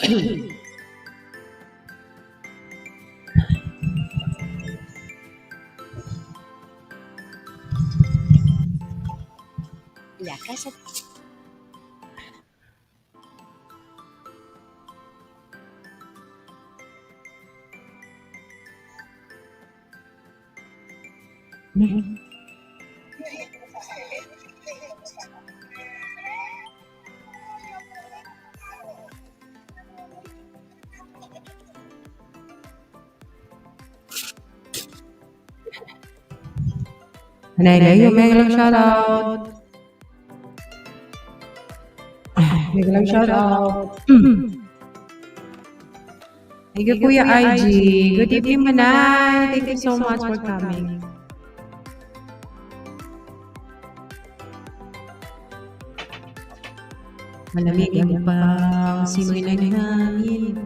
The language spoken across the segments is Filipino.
La casa. Leo, mega lang shoutout. Mega lang shoutout. Thank you, Kuya IG. Good evening, Manay. Thank you so much for coming. Malamig ang pang simoy ng hangin.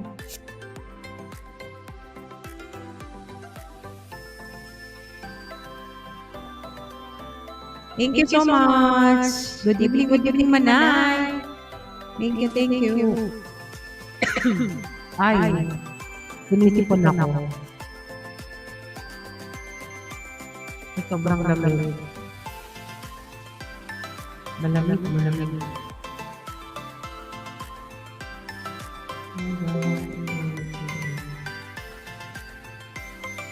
Thank you so much. Good evening, Manay. Thank you. Ay, sinisipon ako. Sobrang lamig. Malamig.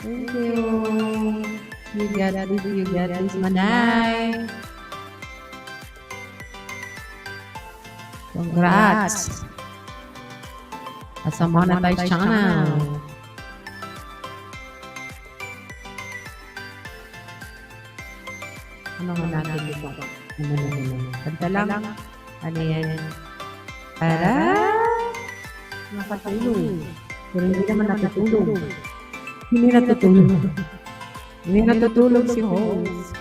Thank you. You got this, Manay. Congrats. Sa monetized channel. Ano nga natin ito? Kanta lang. Ano yan? Para nakatulog. Pero hindi naman natutulog. Hindi natutulog si host.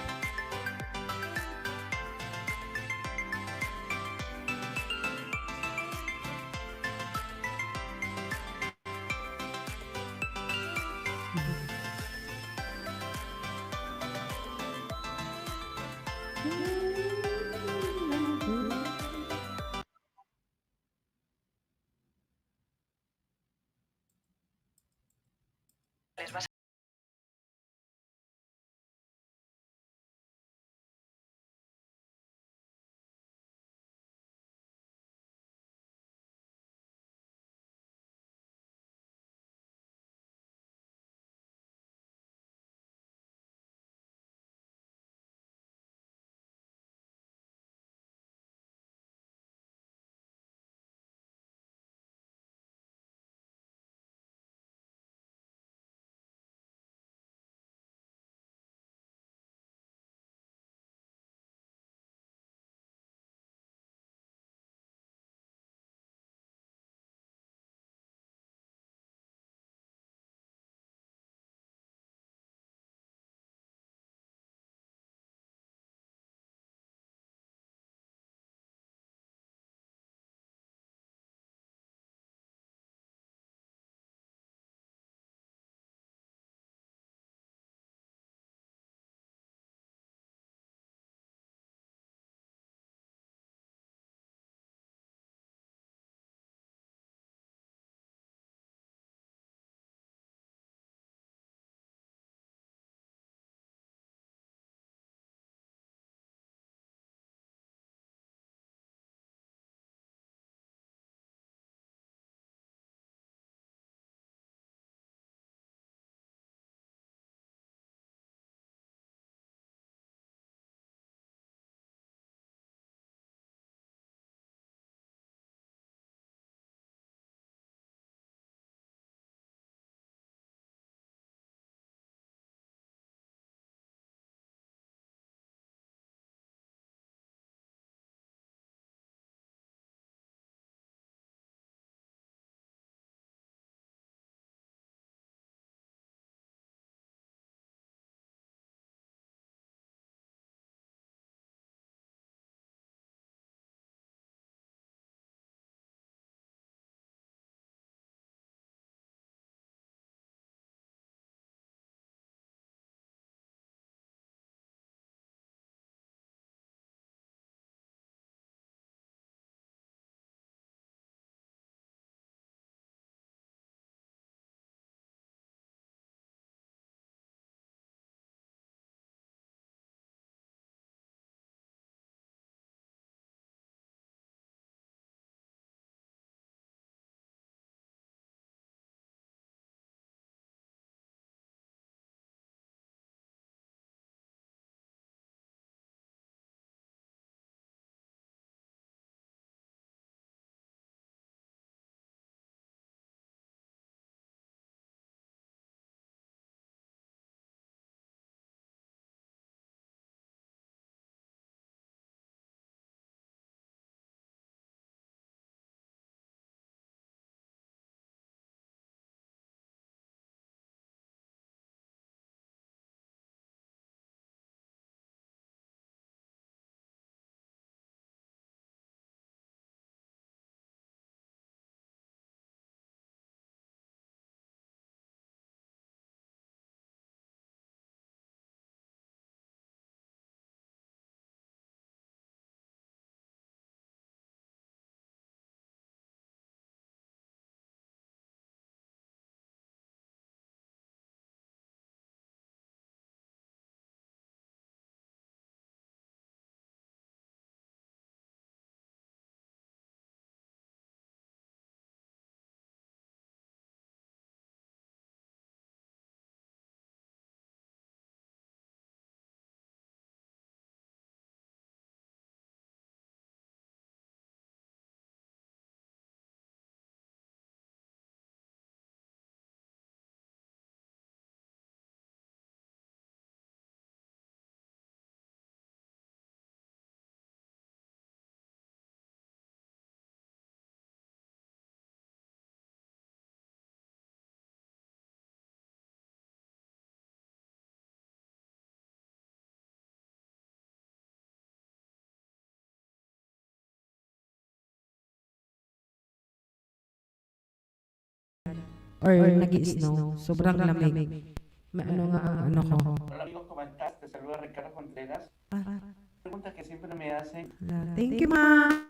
or nag-i-snow. Sobrang lamig. May ano nga ang ano ko. Hola amigo, ¿cómo estás? Te saluda Ricardo Contreras. Ah, Pregunta que siempre me hacen. thank you, Mai.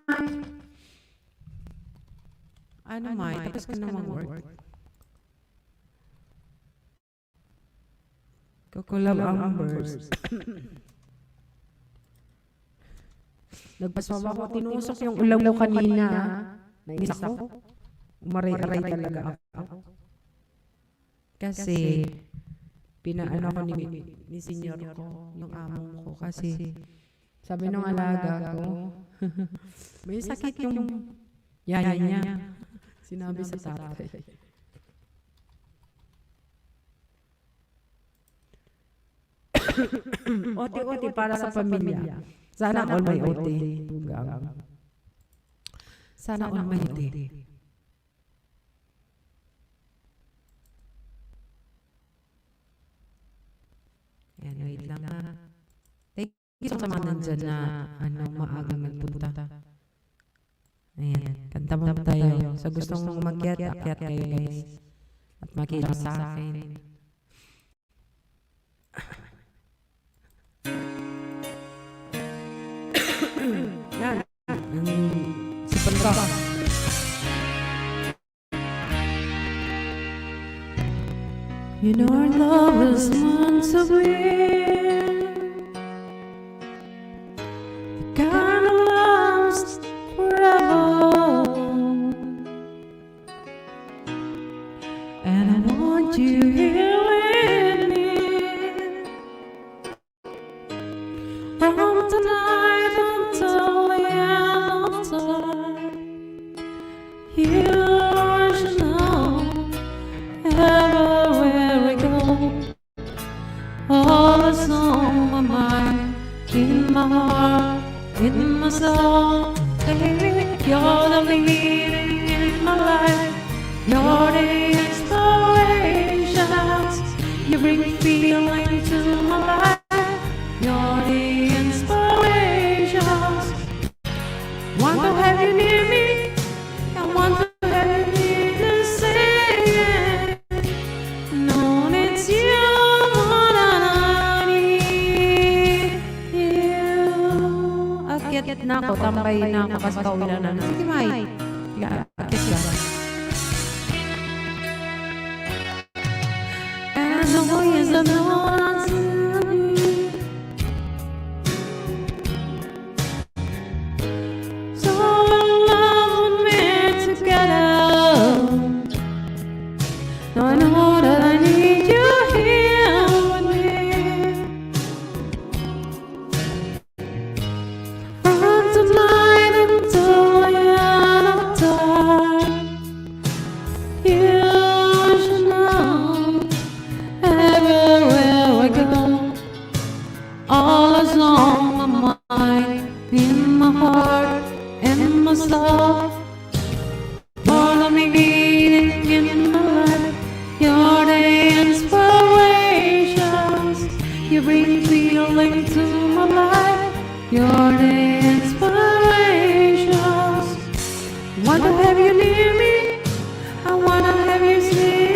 Ano, Mai? Tapos ka na mag-work. Kukulab ang birds. Nagpasawa ko. Tinusok yung ulam mo kanina. Nainis ako. Umaray-aray talaga ako. Kasi, pinaano ko ni senior ko, yung among ko. Kasi, sabi nung alaga ko, may sakit yung yaya niya. Sinabi sa tatay. Oti-oti para sa pamilya. Sana all may oti. Sana all may oti. Ayan, wait lang ha. Thank you sa mga nandyan na maagang nagpunta. Ayan, kanta mo tayo. Sa gustong umakyat, akyat kayo guys. At makita sa akin. Yan. Sipan ka. You know our love was meant to be the kind of last forever, and I want you here with me from tonight until the end of time. You should know everywhere we go, all that's on my mind, in my heart, in my soul. Baby, you're the leading in my life. You're the inspirations. You bring feeling to my life. You're the inspirations. Want to have you near me. I want to have you near to say it. No, it's you more than I need you. Akyat na ako, tambay na ako kasi kauwilan na. Sige, Mai. Akyat ka. And the voice of no one's so in love with me together. Now I know that I need you here with me. From tonight until the end of time. You should know everywhere we go, all is on my mind, in my heart, in my soul. All of me needing in my life. You're the inspirations. You bring feeling to my life. You're the inspirations. Want to have you near me. I wanna have you see.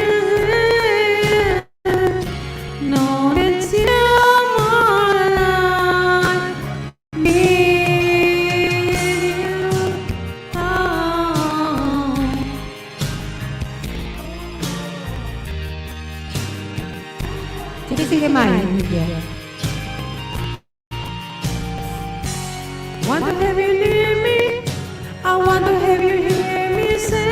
No, it's you more than I need you. Oh. Sige, Mai. Want to have you near me. I want to have you hear me say,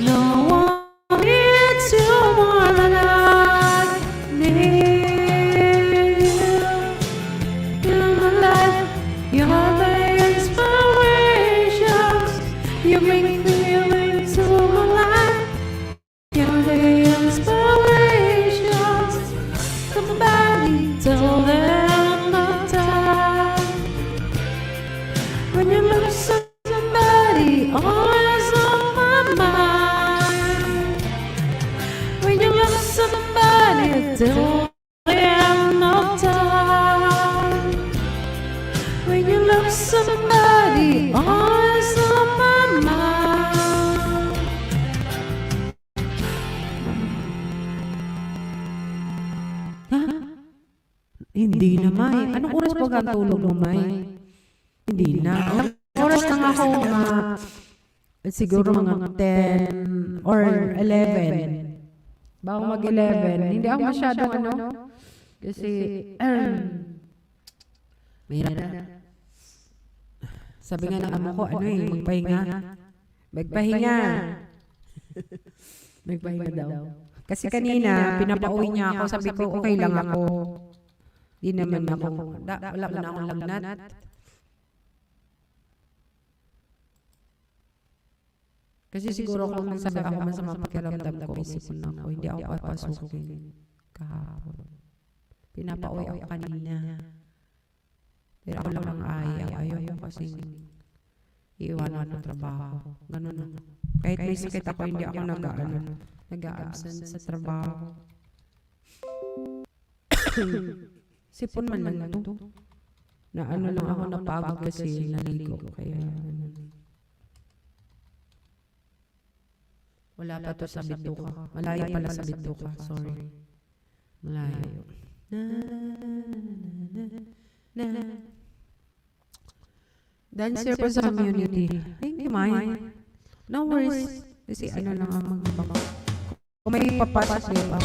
no one needs you more than I need you in my life. You're the inspirations. You bring feeling to my life. You're the inspirations. Somebody till the end of time. When you love somebody, always on my mind. When you love somebody, till the end of time. When you love somebody, always on my mind. Hindi na, May. Anong oras pa ang tulog mo, May? Hindi na. Ilang oras lang ako, siguro mga 10 or 11. Bago mag-11. Hindi ako masyadong kasi, mahirap na. Sabi nga ng amo ko, magpahinga. Magpahinga. Magpahinga daw. Kasi kanina, pinapauwi niya ako. Sabi ko, okay lang ako. Di naman ako. Wala pa na akong lagnat. Kasi siguro kung nagsabi ako masama pakiramdam ko, isipin ako, hindi ako papasukin kahapon. Pinapauwi ako kanina. Pero ako lang ayaw ko kasi iiwanan ng trabaho. Ganun na. Kahit may sakit ako, hindi ako nag-a-absent sa trabaho. Sipon man lang ito. Na lang ako napagod kasi naligo. Kaya wala pa to sa bituka. Malayo pala sa bituka. Sorry. Malayo. Dancer ko sa community. Thank you, May. No worries. Kasi lang ang magbaba. Kung may papasok niyo pa.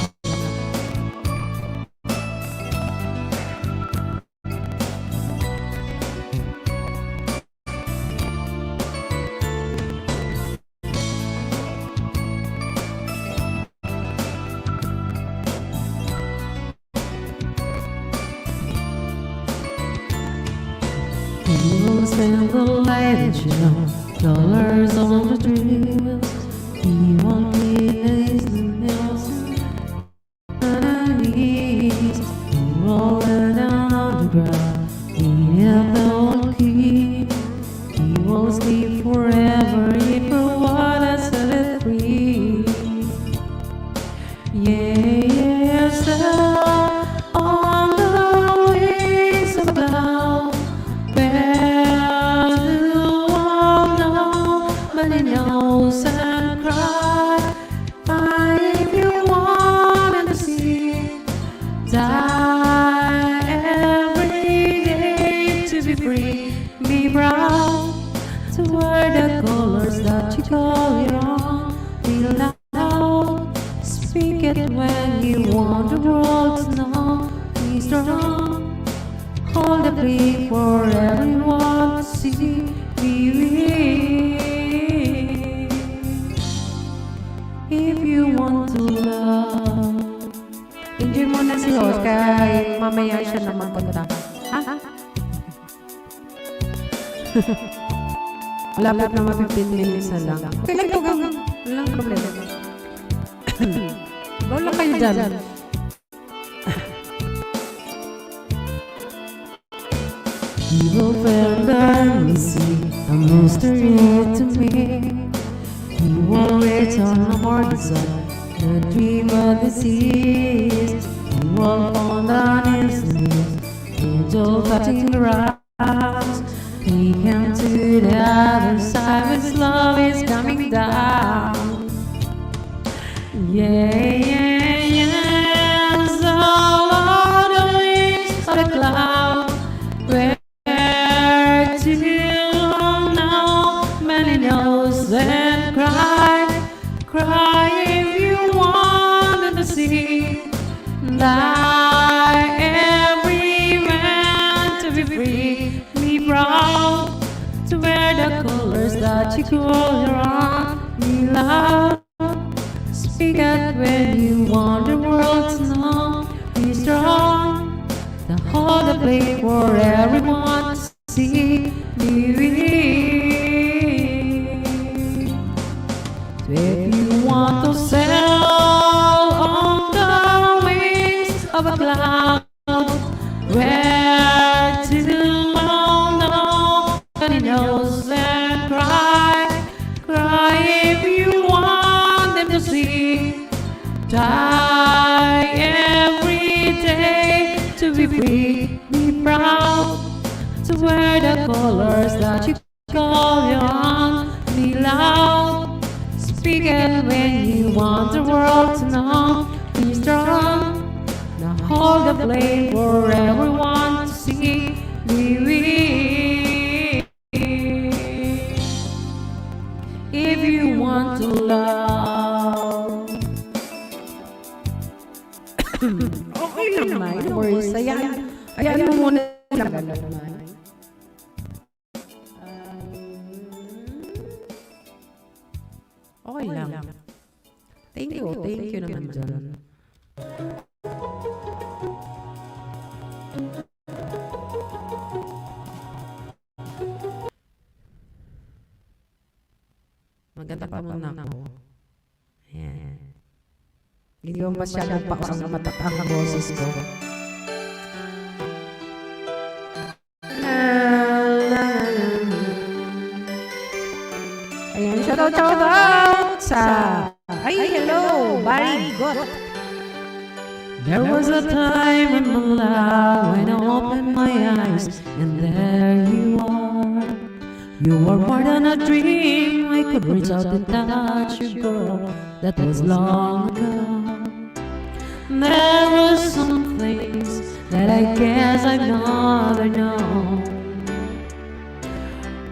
And the light that you know, dollars on the dreams. He won't be nails and knees. Roll it down on the ground. He have the one key. He won't sleep forever if for what I set it free. Yeah, so on the wings of cloud. Knows and cry. If you wanted to see, die every day to be free, be proud to wear the colors that you call your own. Be loud, speak it when you want the world to know. Be strong, hold the plea for everyone to see. Be real. If you want to love. Enjoy mo na si host kaya mamaya siya na magpunta. Ha? Lapit na 15 minutes na lang. Okay lang to gang. Walang problema. Wala kayo dyan. Evil friend I see a mystery to me. He won't return no more desire, the dream of the seas. He won't fall down his knees, angel touching grass. He came to the other side, his love is coming down. Yeah, so on the wings of the cloud, where to now, many knows and cry if you wanted to see. Die every man to be free, be proud to wear the colors that you call your own. Be loud, speak out when you want the world to know. Be strong, to hold the plate for everyone to see. Be real. So if you want to sail on the wings of a cloud, where to know, and knows and cry if you want them to see. Die every day to be free, be proud to wear the colors that you call your own. Be loud, speak it when you want the world to know. Be strong, now hold the flame for everyone to see. If you want to love. Okay naman, no worries. Ayan mo muna lang naman. Okay lang. Thank you naman dyan. Maganda pa muna ako. Ayan. Hindi mo masyadong pakas na matatang ang boses ko. Ayan, shout out sa... Ay, hello, Barry Got. There was a time in my life when I opened my eyes and there you are. You were more than a dream. I could reach out and touch you, girl. That was long ago. There were some things that I guess I never know.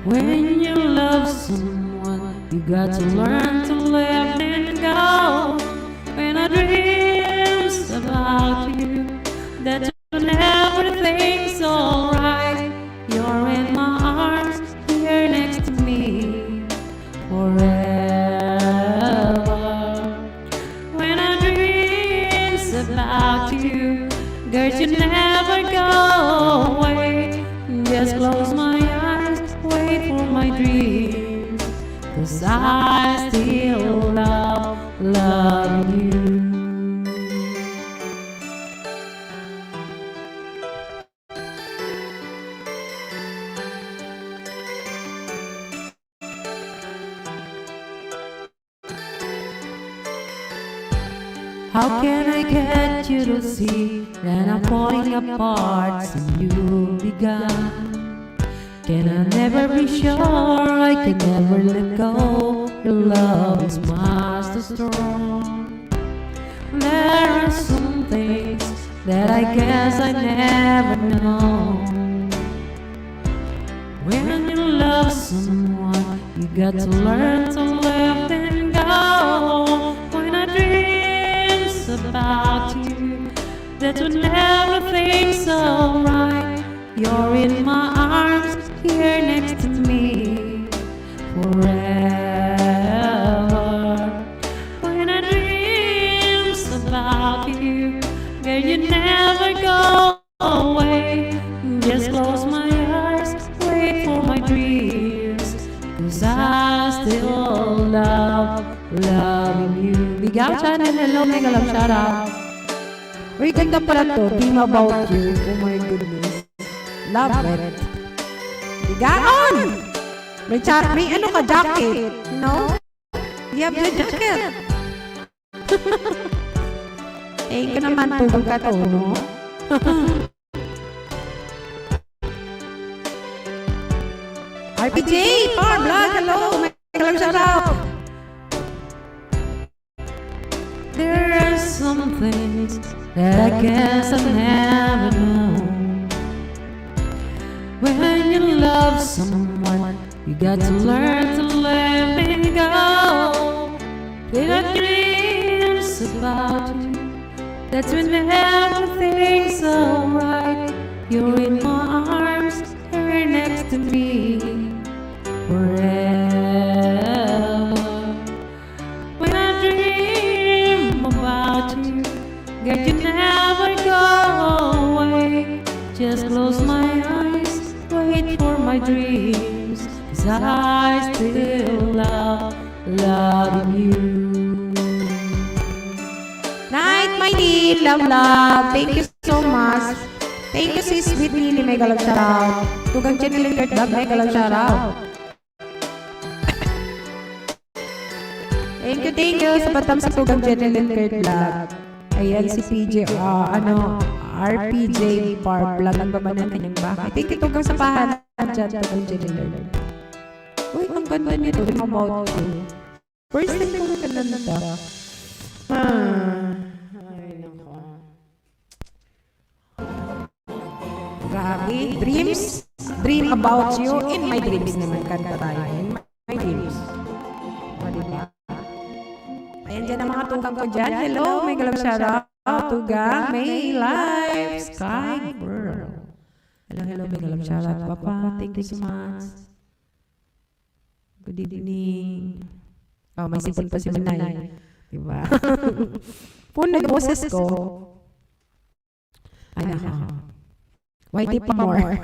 When you love someone, you got to learn to let it go. When I dreams about you, that when everything's alright, you're in my arms, here next to me forever. When I dreams about you, girl, you never go away. Just close my eyes, wait for my dreams, 'cause I still love you. How can I get you to see that I'm falling apart since you began? Can I never be sure? I can never let go. Your love is much too strong. There are some things that I guess I never know. When you love someone, you got to learn to let them go. When I dreams about you, that's when everything's alright. You're in my arms, here next to me forever. When I dreams about you, girl, you never go away. Just close my eyes, wait for my dreams, 'cause I still love you. Bigaw channel, hello, mega love, shout out. Uy, ganda pala to, Dream About You. Oh my goodness. Love it. Bigaon! May ano ka, jacket? No? You have your jacket. Thank you naman po ka to, no? RPJ, Power Vlog, hello! Mega love, shout out. There are some things that I guess I never know. When you love someone, you got to learn to let it go. When I dreams about you, that's when everything's alright. You're in my arms, here next to me forever. When I dream about you, girl, you never go away. Just close my eyes, wait for my dreams, 'cause I still love you. Night, my dear, love. Thank you so much. Thank you, sis, sweet Lily, mega love, shout out. Tugang channel Kurt Vlog, mega love, shout out. Thank you sa patam sa Tugang channel Kurt Vlog. Ayan si PJ, RPJ Power Vlog. Ang ba ng kanyang bahay. Thank you, Tugang sa pahalan dyan, Tugang channel. Uy, ang ganda nito. Dream About You. First time ko na kananda. Ay, nako. Grabe. Dreams. Dream about you. In my dreams naman. Kanta tayo. In my dreams. O, diba? Ayan dyan ang mga tugang ko dyan. Hello. May galap shoutout. Tuga. May life. Sky girl. Hello. May galap shoutout. Papa. Thank you so much. Good evening. Oh, may sipon pa si Manay. Diba? Puno yung boses ko. Ay, naka. Whitey pa more.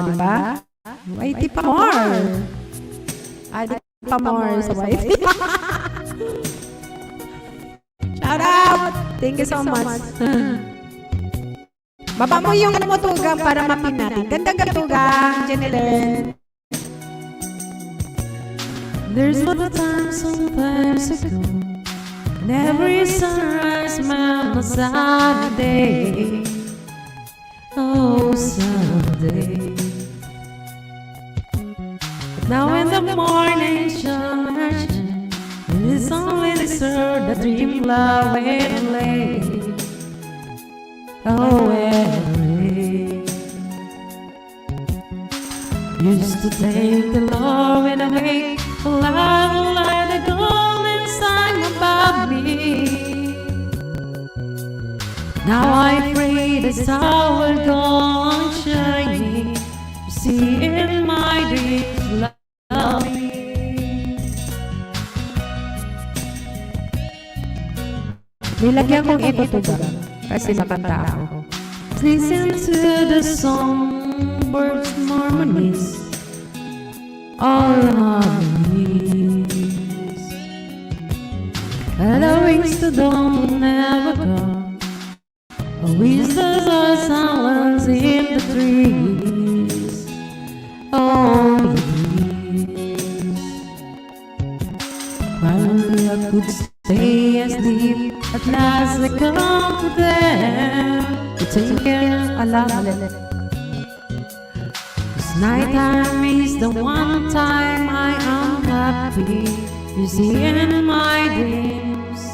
Diba? Whitey pa more. Di pa more sa Whitey. Shout out! Thank you so much. Baba mo yung ano mo tugang para mapin natin. Gandang tugang, Janellen. There's a time sometimes ago, and every sunrise meant a sunny day. Oh, Sunday. But now in the morning shine, it is only the sun that dream love and lay. Oh, every used to take the love and away, love like the golden sign above me. Now I pray the star will go on shining, to see in my dreams love me. Nilagyan kong echo to ba? Kasi nakanta ako. Listen to the songbirds' harmonies, all harmonies, and the wings to dawn will never come. Always there's a silence in the trees, oh the trees. Finally I could stay asleep. At last I come to them to take care of love. Cause nighttime is the one time I am happy. You see in my dreams,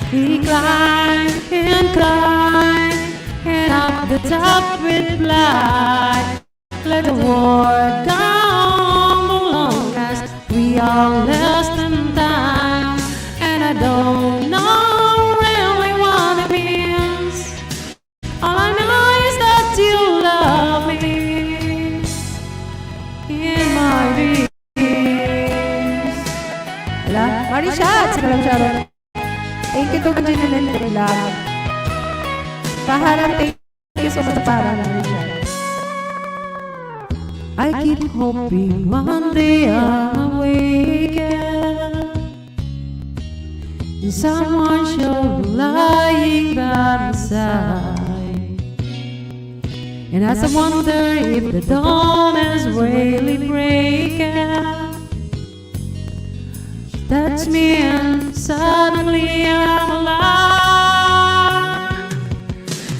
we climb and climb, and up the top with light. Let the world come along as we are lost in time, and I don't know really what it means. All I know is that you love me in my dreams. Wala? Marishat! Salam shoutout. Thank you to ka dyan na lang. Paharang thank you so much para Marishat. I keep hoping one day I'll wake up and someone should be lying by my side. And as I wonder if the dawn is really breaking, touch me and suddenly I'm alive.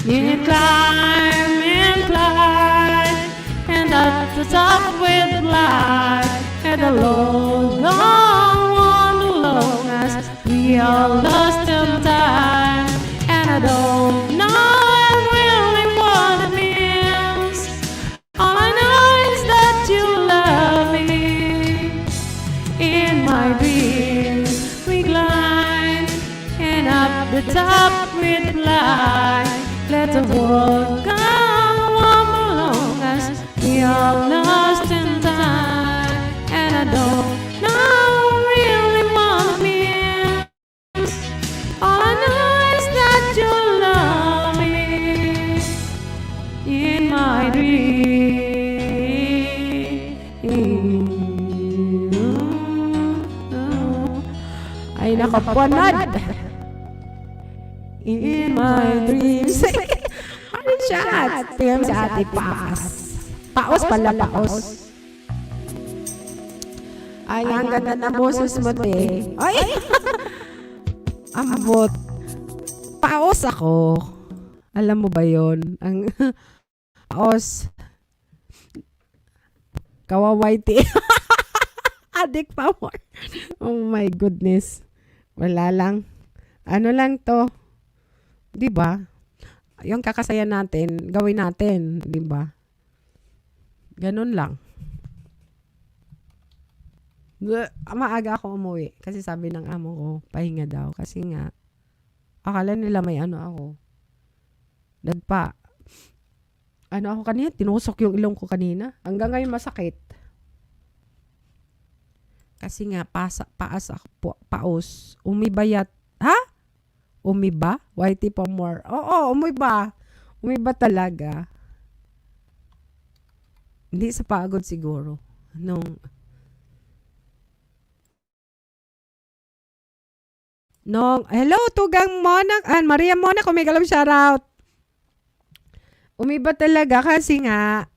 You climb and climb, and at the top with light, and the Lord don't want to long as we are lost in time, and I don't know really what it means. All I know is that you love me in my dreams. We climb and up the top with light. Let the world come along as we are lost in time, and I don't know really what it means. All I know is that you love me in my dreams. Ay, nakapunad. In my dreams. Ano siya? Tingnan si ate, paas. Paos pala, paos. Ay, ang ganda na boses mo, te. Ay! Ambot. Paos ako. Alam mo ba yon? Ang paos. Kawaway, te. Adik pa mo. Oh my goodness. Wala lang. Ano lang to? Diba? yung kakasaya natin, gawin natin, di ba? Ganun lang. Maaga ako umuwi kasi sabi ng amo ko, pahinga daw. Kasi nga, akala nila may ano ako. Ano ako kanina? Tinusok yung ilong ko kanina. Hanggang ngayon masakit. Kasi nga, paos. Umibayat. Ha? Umiba? Whitey pa more. Oo, umiba. Umiba talaga. Hindi sa pagod siguro. Hello, Tugang Monak. Maria Monak, umigalam shoutout. Umiba talaga kasi nga,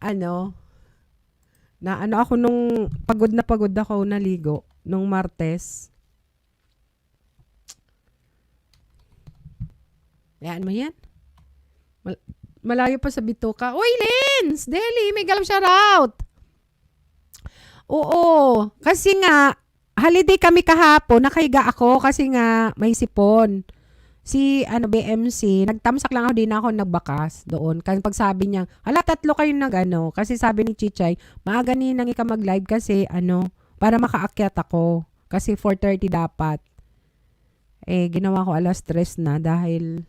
ako nung pagod ako naligo nung Martes. Yan mo yan. Malayo pa sa bituka. Uy, Lins! Deli, may galam shoutout. Oo, kasi nga, holiday kami kahapon, nakahiga ako kasi nga may sipon. Si BMC, nagtamsak lang ako, di na ako nagbakas doon. Kasi pag sabi niya, tatlo kayo kasi sabi ni Chichay, maaga ninang ika mag-live kasi para makaakyat ako. Kasi 4:30 dapat. Ginawa ko alas 3 na dahil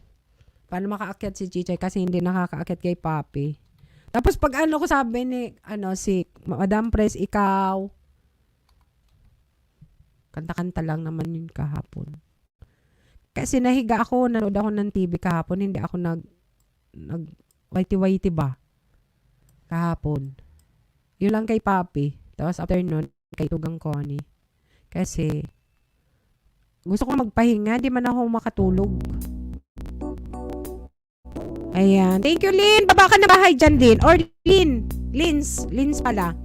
para makaakyat si Chichay kasi hindi nakakaakyat kay Papi. Tapos pag ko sabi ni, si Madam Pres, ikaw, kanta-kanta lang naman yun kahapon. Kasi nahiga ako, nanood ako ng TV kahapon, hindi ako nag whitey-whitey ba? Kahapon. Yun lang kay Papi. Tapos after nun, kay Tugang Connie. Kasi, gusto ko magpahinga, di man ako makatulog. Ayan. Thank you, Lynn. Baba ka na bahay dyan, Lynn. Or Lins pala.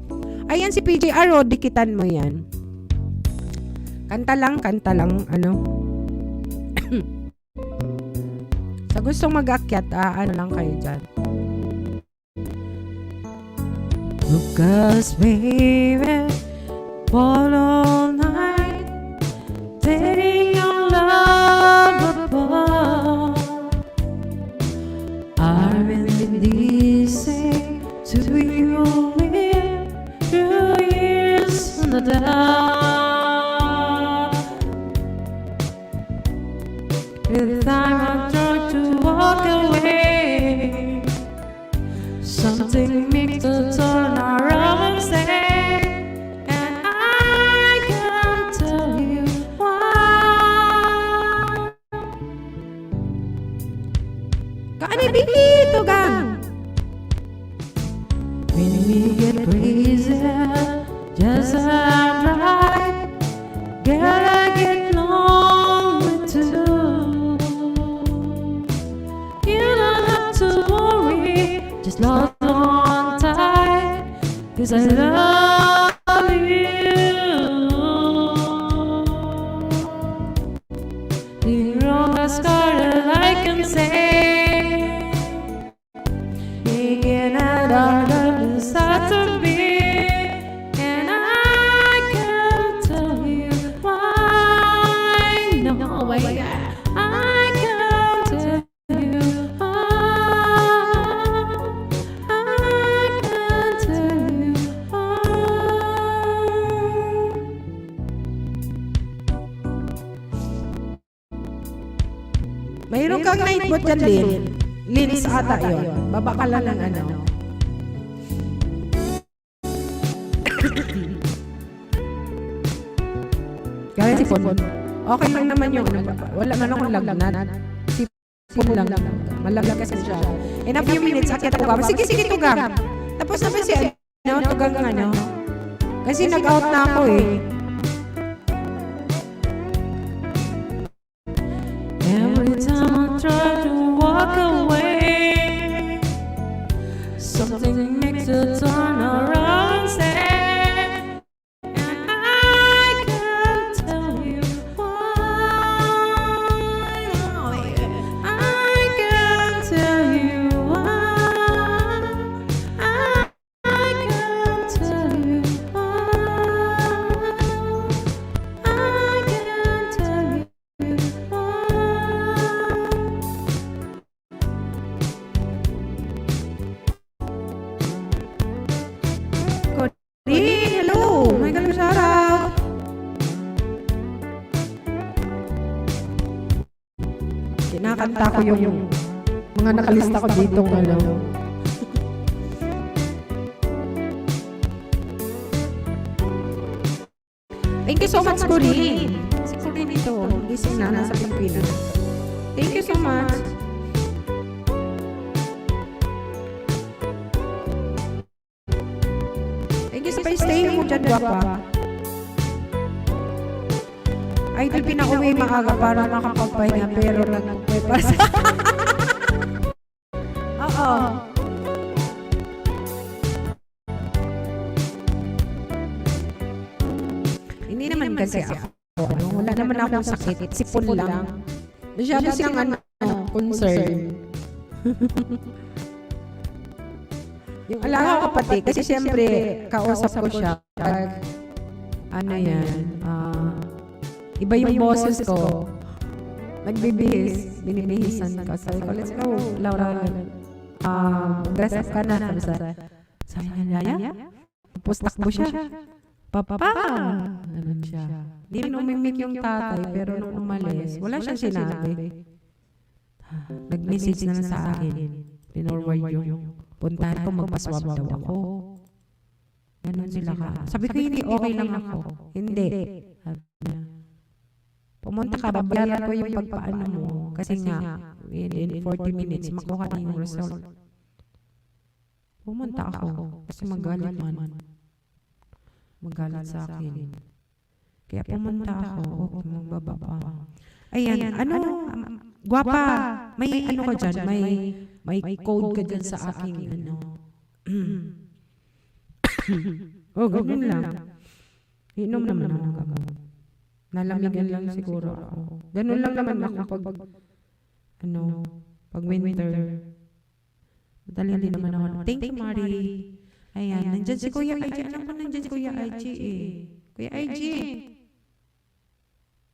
Ayan si PJ Aro, dikitan mo yan. Kanta lang, Sa gustong mag-akyat, lang kayo dyan. Because baby, fall all night, dating your love above. I really easy to be with through years in the dark. Every time I try to walk away, something makes the turn around and say, and I can't tell you why. Kanibito gang. When we get crazy, just as right, girl, I get lonely too. Just love on tight, 'cause I love you. The wrongest card that I can say, making out our love is hard to be, and I can't tell you why. No way, I can't tell you why. Mayroon kang night bot dyan, Lin. Lins ata yun. Baba ka lang ng Kaya sipon. Okay lang naman yung wala man akong lagnat. Sipon lang. Malaglag kasi siya. In a few minutes, akit ako ba? Sige, Tugang. Tapos na ba si Tugang Kasi nag-out na ako eh. Every time I try to walk away, something makes a turn around and say, and I can't tell you why. I can't tell you why. I can't tell you why. I can't tell you why. kinakanta ko yung mga nakalista ko dito ano. Thank you so much, Corinne. Si Corinne ito, gising na, nasa Pilipinas. Thank you so much. Thank you sa stay mo dyan, guwapa. Ay, di pinauwi maaga para makapagpahinga, pero nagpapay sa... Oo. Hindi naman kasi ako. Wala naman akong sakit. Sipon lang. Masyado silang concern. Yung alaga ko pati, kasi siyempre, kausap ko siya. Pag, ano yan, iba yung boses ko. Nagbibihis, binibihisan ko. Sabi ko, let's go, Laura. Dress up ka na. Sabi niya, Yaya? Tapos takbo siya. Papa! Ganun siya. Di numimik yung tatay, pero nung umalis, wala siyang sinabi. Nag-message na lang sa akin. Pinorward yung puntahan ko, magpaswab daw ako. Ganun sila ka. Sabi ko, hindi, okay lang ako. Hindi. Pumunta ka, babayaran ko yung pagpaano mo. Kasi nga, in 40 minutes, makuha na yung result. Pumunta ako. Kasi magalit man. Magalit sa akin. Kaya pumunta ako. Okay, magbaba pa. Ayan, ano, guwapa, may ano ka dyan, may code ka dyan sa aking, ano. Oh, ganun lang. Inom naman ako gamot. Nalamigan lang siguro ako. Ganun lang naman ako pag, ano, pag winter. Madali din naman ako. Thank you, Marie. Ayan, nandyan si Kuya IG. Alam ko nandyan si Kuya IG eh. Kuya IG.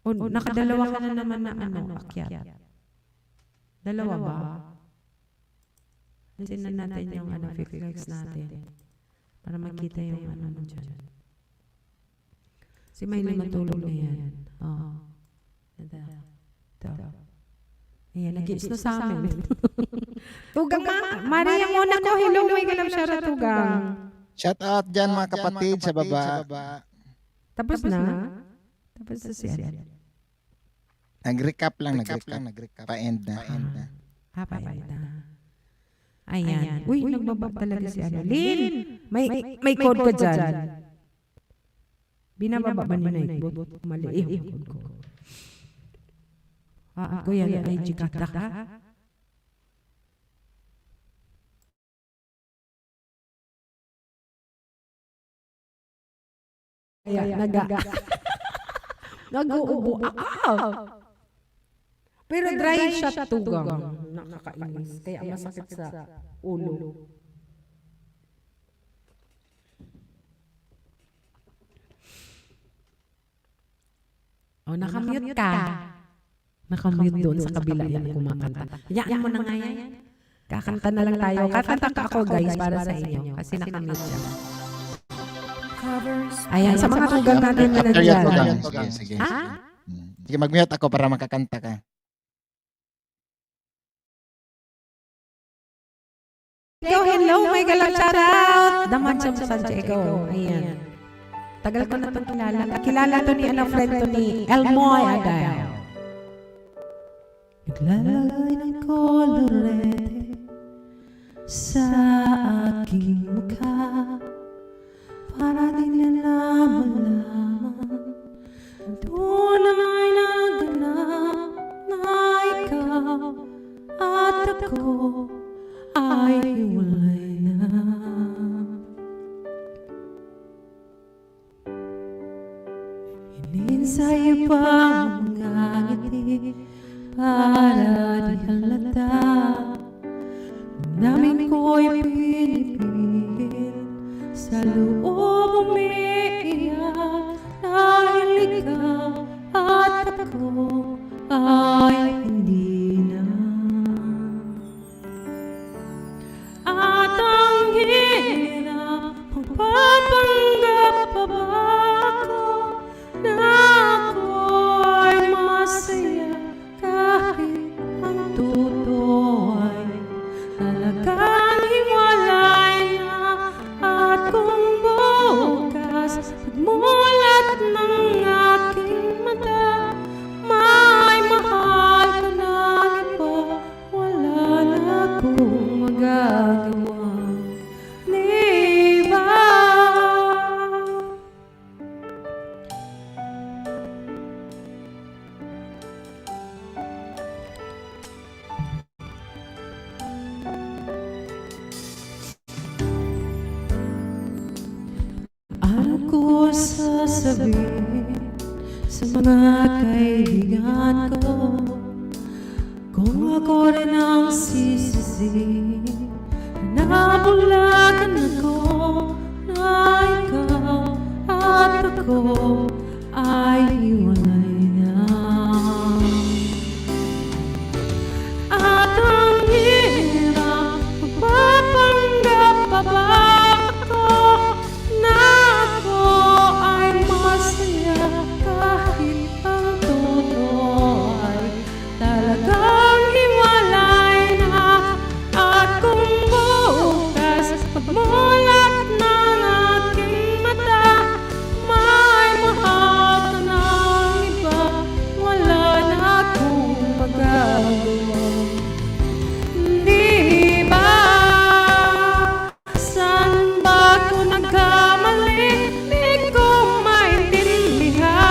O, nakadalawa ka na naman na ano, akyat. Dalawa ba? Nansin na natin yung ano, fix natin. Para makita yung ano mo dyan. Si Maylin matulog na yan. Oo. Ito. Ayan, nag-iis na sa amin. Tugang ma. Maria muna ko. Hello, may galam siya ra Tugang. Shout out dyan mga kapatid sa baba. Tapos na? Tapos na siya. Nag-recap lang. Pa-end na. Pa-end na. Ayan. Uy, nagbabab talaga si ano. Lin! May code ka dyan. Binababa ba ni Nightbot? Mali yung code ko. Kuya, ay chikata ka? Kaya nag-uubo. Pero dry shot Tugang. Nakakainis. Kaya masakit sa ulo. Oh, nakamute ka. Nakamute doon sa kabila yan kumakanta. Hayaan mo na nga yan. Kakanta na lang tayo. Kakanta ka ako guys para sa inyo. Kasi nakamute siya. Ayan, sa mga tugang natin na nandyan. Sige. Ha? Sige, mag-mute ako para makakanta ka. Hello, may galang shoutout! Daman siya sa San Diego. Ayan. Tagal ko na itong kilala. Kilala to ni friend to ni Elmoy Adao. Naglalagay ng kolorete sa aking mukha para di nila malaman doon ay naganap na ikaw at ako ay hiwalay na. Ininsay pa ang mga ngiti para di halata. Namin ko'y pinipigil sa loob umiiyak dahil ikaw at ako ay hindi na. At ang hirap, magpapanggap pa ba ako na ako ay masaya kahit ang sasabihin sa mga kaibigan ko kung ako rin ang sisisi na nabulagan ako na ikaw at ako ay hiwalay na. At ang hirap magpapanggap pa ba ako na ako ay masaya kahit ang totoo ay talagang hiwalay na. At kung bukas pagmulat ng aking mata may mahal ka ng iba, wala na akong magagawa. Di ba? Saan ba ako nagkamali? Di ko maintindihan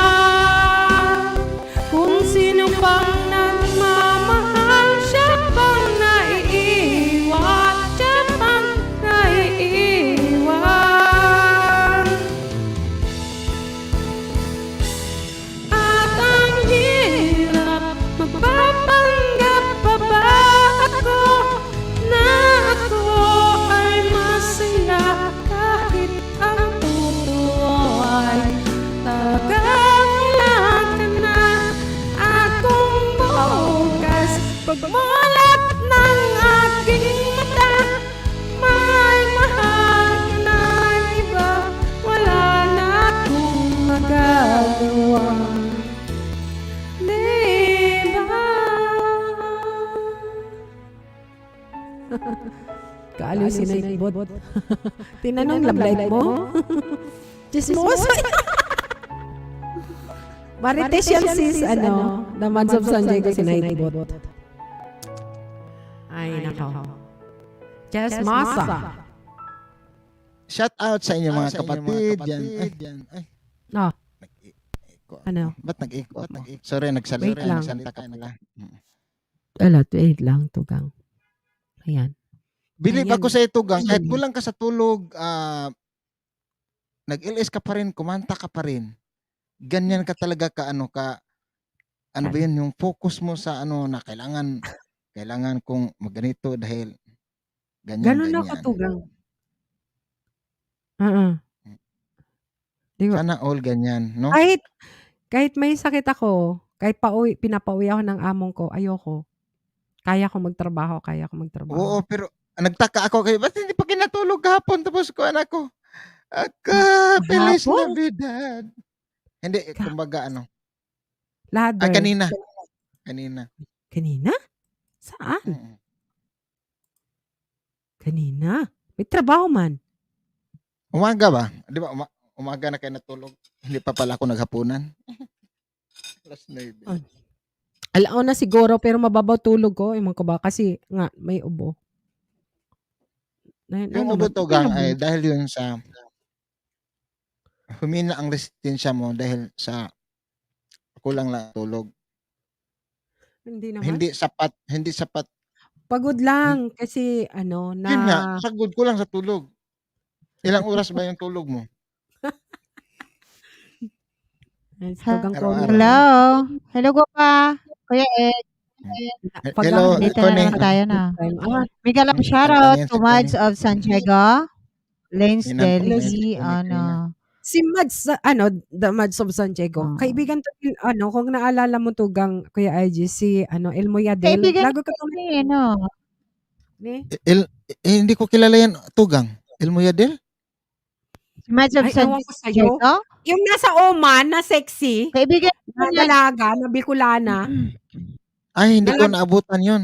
kung sino pang nagmamahal, siya pang naiiwan, siya pang naiiwan. At ang hirap magpapanggap pa ba ako na ako ay masaya kahit ang totoo ay talagang wala ka na. At kung bukas pagmulat ng aking mata may mahal ka ng iba, wala na akong magagawa. Di ba? Kaaliw si Nightbot. Tinanong love life mo? Chismosa. Marites yan sis, the months of Sanjay ko si Nightbot. Ay, nako. Chismosa. Shout out sa inyo mga kapatid. Yan. Ay, No, nag-echo. ano? Ba't nag-echo? Sorry, nagsalita. Wait lang. Nagsalita ka pala. Wait lang, tugang. Ayan. Believe Ayan. ako sa ito, gang. Kahit kulang ka sa tulog, nag-LS ka pa rin, kumanta ka pa rin. Ganyan ka talaga ka, ano ba yun, yung focus mo sa na kailangan kong magganito dahil ganyan. Ganun ako, tugang. Di ba? Sana all ganyan, no? Kahit may sakit ako, kahit pinapauwi ako ng among ko, ayoko. Kaya ko magtrabaho. Oo, pero nagtaka ako kayo, ba't hindi pa kinatulog kahapon tapos ko anak ko? Feliz Kahapon? Navidad. Hindi, kumbaga Ladder. kanina. Kanina? Saan? Mm. Kanina? May trabaho man. Umaga ba? Di ba, umaga na kayo natulog? Hindi pa pala ako naghapunan. Alas 9. Oh. Alaon na siguro, pero mababaw tulog ko. Ewan ko ba? Kasi nga, may ubo. Yung ubutogang ay dahil yun sa humina ang resistensya mo dahil sa kulang na tulog. Hindi naman. Hindi sapat. Pagod lang. Kasi Yun nga, sagod ko lang sa tulog. Ilang oras ba yung tulog mo? Hello. Hello, Guapa. Kuya Ed. Hello, Dito na naman tayo na. Miguel, shoutout to Mads of San Diego. Lanes Deli. Si Mads, the Mads of San Diego. Kaibigan to, kung naalala mo tugang, Kuya IG, si, Elmo Yadel. Kaibigan Lago ka to. Hindi ko kilala yan, tugang. Elmo Yadel? Mads of San Diego? Yung nasa Oman, na sexy, Kaibigan na dalaga, na Bicolana. Ay, hindi ko naabutan yun.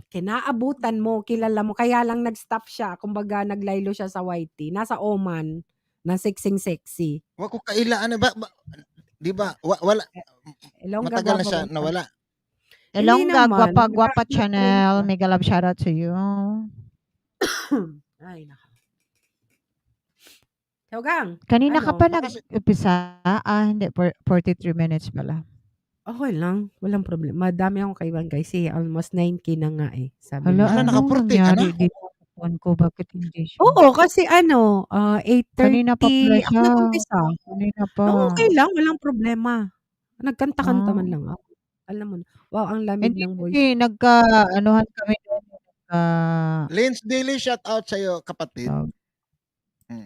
Kinaabutan mo, kilala mo. Kaya lang nag-stop siya. Kumbaga, naglaylo siya sa YT. Nasa Oman, na sexy. Wa ko kailaan ba? Di ba? Wala. Matagal na siya nawala. Elongga, Guapa Channel. Miguel, shoutout to you. Ay, naka. Tugang. Kanina ka pa nag-upisa? Hindi. 43 minutes pala. Okay lang. Walang problema. Madami akong kaibigan guys. Almost 9K na nga eh. Sabi Hala, niya. Ano, naka-40 ka na? phone ko, bakit hindi siya? Oo, kasi ano, Kanina pa 8:30 pala ako siya. nag-umpisa. Kanina pa. Okay lang, walang problema. Nagkanta-kanta man Ah. lang ako. Alam mo na, wow, ang lamig Hindi ng kasi voice. nagka-anuhan kami doon, Lance Daily, shout out sa'yo, kapatid. tawag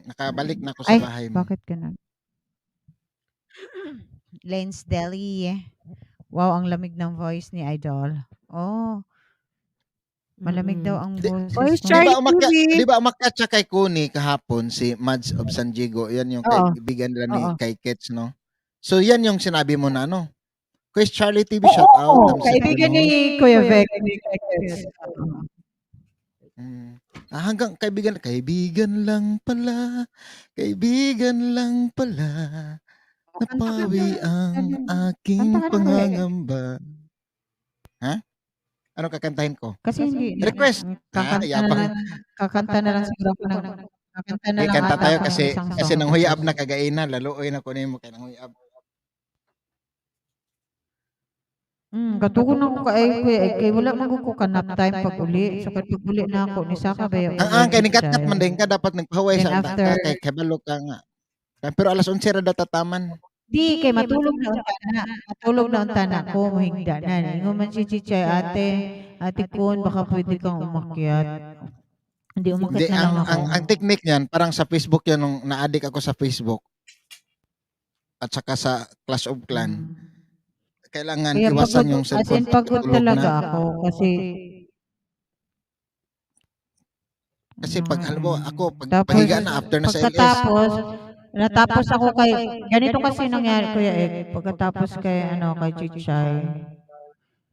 Nakabalik na ako sa ay, bahay mo. bakit gano'n? Lance Deli. Wow, ang lamig ng voice ni Idol. Oh, malamig daw ang Di- boses Voice mo. Charlie Di TV. ba umakyat siya kay Kuni kahapon, si Mads of San Diego, yan yung Oo, kaibigan nila ni oo. kay Kets, no? So yan yung sinabi mo na ano. Quiz Charlie TV, Oo, shout out. oo. Thumbs up Kaibigan yun, no? ni Kuya Vic. Oo. Hanggang kaibigan lang pala, napawi ang aking Kanta ka na, Kuya Ek. pangangamba. Ha? Ano kakantahin ko? Kasi hindi Request. Yapang. kakanta na lang siguro ako ng kakanta na lang Kanta ata tayo ako ng kasi isang kasi song. nang huyab na kagaina, laluoy na kunin mo kay nang huyab. Katugon ako kay Kuya Ek, kay wala man ko kanap time pag uli. So pag uli na ako ni Saka ba yung Ang kay ni energy katkat man siya. din ka dapat nagpahuway Then sa anta after, ka kay kabalo ka nga. Pero alas 11 ra datataman. di kay matulog na unta na ko mohingda na. Ingon man si Chichay, ate Kun, baka pwede kang umakyat. Hindi Hindi umakyat na lang ako. ang technique niyan parang sa Facebook 'yan nung na-addict ako sa Facebook at saka sa Clash of Clan. Kailangan Kaya iwasan pagod, yung as in cellphone pagod tulog talaga na. ako Kasi pag alam mo ako pag tapos pahiga na after na sa LS. natapos ako kay ganito kasi nangyari Kuya Ek, pagkatapos kay kay Chichay,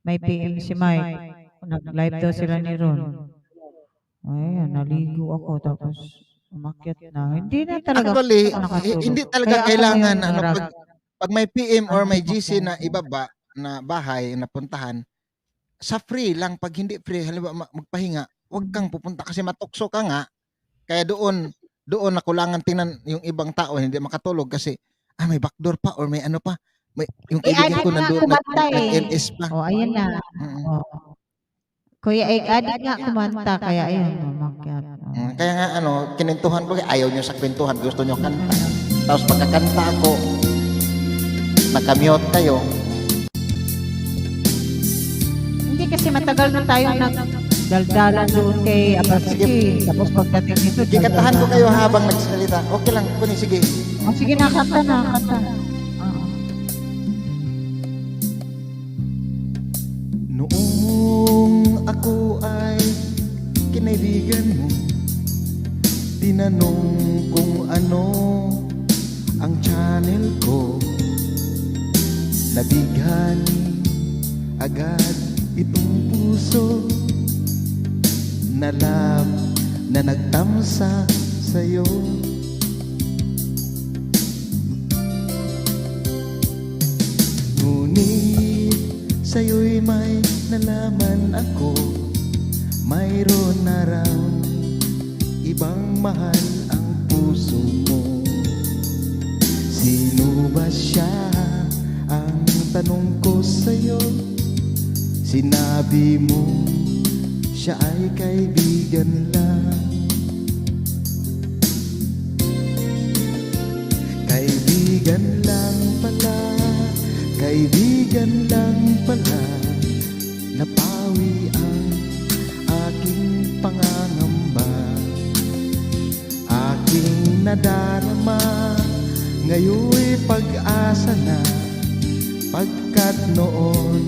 may PM si Mike, nag-live daw sila ni Ron. Ay, naligo ako tapos umakyat na. Hindi na talaga Actually, ako nakatulog. hindi talaga Kaya ako kailangan yung ano nag pag may PM or may ano GC na ako. ibaba na bahay na puntahan, sa free lang pag hindi free halimbawa magpahinga, wag kang pupunta kasi matukso ka nga. Kaya doon nakulangan tingnan yung ibang tao hindi makatulog kasi may backdoor pa or may ano pa. May yung kaibigan ko nandoon nag-LS pa. Oh, ayun na. Oh. Kuya Ek, adik nga kumanta kaya ayun umakyat. Kaya nga kinintuhan ko ayaw niyo sa kwentuhan, gusto niyo kanta. Tapos pagkakanta ako, nakamute kayo. Hindi kasi matagal na tayo nagdaldalan doon kay Abasiki. Tapos pagdating dito, Kikantahan ko kayo habang nagsasalita. Okay lang, kunin sige. Oh, sige na, kanta na, kanta. Noong ako ay kinaibigan mo, tinanong kung ano ang channel ko. Nabighani agad itong puso na love na nagtamsa sa'yo. Ngunit sa'yo'y may nalaman ako, mayroon na raw ibang mahal ang puso mo. Sino ba siya? Ang tanong ko sa'yo. Sinabi mo siya ay kaibigan lang. Kaibigan lang pala, kaibigan lang pala. Napawi ang aking pangangamba, aking nadarama. Ngayon'y pag-asa na, pagkat noon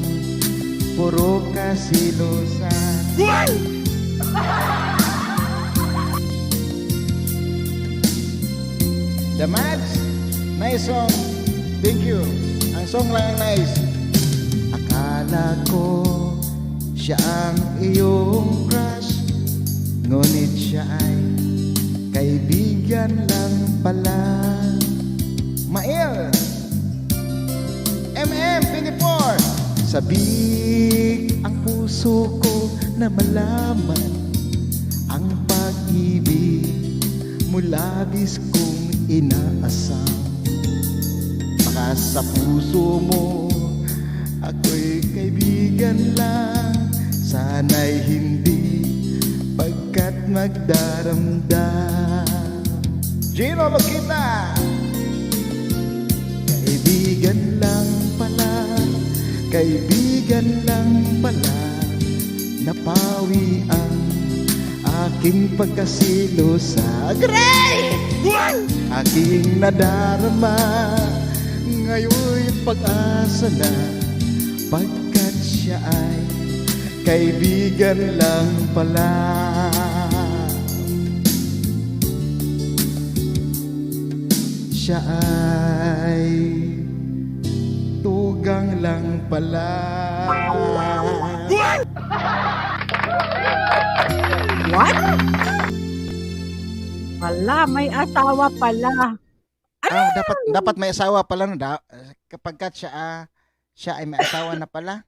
puro kasilosan. The Mads, nice song. Thank you. Ang song lang nice. Akala ko siya ang iyong crush, ngunit siya ay kaibigan lang pala. Mail MM24. Sabik ang puso ko na malaman ang pag-ibig mo labis kong inaasam. Baka sa puso mo ako'y kaibigan lang, sana'y hindi, pagkat magdaramdam. Gino Lokita! Kaibigan lang pala, kaibigan lang pala, napawi ang aking pagkasilo sa Gray! Aking nadarama, ngayon'y pag-asa na, pagkat siya ay kaibigan lang pala. Siya ay tugang lang pala. What? Wala, may asawa pala. Dapat may asawa pala no. Kapag siya ay may asawa na pala.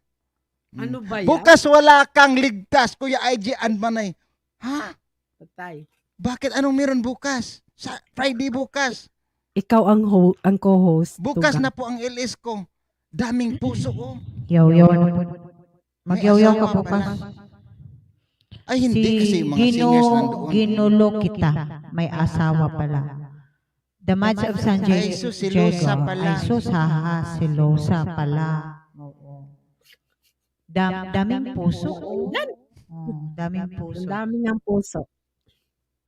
Ano ba yan? Bukas wala kang ligtas, Kuya IG and Manay. Ha? Patay. Bakit anong meron bukas? Sa Friday bukas. Ikaw ang co-host. Bukas Tugang. na po ang LS ko. Daming puso oh. Yaw-yaw na po. May Magyaw-yaw ka asawa bukas. pala. Ay hindi kasi mga singers nandoon. Ginulo kita. May asawa pala. The Match of San Ay, sus, si Losa pala. Ay, sus, si Losa pala. Oo. Daming puso. Daming Ang puso. dami ng puso.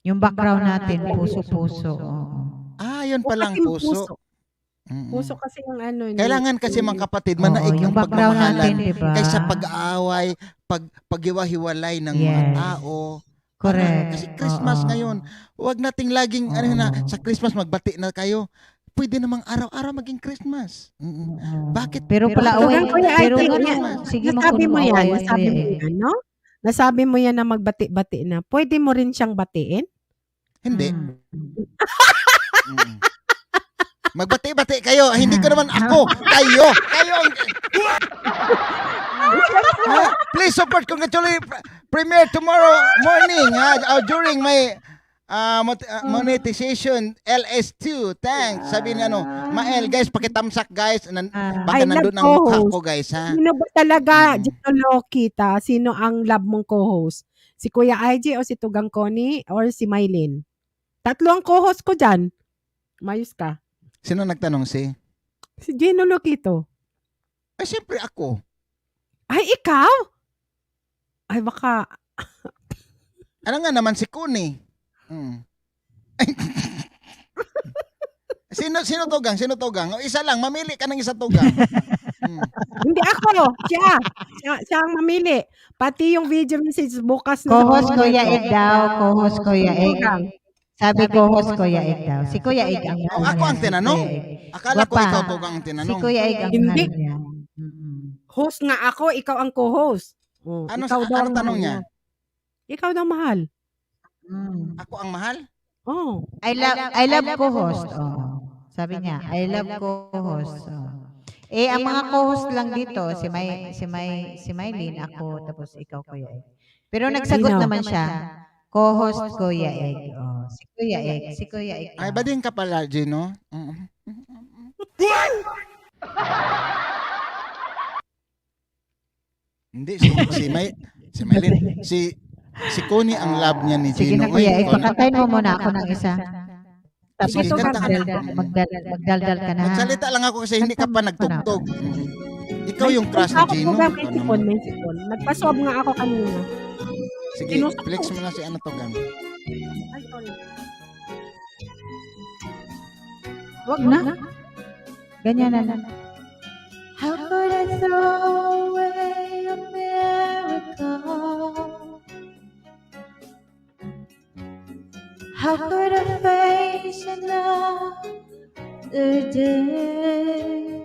Yung background natin, puso-puso. Oo. Yun palang Kasi puso. Puso kasi yung ano. Kailangan kasi mga kapatid, Oo, manaig yung ang background natin, pagmamahalan diba? kaysa pag-aaway, paghiwa-hiwalay ng mga Yes. tao. Correct. Kasi Christmas Oo. ngayon, huwag nating laging sa Christmas magbati na kayo. Pwede namang araw-araw maging Christmas. Oo. Bakit? Pero pala, Tugang, Kuya pero Ate, sige, nasabi mo yan, mag-away, nasabi mo eh. yan, no? Nasabi mo yan na magbati-bati na. Pwede mo rin siyang batiin? Hindi. Mm. Mm. Magbati-bati kayo. Hindi ko naman ako. Kayo. Kayo. Please support congratulate premiere tomorrow morning during my monetization LS2. Thanks. Sabi ni Mael, guys, pakitamsak guys. Baka Ay, nandun ang mukha nag-co-host. ko guys ha. Sino ba talaga, Gino kita? Sino ang love mong co-host? Si Kuya IG o si Tugang Connie or si Mylene? Tatlo ang co-host ko dyan. Mayos ka. Sino nagtanong si? Si Gino Lokito. Ay, siyempre ako. Ay, ikaw? Ay, baka... Ano nga naman si Kuni? Ay. Sino tugang? O isa lang, mamili ka ng isa tugang. Hindi ako. Siya ang mamili. Pati yung video message bukas na. Co-host Kuya Ig daw. Co-host Kuya Ig. Tugang. Sabi co-host Kuya Ig daw. Si Kuya Ig ang Ako ang tinanong? Akala ko Wapa. ikaw tugang ang Si tinanong. Kuya Ig ang Hindi. mahal niya. Host nga ako, ikaw ang co-host. Oh, Ano ikaw daw anong ang tanong niya? mahal. Ikaw daw mahal. Ako ang mahal? Oh. I love co-host. Oh. Sabi niya, I love co-host. Oh. Ang mga co-host lang dito, si Mylene, ako, tapos ikaw, Kuya Ig. Pero nagsagot Sino? naman siya, co-host Kuya Ig. Oh, si Kuya Ig. Ay, bading ka pala, Gino? Hindi, si Maylin. Si Connie ang love niya ni Sige Gino. na, Kuya Uy, Ig, pakantayin mo muna ako ng isa. Tapos Sige, kanta ka na. magdaldal ka na. Magsalita lang ako kasi hindi ka pa nagtugtog. Ikaw yung crush ni Ako Gino. tugang, Ikaw may naman. sipon. Nagpasob nga ako kanina. Sige, Kinusap flex ko. mo na si ano tugang. Ay, sorry. Wag na. Ganyan na lang. How could I throw away a miracle? How could I face another day?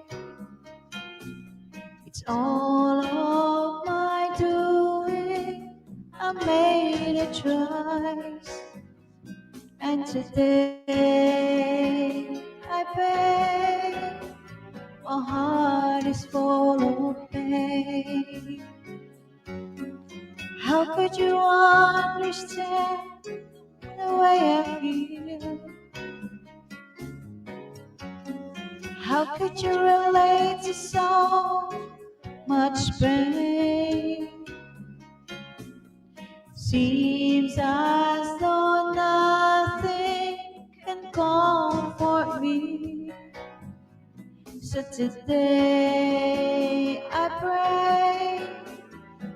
It's all of my doing. I made a choice, and today I pay. My heart is full of pain. How could you understand the way I feel? How could you relate to so much pain? seems as though nothing can comfort me. So today I pray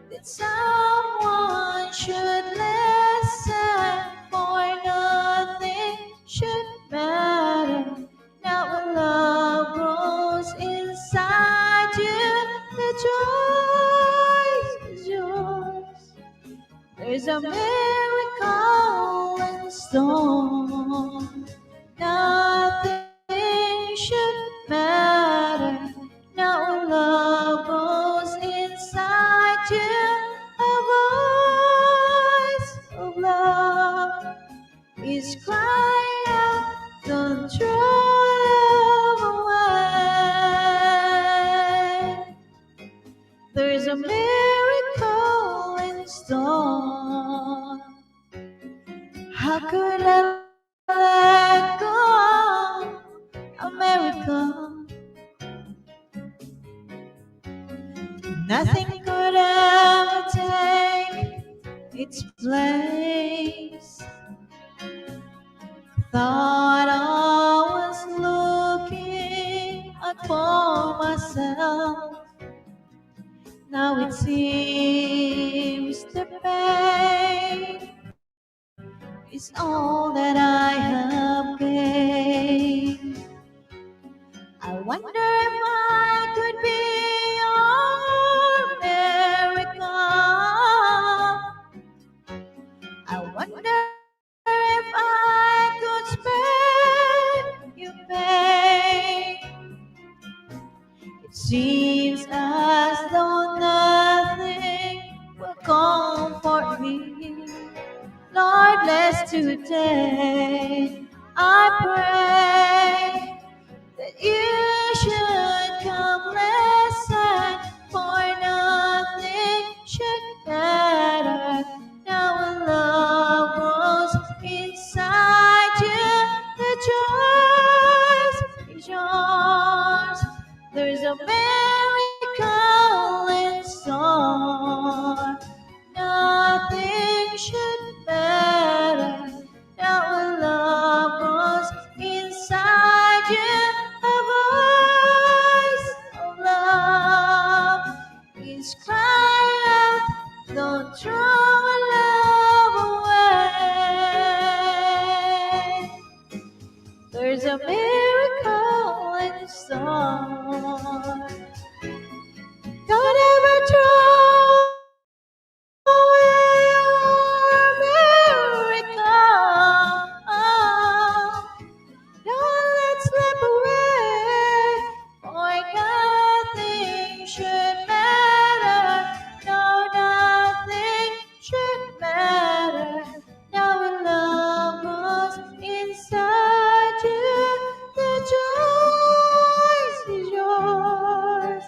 that someone should listen, for nothing should matter. Now when love grows inside you, the choice is yours. There's a miracle in store. Nothing should matter. Now when love grows inside you, a voice of love is crying out, don't throw love away. There's a miracle in store. How could I let go? A miracle. Nothing could ever take its place. Thought I was looking out for myself. Now it seems the pain is all that I have gained. I wonder if I could be your miracle. I wonder if I could spare you pain. It seems as though nothing will comfort me. Lord, bless today. I pray that you should come listen, for nothing should matter. Now when love grows inside you, the choice is yours. There's a miracle in store. Nothing should matter. Now when love grows inside you, a voice of love is crying out, don't throw love away. There's a miracle in store. Don't ever throw away your miracle. Don't let slip away, for nothing should matter. No, nothing should matter. Now when love goes inside you, the choice is yours.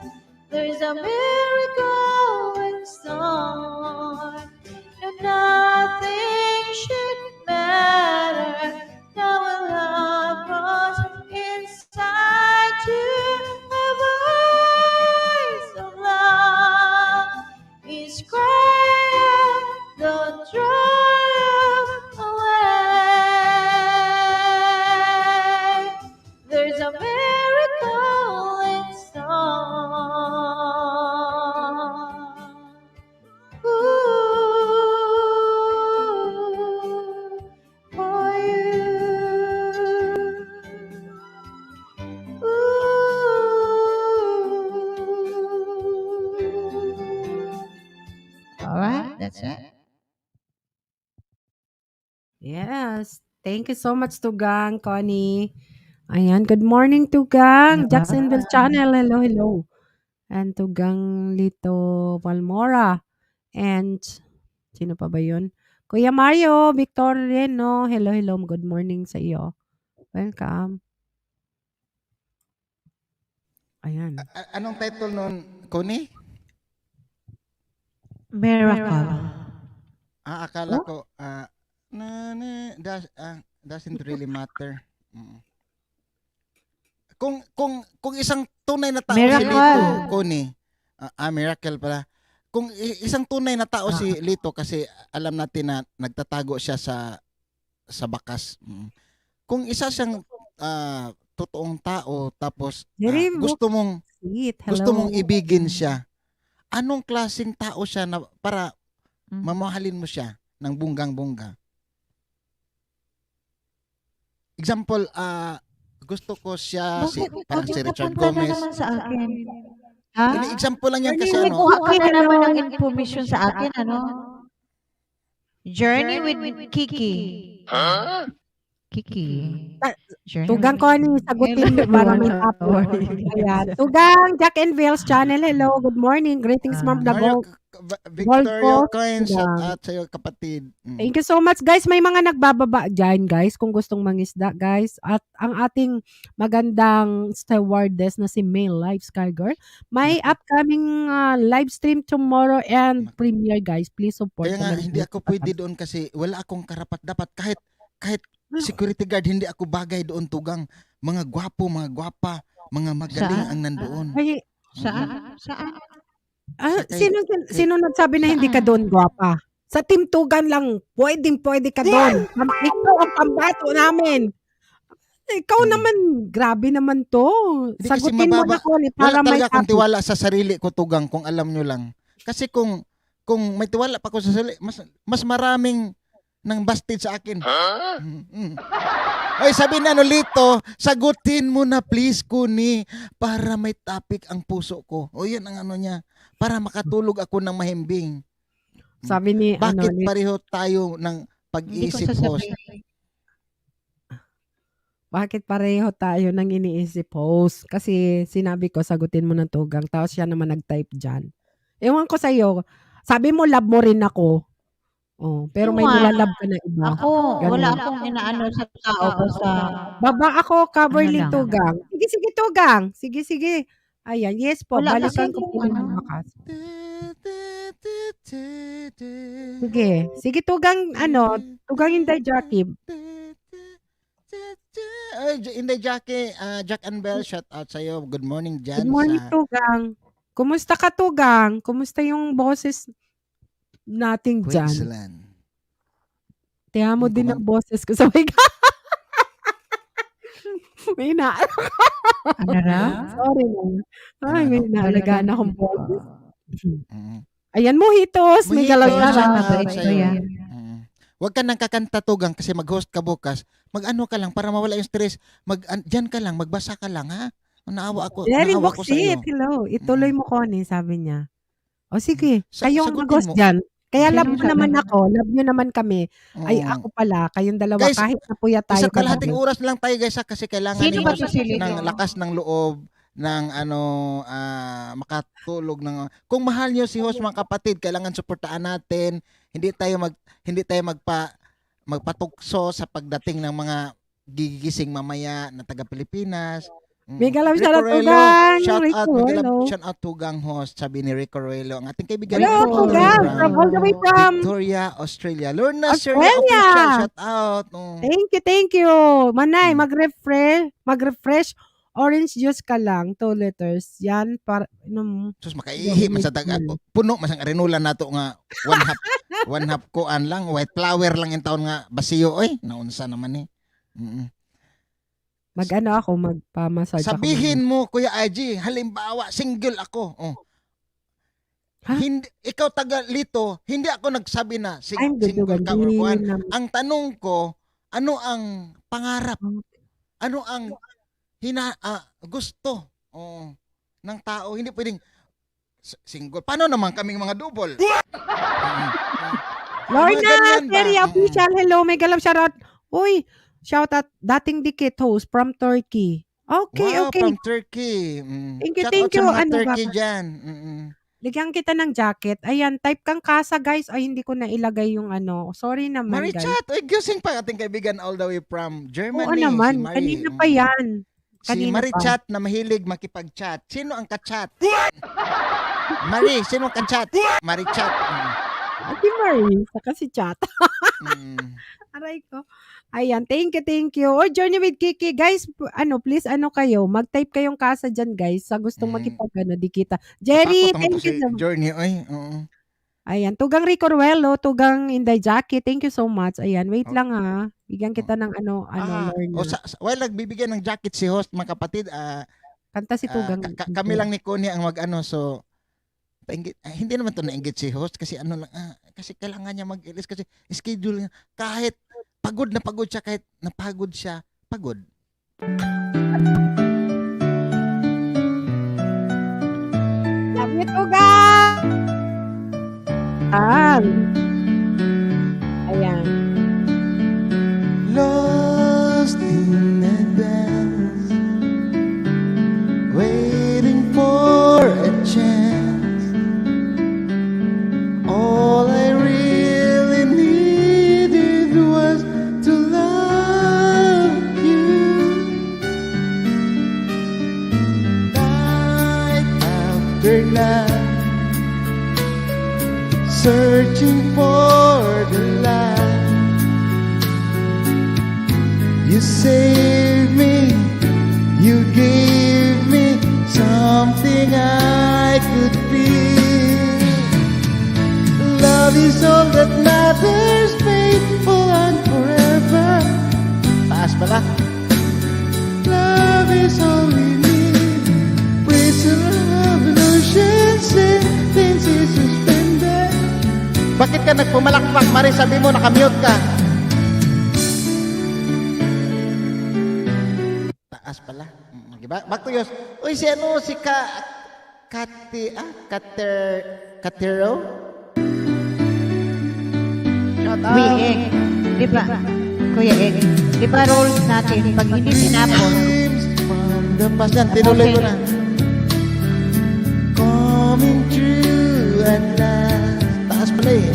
There's a miracle in store. No, nothing should matter. Now when love grows inside you, a voice of love is crying out, don't throw away. There's a miracle in store. Ooh, for you. Ooh. All right, that's it. Yes. Thank you so much, Tugang, Connie. Ayan. Good morning, Tugang. Jacksonville Channel. Hello, hello. And Tugang Lito Palmora. And sino pa ba yun? Kuya Mario, Victor Reno. Hello, hello. Good morning sa iyo. Welcome. Ayan. Anong title nun, Connie? Miracle. Akala ko, doesn't really matter. Mm. Kung isang tunay na tao si Miracle. Lito, Connie, miracle pala. kung isang tunay na tao si Lito kasi alam natin na nagtatago siya sa bakas. Kung isa siyang totoong tao tapos Very gusto mong sweet. gusto mong Hello. ibigin siya, anong klaseng tao siya na para Mm. mamahalin mo siya ng bunggang-bungga? Example, gusto ko siya parang si Richard Papunta na Gomez. naman sa akin? Ha? Hindi, example lang yan kasi May ano. kuha ka na naman ng information sa akin, ano? Journey with Kiki. Kiki. Journey Tugang with ko ni sagutin mo para may tapo. Ayan. Tugang, Jack and Vale's channel. Hello, good morning. Greetings from the Mario, Gold. Victoria Coast, Coins, shout yeah. out sa'yo kapatid. Thank you so much, guys. May mga nagbababa dyan, guys, kung gustong mangisda, guys. At ang ating magandang stewardess na si May Live Sky Girl, may upcoming live stream tomorrow and premiere, guys. Please support. Kaya nga, naman hindi po. ako pwede doon kasi wala akong karapat dapat. Kahit security guard, hindi ako bagay doon, Tugang. Mga gwapo, mga gwapa, mga magaling Saan? ang nandoon. Ay, Saan? Saan? sino, sino nagsabi na hindi ka doon, gwapa? Sa Team Tugan lang, pwede ka doon. Ikaw ang pambato namin. Ikaw naman, grabe naman to. Hindi kasi Sagutin mo mababa. na ko Wala para may talaga akong topic. tiwala sa sarili ko, Tugang, kung alam nyo lang. Kasi kung may tiwala pa ko sa sarili, mas maraming nang busted sa akin. Ay, sabi na Lito, sagutin mo na please, Kuni, para may topic ang puso ko. O yan ang ano niya, para makatulog ako ng mahimbing. Sabi ni, Bakit ni pareho tayo ng Hindi ko pag-iisip, host? sasabihin. bakit pareho tayo ng iniisip, host? Kasi sinabi ko, sagutin mo ng Tugang. Tapos siya naman nag-type dyan. Ewan ko sa'yo. Sabi mo, love mo rin ako. Oh, pero may Yung nga, nilalab ka na iba. Ako, Ganun. wala akong inaano sa tao basta Baba ako, cover Ano link lang. Tugang. Sige, Tugang. Sige. Ayan, yes po. Wala Balikan kasi ko po kung ng ano. bakas. Sige, Tugang, Tugang Inday Jackie. Ay, Inday Jackie, Jack and Bell, shout out sa'yo. Good morning dyan. Good morning, Tugang. Kumusta ka, Tugang? Kumusta yung boses nating dyan? Queensland. Tiyan mo din ang boses ko. Sabi ka. May na. ano raw? Sorry na. Ay, may naalagaan akong boses. Mm. Ayan, Mojitos. May Mojitos, galaw shout na. out Mabait sa'yo. ko yan. Huwag ka nang kakanta, Tugang, kasi mag-host ka bukas. Mag-ano ka lang, para mawala yung stress. Dyan ka lang, magbasa ka lang, ha? Naawa ako Very sa iyo. Boksit. Hello. Ituloy mo, Connie, sabi niya. O sige, kayong sagutin mag-host mo. dyan. Kaya Sino love mo sabi naman mo? ako. Love nyo naman kami. Ay, Oo. ako pala. Kayong dalawa. Guys, kahit napuya tayo. Isa't kalahating kagabi. oras lang tayo, guys, ha? Kasi kailangan Sino ni ba host to si Lito? ng lakas ng loob ng makatulog ng kung mahal niyo si host, mga kapatid, kailangan suportahan natin. Hindi tayo magpatukso sa pagdating ng mga gigising mamaya na taga Pilipinas. May galaw Rico siya na Roelo, Tugang. shout out, Rico, may hello. shout out Tugang host, sabi ni Rico Roelo, ang ating kaibigan Hello, all the way Tugang. from All the way from Victoria, Australia. Lorna Australia Australia. official, shout out. Thank you. Manay, mag-refresh. Orange juice ka lang, 2 liters. Yan, para, Sus, makaihi man sa taga. Puno masang arenulan nato nga one half kuan lang, white flower lang yung taon nga basiyo oy. Naunsa naman ni. magpamassage ako. Sabihin mo, Kuya IG, halimbawa single ako. Ha? Hindi, ikaw taga Lito, hindi ako nagsabi na I'm single ka or kuan. dudugan. Ang tanong ko, ano ang pangarap? Ano ang gusto ng tao? Hindi pwedeng single. Paano naman kaming mga double? Lorna, ganyan ba? Terry official. Hello, may galaw shoutout. Uy, shoutout dating dikit host from Turkey. Okay, Wow, okay. from Turkey. Thank you, Shout thank out sa you. mga Ano Turkey ba? dyan. Ligyan kita ng jacket. Ayan, type kang kasa, guys. Ay, hindi ko na ilagay yung ano. Sorry naman, guys. Marichat, oy, gising pa ating kaibigan all the way from Germany. Oo naman. Si Marie. Kanina pa yan. Si Kanina Marichat na mahilig makipag-chat. Sino ang ka-chat? Marie, sino ang ka-chat? Marichat. Si Marisa kasi chat. Mm. Aray ko. Ayan, thank you. Oh, Journey with Kiki. Guys, please, kayo, mag-type kayong kasa dyan, guys, sa gustong Mm. di kita. Natakot Jerry, naman thank to you si so much. Journey, oy. Oo. Ayan, Tugang Rico Ruelo, Tugang Inday Jackie, thank you so much. Ayan, wait Oh, lang ha. Bigyan oh. kita ng Lorna. While nagbibigay ng jacket si host, mga kapatid, Kanta si Tugang. kami lang ni Connie ang mag-ano, so hindi naman to nainggit si host kasi kasi kailangan niya mag-ilis kasi schedule niya. Kahit pagod siya, kahit napagod siya, pagod. Love you, Tugang! Ayan. Lost in the dance, waiting for a chance. All I really needed was to love you. Night after night, searching for the light. You saved me, you gave me something I could feel. Love is all that matters, faithful and forever. Taas pala. Love is all we need. Prisoner of an ocean, sentences suspended. Bakit ka nagpumalakpak, Mari? Sabi mo, nakamute ka. Taas pala. Diba? Back to yours. Uy, si Katero? Shout out. Kuya Ek, di ba? Kuya Ek, di ba rules natin, pag hindi tinapon, Dreams from the past. Yan, tinuloy ko na. Coming true at last. Taas pala eh.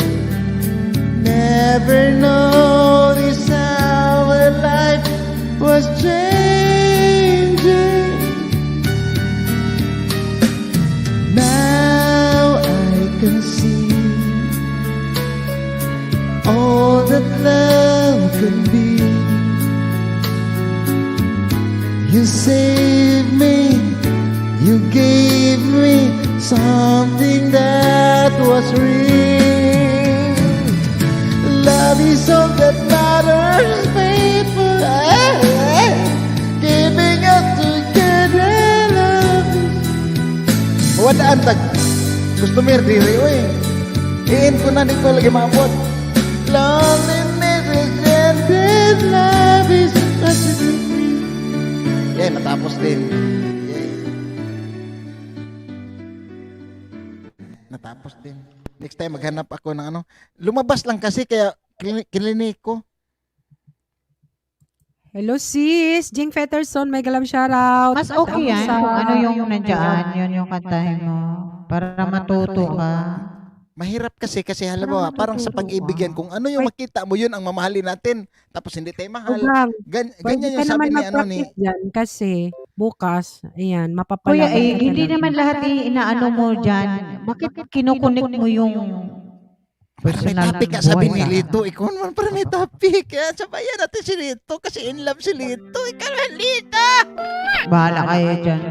Never noticed how my life was changing. Now I can see all that love can be. You saved me, you gave me something that was real. Love is all that matters, faithful, keeping us together. Love is... Wadaan tag. Gusto mo yung diri, uy. Iin ko na, di ko lagi maabot. Loneliness is ended, love is possibly free. Yeah, natapos din. Yeah. Natapos din. Next time, maghanap ako ng ano. Lumabas lang kasi, kaya kilinik ko. Hello sis, Jing Fetterson, mega love shoutout. mas okay yan kung ano yung nandyan, yun yung kantahin mo. Para matuto ka. Mahirap kasi halimbawa, parang sa pag-ibig yan, kung ano yung makita mo, yun ang mamahalin natin. Tapos hindi tayo mahal. Tugang, Ganyan pwede yung ka sabi naman ni ano ni... mag-practice dyan kasi bukas, ayan, Kuya mapapalaban Ek, ka hindi na. naman lahat inaano mo dyan. Bakit kinukunik mo yung Para may personal topic ka, sabi buhay ni ka? Lito, ikaw naman para may topic. Kaya sabayan natin si Lito kasi in love si Lito. Ikaw naman, Lito! Bahala kayo dyan.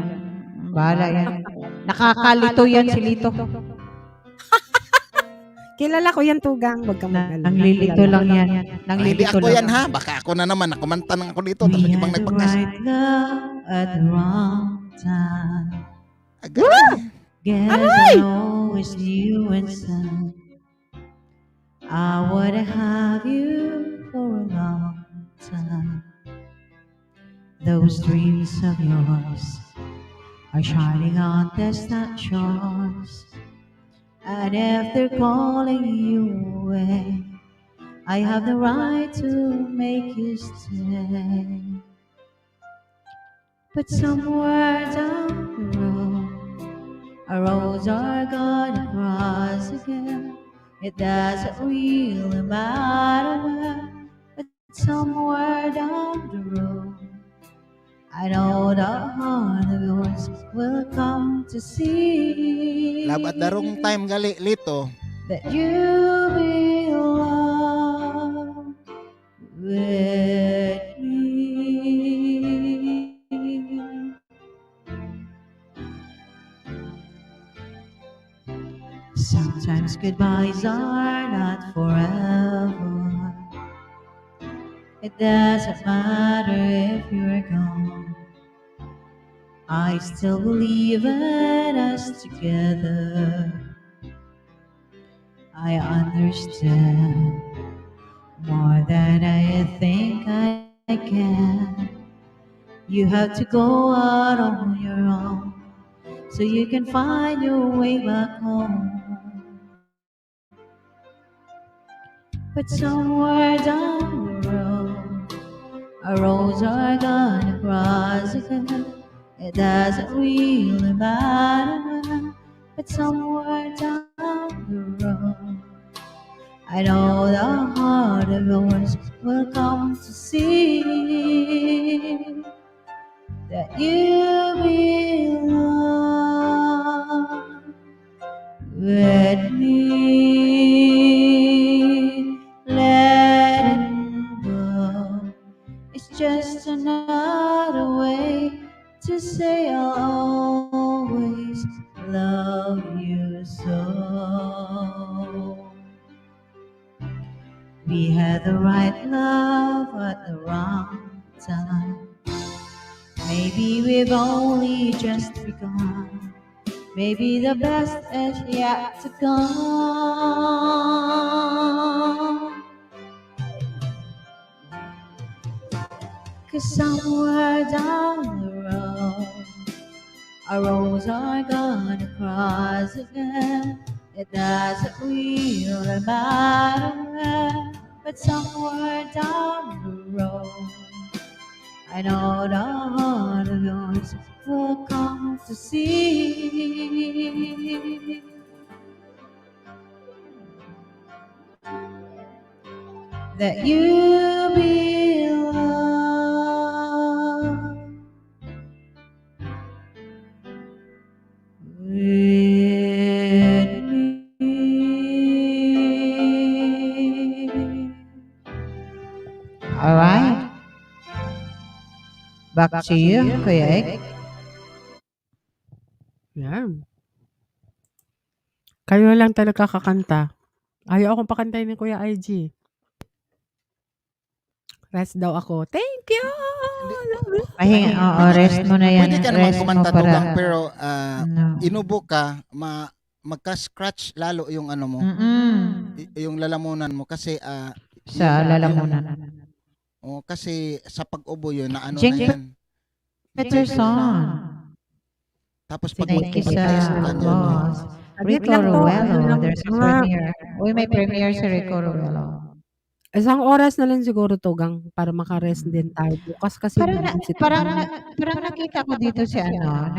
Bahala yan. Nakakalito yan si Lito. Kilala ko yan, Tugang. Huwag kang mag-alala. Nanglilito lang yan. Hindi Nanglilito ako lang. yan ha. Baka ako na naman. Nakumanta na ako dito. Tapos We ibang had the nagpagkas. right love at the wrong time. Agad. Guess I always knew inside I would have you for a long time. Those dreams of yours are shining on distant shores. And if they're calling you away, I have the right to make you stay. But somewhere down the road, our roads are gonna cross again. It doesn't really matter where, but somewhere down the road, I know the heart of yours will come to see. Lab at darong time gali, Lito. that you belong with me. Sometimes goodbyes are not forever. It doesn't matter if you're gone. I still believe in us together. I understand more than I think I can. You have to go out on your own so you can find your way back home. But somewhere down the road, our roads are gonna cross again. It doesn't really matter. But somewhere down the road, I know the heart of yours will come to see that you belong with me. Letting go is just another way to say I'll always love you so. We had the right love at the wrong time. Maybe we've only just begun. Maybe the best is yet to come. 'Cause somewhere down the road, our roads are gonna cross again. It doesn't really matter where, but somewhere down the road, I know the heart of yours will come to see that you belong with me. All right. Back to you, Kuya Ek. Yan. Kayo lang talaga kakanta. Ayaw akong pakantayin ni Kuya IG. Rest daw ako. Thank you! Pahinga, oo, rest mo na yan. Pwede ka naman Rest mo kumanta para, tugang pero ano. inubo ka, magka-scratch lalo yung ano mo, yung lalamunan mo kasi Sa lalamunan. kasi sa pag-ubo yun na ano Jing- na yan. Peterson. Tapos pag Thank you sa pag-test ka dyan, boss. Saglit Rico lang to. Ruelo. There's a Mga premiere. Uy, may premiere si Rico Ruelo. isang oras na lang siguro tugang para makarest din tayo. Bukas kasi Parang, meron si parang, Tugang. parang nakita ko dito si ano.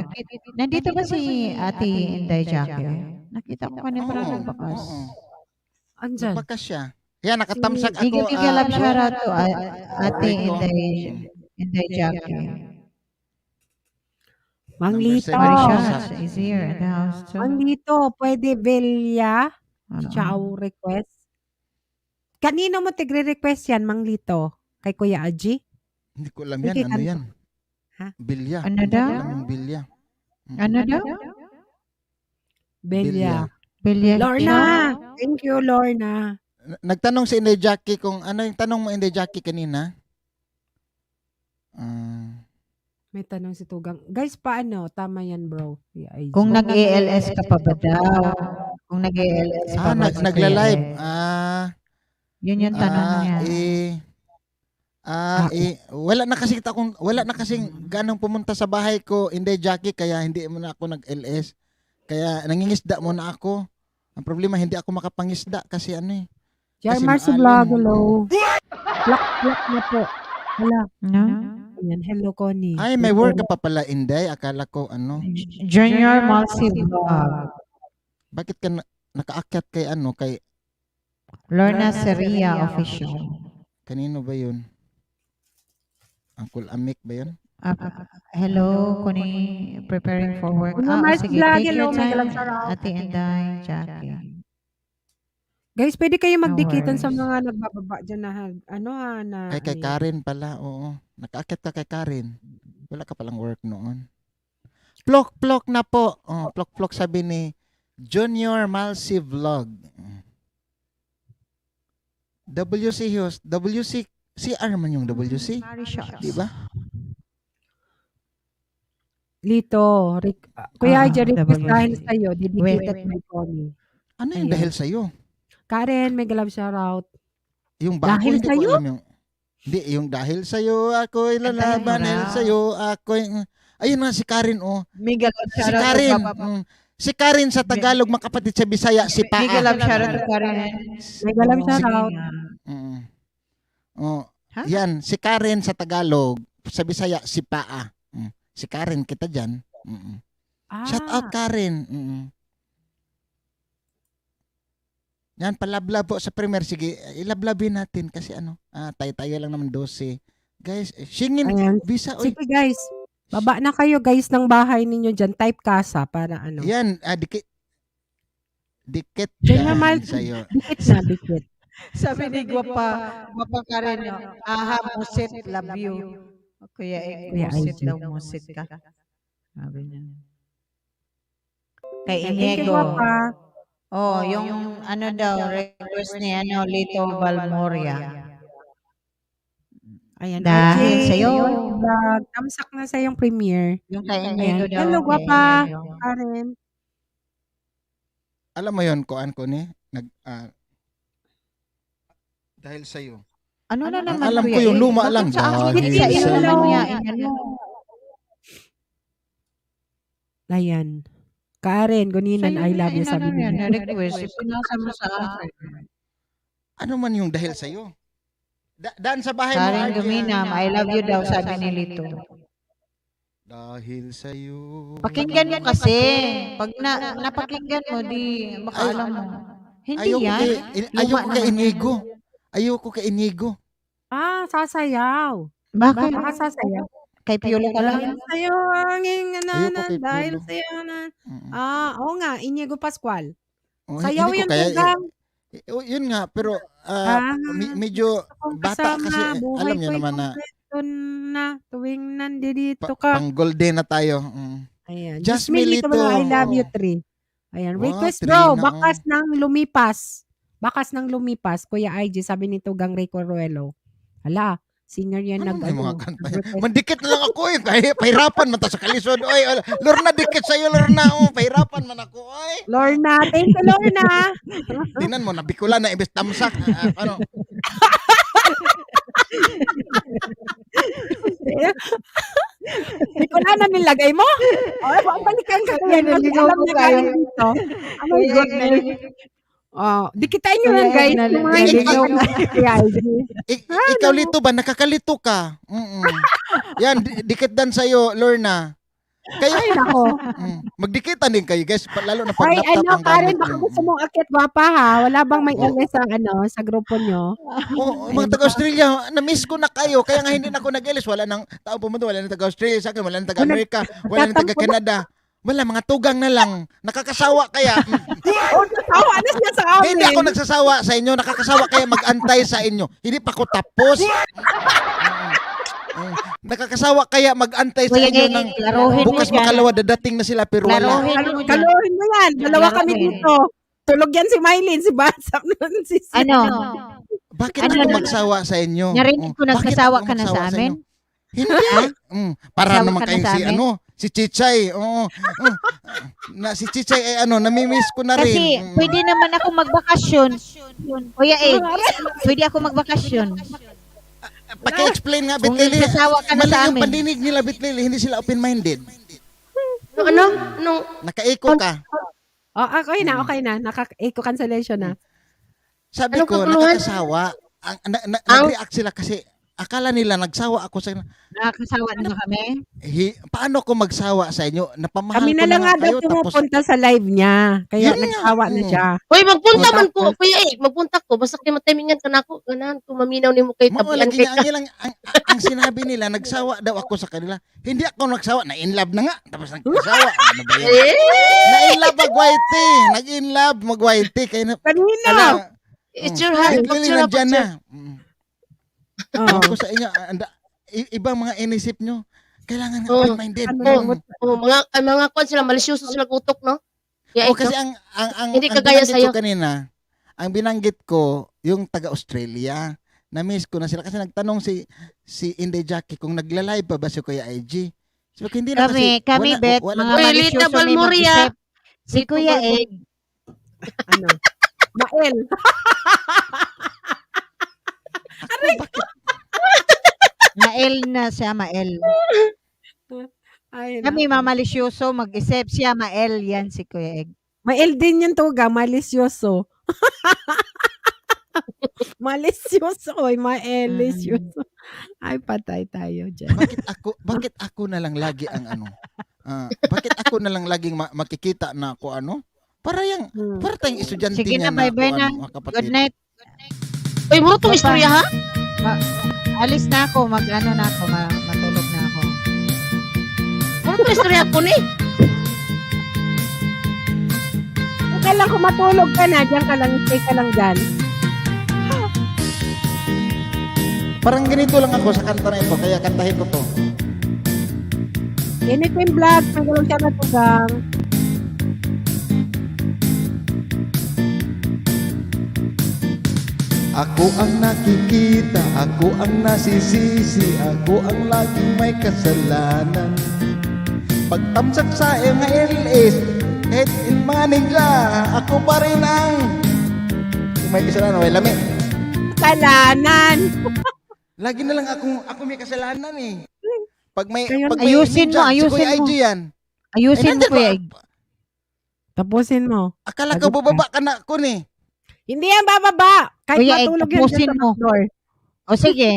Nandito ba si Ate Inday Jackie? Nakita ko kanina parang Oo, nagbakas. oo. Andyan. Nagbakas siya. Kaya nakatamsak ako. Gigalab shout out to Ate Rico. Inday Jackie. Manglito. Number Marishas is here at the house too. Manglito, pwede Belia? Ano? Ciao request. Kanino mo tigre-request yan, Manglito? Kay Kuya Aji? Hindi ko alam yan. Hindi, Ano yan? Ha? Bilya. Ano Hindi ko daw? alam yung bilya. Ano daw? Belia. Bilya. Lorna! Thank you, Lorna. Nagtanong si Inday Jackie kung ano yung tanong mo, Inday Jackie, kanina? May tanong si Tugang. Guys, paano? Tama yan, bro. Kuya IG. Kung nag-ALS ka pa ba daw? Kung nag-ALS pa ba si Kuya Nagla-live. Ed? Yun yung tanong niya. Wala na kasing ganong pumunta sa bahay ko, Inday Jackie, kaya hindi mo na ako nag-LS. Kaya nangingisda muna ako. Ang problema, hindi ako makapangisda kasi ano eh. Jarmar Kasi sa vlog, hello. Black na po. Hala. No? Ayan, hello, Connie. Ay, may work ka pa pala, Inday. Akala ko ano. Junior Malsi Vlog. Bakit ka nakaakyat kay ano, kay Lorna Seria Official. kanino ba yun? Uncle Amik ba yun? Hello, Kuni, preparing for work. Hello, Mars Sige, Vlog. take Hello, your may time, galang shout out. Ate Inday, Jackie. Guys, pwede kayo No magdikitan sa worries. mga nagbababa diyan na ano na Ay, kay ano yan. Karen pala, oo. Nakaakit ka kay Karen. Wala ka palang work noon. Plok na po. Oh, plok sabi ni Junior Malsi Vlog. WC host. WC, CR man yung WC. Mauritius. Di ba? Lito, Kuya Jerry, request WC. dahil sa'yo, dedicated Wait. by Connie. Ano yung Ayan. dahil sa'yo? Karen, may galab shoutout. Yung bago, Dahil hindi sa'yo? ko alam yung... Hindi, yung dahil sa'yo, ako'y lalaban. Dahil Wow. sa'yo, ako'y... Ayun nga si Karen, oh. Miguel, Si Karen. Si Karen sa Tagalog, makapatid sa Bisaya, si Paa. Miguel, shout out to Karen. May galab shoutout. Mm. Oh, Ha? yan, si Karen sa Tagalog, sa Bisaya, si Paa. Si Karen, kita dyan. Shout out Karen. Yan, palablab po sa premier. Sige, ilablabin natin kasi tayo lang naman 12. Guys, singin, Ayan. visa, oy. Sige guys, baba na kayo guys ng bahay ninyo dyan. Type casa para ano. Yan, dikit Diyan yan naman. sa'yo. Dikit na, dikit. Sabi ni Gwapa Karen, aha, musit, love you. Kuya Kuya musit IG. daw, musit ka. Sabi niya. Kay Thank you, Inigo. Gwapa. Oh, yung ano daw, request ni Lito Balmoria. Ayan. Dahil RJ, sa'yo. vlog. Tamsak na sa yung premiere. Yung kay Ayan. Inigo daw. Hello, kay Gwapa. Inigo. Karen. Alam mo yun, kuan ko ni? Dahil sa'yo. Ano na Ano? naman, Alam Kuya ko yung Ed? luma Bakit lang. sa akin? Dahil Hindi sa iyo sa'yo. naman niya. Ano? Ayan. Karen, Guninan, Sa'yo I niya, love you, sabi niya. niya. Na-request. Pinasa mo sa akin. Ano man yung dahil sa'yo? Daan sa bahay mo. Karen RJ. Guminam, I love you daw, sabi ni Lito. Dahil sa'yo. Pakinggan mo kasi. Pag napakinggan mo, di baka Ay, alam mo. Hindi Ayoko yan. ayoko kay Inigo. Ayoko kay Inigo. Sasayaw. Bakit? Baka sasayaw. Kay Piolo ka lang. Dahil sa'yo, hanging Ayoko kay dahil Piolo. sa'yo na. Mm. Oo nga, Inigo Pascual. Oh, Sayaw hindi ko yun, kaya. Tugang. Yun nga, pero Ah, medyo Kung bata kasama, kasi buhay alam niyo ko'y naman na kumpleto na tuwing nandito ka. pang golden na tayo. Ayan. Just Just me me, Lito, Lito. I love you, 3. Ayan. Wow, Request 3 bro, na, bakas ng lumipas. Bakas ng lumipas, Kuya IG, sabi ni Tugang Ray Coruelo. Hala, singer yan Ano may mga kanta yan? nag-request. Mandikit lang ako eh. Pahirapan man ta sa kalisod. Oy, Lorna, dikit sa'yo, Lorna. Oh, pahirapan man ako. Oy. Lorna, thank you, Lorna. Tingnan mo, nabikula na ibes tamsak. Ano? Hindi ko na nilagay mo. Oh, balikan ka ko yan. Naliligaw Alam ko na kayo. galing dito. Oh my goodness. Oh, dikitain nyo Kuya lang Ed, guys. naliligaw Yung mga ko. Kuya IG. Ikaw lito ba? Nakakalito ka. Yan, dikit dan sa'yo, Lorna. Kayo, Ay, nako. magdikitan din kayo, guys. Lalo na pag Ay, laptop ang Karen, gamit. baka gusto mong akit gwapa ha. Wala bang may LS sa sa grupo nyo? Oh, mga taga-Australia, na-miss ko na kayo. Kaya nga hindi na ako nag-elis. Wala nang tao pumunta. Wala nang taga-Australia sa akin. Wala nang taga-Amerika. Wala nang taga-Canada. Wala, mga tugang na lang. Nakakasawa kaya. Oh, natawa na siya sa amin. Hindi ako nagsasawa sa inyo. Nakakasawa kaya mag-antay sa inyo. Hindi pa ako tapos. Nakakasawa kaya mag-antay sa Kuya inyo Ed, ng laruhin mo bukas dyan. makalawa dadating na sila pero wala. Laruhin mo dyan. Kaluhin mo yan. Dalawa kami Laruhin. dito. Tulog yan si Mylene, si Bansap nun, si Sid. Ano? Bakit Ano ako na- magsawa sa inyo? Narinig ko, Bakit nagsasawa ako ka na magsawa sa amin? inyo? Hindi. Para Sawa naman ka na kayo sa si amin? si Chichay. Oo. Si Chichay ay namimiss ko na rin. Kasi pwede naman ako magbakasyon. Kuya Ed, pwede ako magbakasyon. Paki-explain nga, Kung Bitlili. nagsasawa ka na Mali sa yung amin. pandinig nila, Bitlili. Hindi sila open-minded. Ano? Nakaiko ka. Oh, okay na. Naka-eco cancellation na. Sabi Ano ko, kaguluhan? nakakasawa. Nag-react sila kasi akala nila nagsawa ako sa inyo. Nakakasawa na ba kami? Paano ko magsawa sa inyo? Napamahal Kami ko na na lang nga nga daw kayo. Tapos, pumupunta sa live niya. Kaya Yun nga, nagsawa na siya. Hoy, magpunta man ko. Tapos- Kuya magpunta ko. Basta kayo matimingan ka na ako. Ganahan ko maminaw ni mo kay mao tabian lagi kay nga, ang, ilang, ang sinabi nila, nagsawa daw ako sa kanila. Hindi ako nagsawa, na-inlove na nga. Tapos nagsawa. Ano ba yan? Eh! Na-inlove mag-whitey. Nag-inlove mag-whitey. Kaya na, Kanina. Ala, It's Oh, your kahit hand. What's Lily your nandyan what's na. your Oh. Ewan ko sa inyo, ibang mga inisip nyo, kailangan ng Oh. open-minded. Ano Oh, lang, oh, mga kwan sila, malisyoso sila utok, no? Yeah, O kasi ang Hindi kagaya binanggit sa'yo. ko kanina, ang binanggit ko yung taga-Australia. Na-miss ko na sila kasi nagtanong si Inday Jackie kung nagla-live pa ba si Kuya IG. Sabi ko, hindi na kasi. Kami, Bet, mga Uy, Lita malisyoso may Balmoria. mag-isip. Si Kuya Egg, ano? Mael. Ako, bakit? Mael na siya, Mael. Ay, Kami mamalisyoso, mag-isip siya, Mael, yan si Kuya Egg. Mael din yung tugang, malisyoso. Malisyoso, oy, maalisyoso. Ay, patay tayo dyan. Bakit ako na lang lagi ang ano? Bakit ako na lang laging makikita na ako ano? Para tayong estudyante Sige nga na, bye-bye ako, na. mga kapatid. Good night. Uy, mo itong istorya, ha? Alis na ako, matulog na ako. Mo itong istorya ko ni. Kung lang kung matulog ka na, dyan ka lang, stay ka lang dyan. Parang ganito lang ako sa kanta na ito, kaya kantahin ko to. Anything vlog, pagulong siya natugang. Ako ang nakikita, ako ang nasisisi, ako ang laging may kasalanan. Pagtamsak sa LS, kahit ilmanigla, ako pa rin ang kung may kasalanan, may lami. Kasalanan. Lagi na lang ako may kasalanan eh. Pag may Ayusin mo, ninja, si Kuya ayusin mo. IG yan. Ayusin mo, nandyan Kuya ba? Egg. Tapusin mo. Akala ko Sagot ka. bababa ka na ko ni. Hindi yan bababa. Kahit Kuya Egg, matulog yan tapusin dyan sa mo. door. O sige,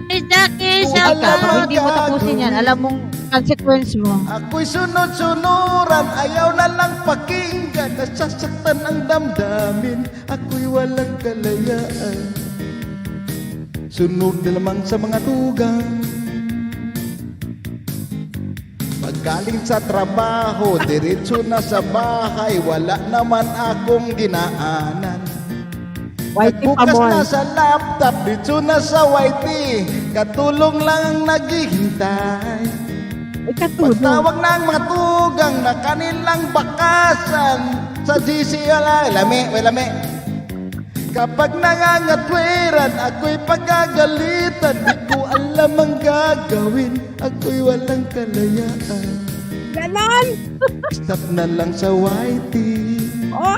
Hey, Jackie, Oh, shout alam kung out. hindi mo tapusin yan, alam mong consequence mo. Ako'y sunod-sunuran, ayaw na lang pakinggan, nasasaktan ang damdamin, ako'y walang kalayaan. Sunod na lamang sa mga tugang. Paggaling sa trabaho, diretso na sa bahay, wala naman akong ginaanan. Whitey Nagbukas Pamon. na sa laptop, dito na sa Whitey, katulong lang ang naghihintay. Ay, katulog. Pagtawag ng mga tugang na kanilang bakasan sa GCL, lami. Kapag nangangatwiran, ako'y pagagalitan, di ko alam ang gagawin, ako'y walang kalayaan. Ganon. Stop na lang sa Whitey. Oh,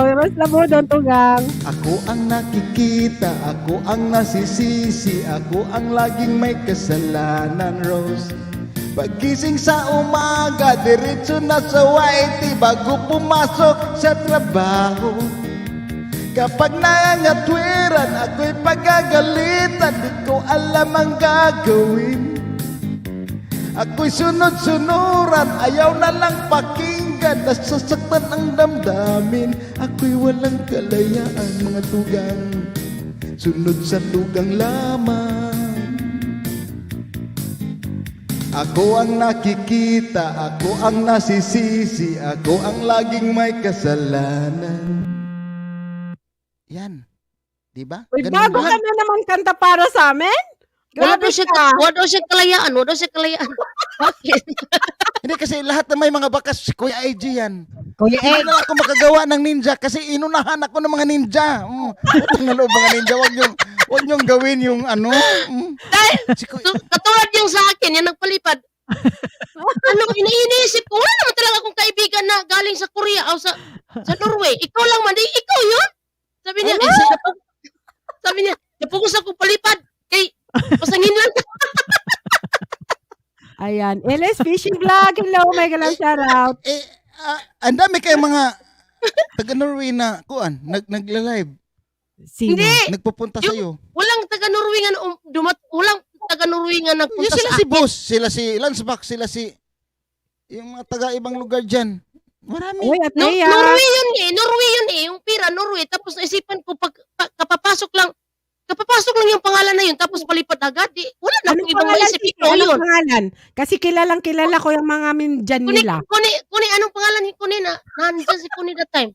mas labo doon tugang. Ako ang nakikita, ako ang nasisisi, ako ang laging may kasalanan, Rose. Pagising sa umaga, diretso na sa Whitey bago pumasok sa trabaho. Kapag nangangatwiran, ako'y pagagalitan, di ko alam ang gagawin. Ako'y sunod-sunuran, ayaw na lang pakinggan, nasasaktan ang damdamin, ako'y walang kalayaan, mga tugang, sunod sa tugang lamang. Ako ang nakikita, ako ang nasisisi, ako ang laging may kasalanan. Yan, di ba? Uy, Ganun bago lang. ka na naman kanta para sa amin? Wala Grabe daw siya, ka. wala daw siya kalayaan. Wala daw siya kalayaan. Bakit? Hindi kasi lahat na may mga bakas, si Kuya IG yan. Kuya Hindi Egg, na ako makagawa ng ninja kasi inunahan ako ng mga ninja. Utang na loob mga ninja, wag niyong gawin yung ano. Dahil, Si Kuya, katulad yung sa akin, yung nagpalipad. Iniisip ko, wala naman talaga akong kaibigan na galing sa Korea o sa Norway. Ikaw lang man, ikaw yun. Sabi niya, sabi niya, napukus ako palipad. Kay, pasangin lang. Ayan. LS Fishing Vlog. Hello, may galang shoutout. ang dami kayong mga taga-Norway na nagla-live, Sino? Hindi. nagpupunta sa iyo. Walang taga-Norway nga walang taga-Norway nga Yung nagpunta sila sa si akin. Boss, sila si Lansbach, sila si yung mga taga-ibang lugar diyan. Marami. Uy, at No, Leia. Norway yun eh. Norway yun eh. Yung pira, Norway. Tapos naisipan ko, kapapasok lang yung pangalan na yun, tapos palipad agad. Wala na Anong akong ibang pangalan? maisip. Sige, Ikaw anong yun. pangalan? Kasi kilalang kilala ko yung mga dyan Kuni, nila. anong pangalan ni Kuni na nandyan si Kuni that time?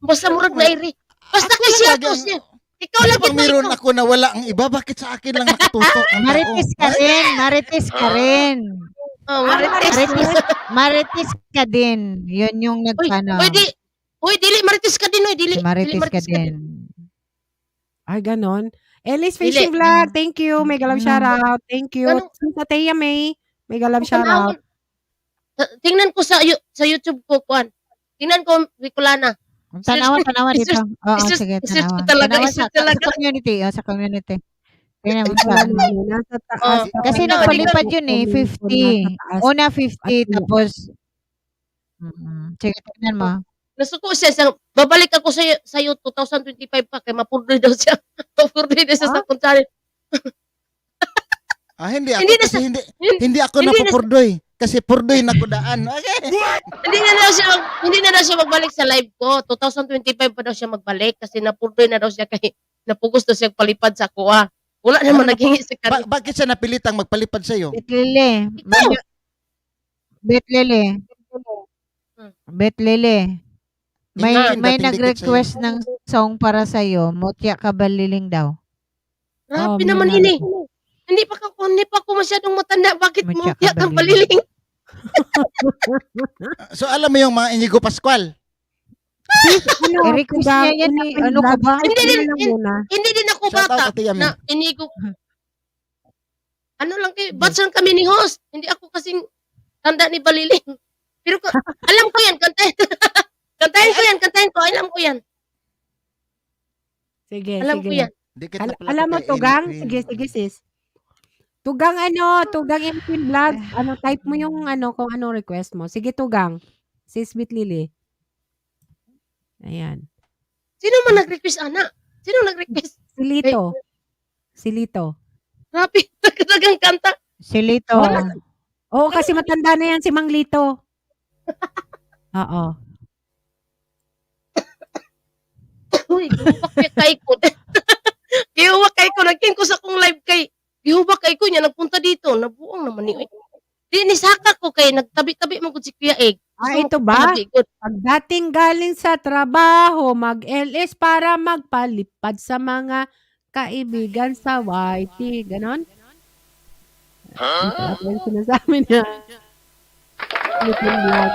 Basta murag na iri. Basta Ako kay lang siya lagi to ang- siya. Ikaw lang Pag ito, meron ikaw. ako na wala ang iba, bakit sa akin lang nakatutok ang Marites ka tao? rin, marites ka rin. Oh, marites. Marites ka din. Yun yung Uy, nagkano. uy, dili, marites ka din, uy, dili. Si marites Dili, ka din. Ay, ganon. Ellis Dili. Fishing Vlog, thank you. Mega love Mm. shoutout. Thank you. Ano? Sa Teya May, mega love Kung shoutout. Tingnan ko sa YouTube ko, Kwan. Tingnan ko, Bicolana. Tanawa It's dito. just- Oo, it's just- sige, it's just tanawa. talaga, Tanawa it's just sa talaga. community. Sa community. Tingnan mo Wala sa naman yun. Nasa taas. Oh, Kasi Ano, nagpalipad yun eh, Comment ko 50. nasa taas. Una 50, At- tapos sige, tingnan mo. Gusto ko siya, babalik ako sa 2025 pa, kaya mapurdoy daw siya. Mapurdoy daw siya sa kunsari. Hindi ako Hindi na kasi sa- hindi ako hindi na sa- napupurdoy. Kasi purdoy na ko daan. Okay. Hindi na daw siya magbalik sa live ko. 2025 pa daw siya magbalik kasi napurdoy na daw siya kay napugos daw siya palipad sa kuha. Wala naman Ano naghingi si Kari. Bakit siya napilitang magpalipad sa'yo? Betlele. Betlele. Betlele. May Imagine may dating dikit nag-request ng song para sa iyo, Mutya Kabaliling daw. Grabe Oh, naman may ini. Hindi pa ako masyadong matanda. Bakit May mo tsaka tiyak ang baliling. baliling? So alam mo yung mga Inigo Pascual? I-request niya yan eh. Ano ka ba? Hindi din- muna. Hindi din ako Shout out, bata Ate Yami. na inigo. Ano lang kayo, batch lang kami ni host. Hindi ako kasing tanda ni Baliling. Pero alam ko yan, kantahin. Kantahin ko, alam ko yan. Sige, Alam sige. ko yan. Di kita pala Alam mo, kay Tugang? Amy Sige, Queen. sige, sis. Tugang Tugang Empin Vlog. Type mo yung kung ano request mo. Sige, Tugang. Sis Bit Lily. Ayan. Sino man nag-request, anak? Sino nag-request? Si Lito. Si Lito. Grabe, nagkatagang kanta. Si Lito. Oo, kasi matanda na yan si Mang Lito. Oo. Uy, gihuwak kay ko. Gihuwak kay ko. Nagkin ko sa kong live kay. Gihuwak kay ko niya. Nagpunta dito. Nabuong naman ni. Di nisaka ko kay. Nagtabi-tabi mo ko si Kuya Egg. Ito ba? Pagdating galing sa trabaho, mag-LS para magpalipad sa mga kaibigan sa YT. Ganon? Ito yung sinasabi niya. Lipin vlog.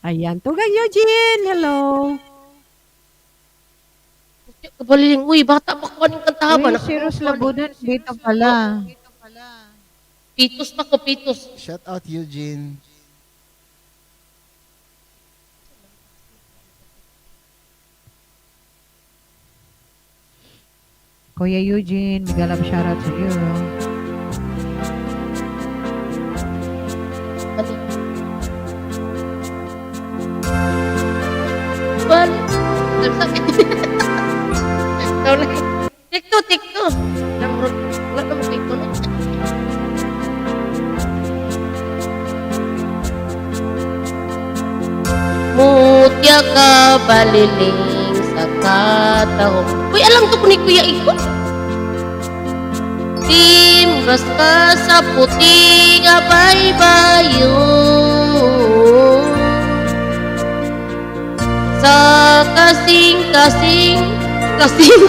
Ayan. Tugang Eugene. Hello. Kabaliling. Uy, bata pa ko anong kantahan. Uy, si Rose Labudan dito pala. Pitos pa ko, pitos. Shout out Eugene. Kuya Eugene, mega love shoutout sa iyo. Balik. Tawag Tikto. Wala naman tikto na. Mutya ka baliling sa katao. Uy, alam to ko ni Kuya Iko. Timbras ka sa puti nga baybayo. Sa kasing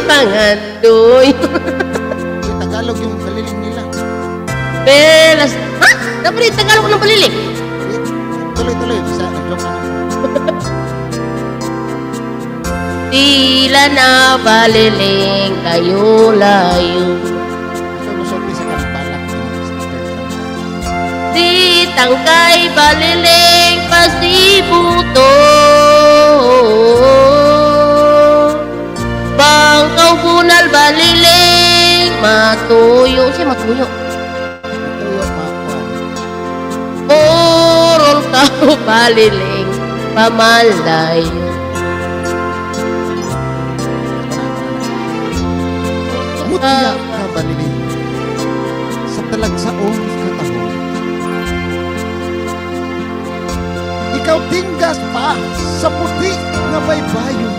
pangandoy. Uy, Tagalog yung baliling nila. Belas. Ha? Dapat yung Tagalog ng baliling. Tuloy. Sa joke lang. Tila na baliling kayo layo. Ito musulti sa kanabalak. Di tangkay baliling pasibuto. Bangkaw bunal baliling matuyo. Siya matuyo. Matuyo makuan. Orol ka baliling pamalayo. Mutya ka baliling. Sa talagsaong katahon. Ikaw tinggas pa sa puti nga baybayo.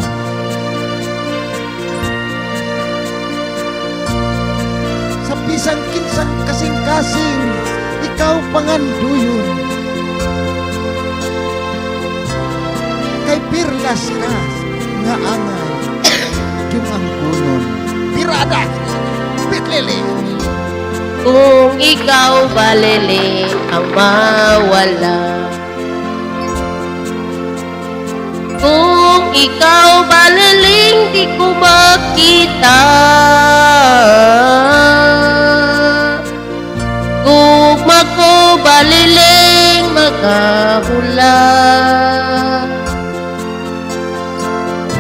Sa bisang kinsa kasing-kasing, ikaw panganduyon. Birlas ka nga angay yung ang kunon. Tirada! Bitlili! Kung ikaw balili ang mawala. Kung ikaw baliling di ko makita. Kung ako baliling magkahula.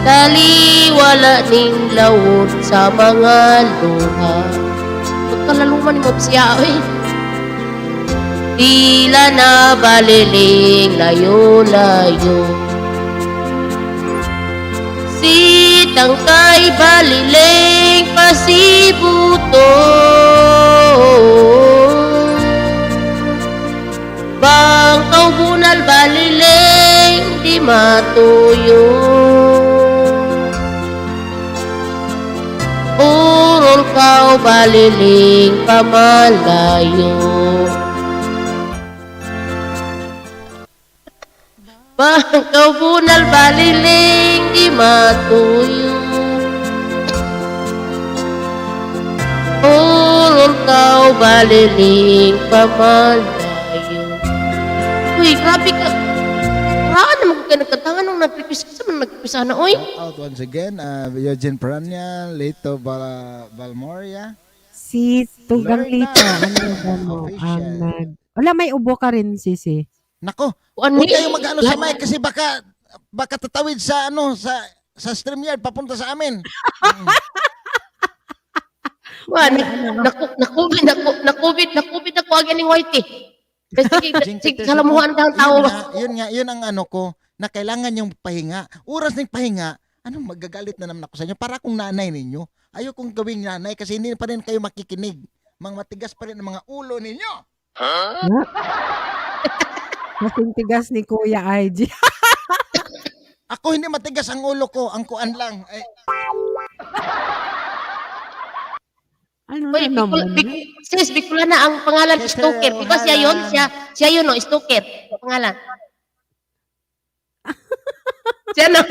Taliwala ning lawod sa mga luha. Pagkalaluman ni Mabsiya, tila na baliling layo-layo. Sitang kay baliling pasibuto. Bangkaw bunal baliling di matuyo. Urol kau baliling pamalayo. Bangkaw bunal baliling di matuyo. Urol kau baliling pamalayo. Uy, grabe ka. Raan naman ko kayo nagkatangan nung nag-request ka sa mga nag-request na, oy. Out once again, Eugene Peranya, Lito Balmoria. Si Tugang Lorna. Lito, ano mo, Official. wala, may ubo ka rin, Sisi. Nako, Ano huwag kayong mag-ano sa mic kasi baka tatawid sa sa StreamYard papunta sa amin. Nakubit ako agad ng white eh. Sige, salamuhan ang tao. Yun ang ano ko, na kailangan yung pahinga. Oras ng pahinga, magagalit na naman ako sa inyo. Para akong nanay ninyo. Ayokong gawing nanay kasi hindi pa rin kayo makikinig. Mga matigas pa rin ang mga ulo ninyo. Kasing tigas ni Kuya IG. Ako hindi matigas ang ulo ko, ang kuan lang. Ano Uy, na naman? sis, Bicolana ang pangalan Yes, Stoker. sir. Di ba siya yun? Ohala. Siya yun, no? Stoker. Ang pangalan. Siya, no?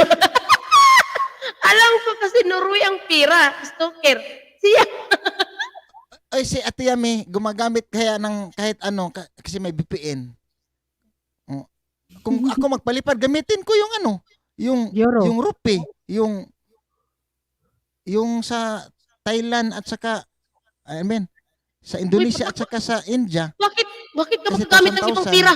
Alam ko kasi Norway ang pira. Stoker. Siya. Ay, si Ate Yami, gumagamit kaya ng kahit ano, kasi may VPN. Oh. Kung ako magpalipad, gamitin ko yung Euro. yung rupee, yung sa Thailand at saka, sa Indonesia at saka sa India. Bakit ka Kasi makagamit ng 1,000. ibang pira?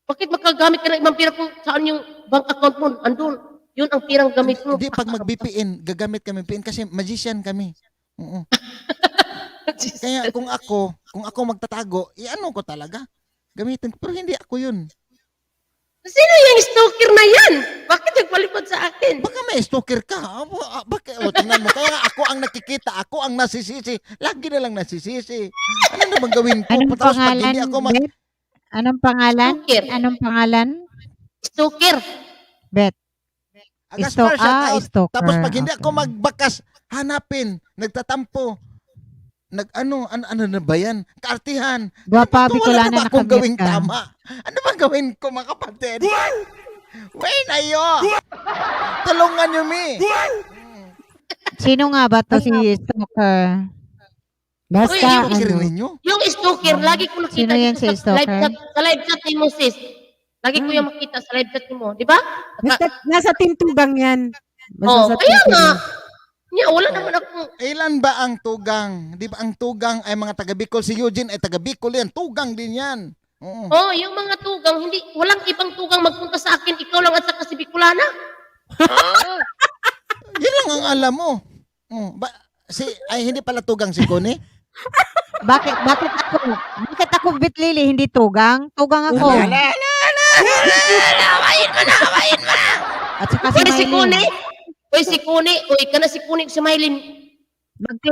Bakit makagamit ka ng ibang pira kung saan yung bank account mo? Andun. Yun ang pirang gamit mo. Hindi, pag mag-VPN, gagamit kami VPN kasi magician kami. Oo. Kaya kung ako magtatago, ko talaga. Gamitin ko. Pero hindi ako yun. Sino yung stalker na yan? Bakit nagpalipad sa akin? Baka may stalker ka. Bakit? Tingnan mo. Kaya ako ang nakikita. Ako ang nasisisi. Lagi na lang nasisisi. Ano naman gawin ko? Anong Tapos pag pangalan, hindi ako Bet? Anong pangalan? Stalker. Anong pangalan? Stalker. Bet. Agaspar, shout out. Stalker. Tapos pag hindi ako Okay. magbakas, hanapin. Nagtatampo. Ano na ba yan? Kaartihan. Gwapa, Ito, Bicolana, wala na ba akong nakamute gawing ka. tama? Ano bang gawin ko, mga kapatid? Wait, ayo! Tulungan niyo, mi! Sino nga ba to si Stalker? Basta, Uy, yung Stalker ano, ninyo? Yung stalker, lagi ko nakita Sino yan dito si sa live stalker? chat, sa live chat ni mo, sis. Lagi ko yung makita sa live chat ni mo. Di ba? basta nasa Team Tugang yan. Oh, Basta sa kaya Team nga. Tugang. Niya, wala naman akong... Ilan ba ang tugang? Di ba ang tugang ay mga taga Bicol? Si Eugene ay taga Bicol yan. Tugang din yan. Oo. Oh, yung mga tugang, walang ibang tugang magpunta sa akin. Ikaw lang at saka si Bicolana. Yan lang ang alam mo. Hindi pala tugang si Connie? Bakit ako Bitlili, hindi tugang? Tugang ako. At saka si Uy, si Kuni. Maylin. Uy, si Kuni. Uy, ka na si Kuni si Maylin.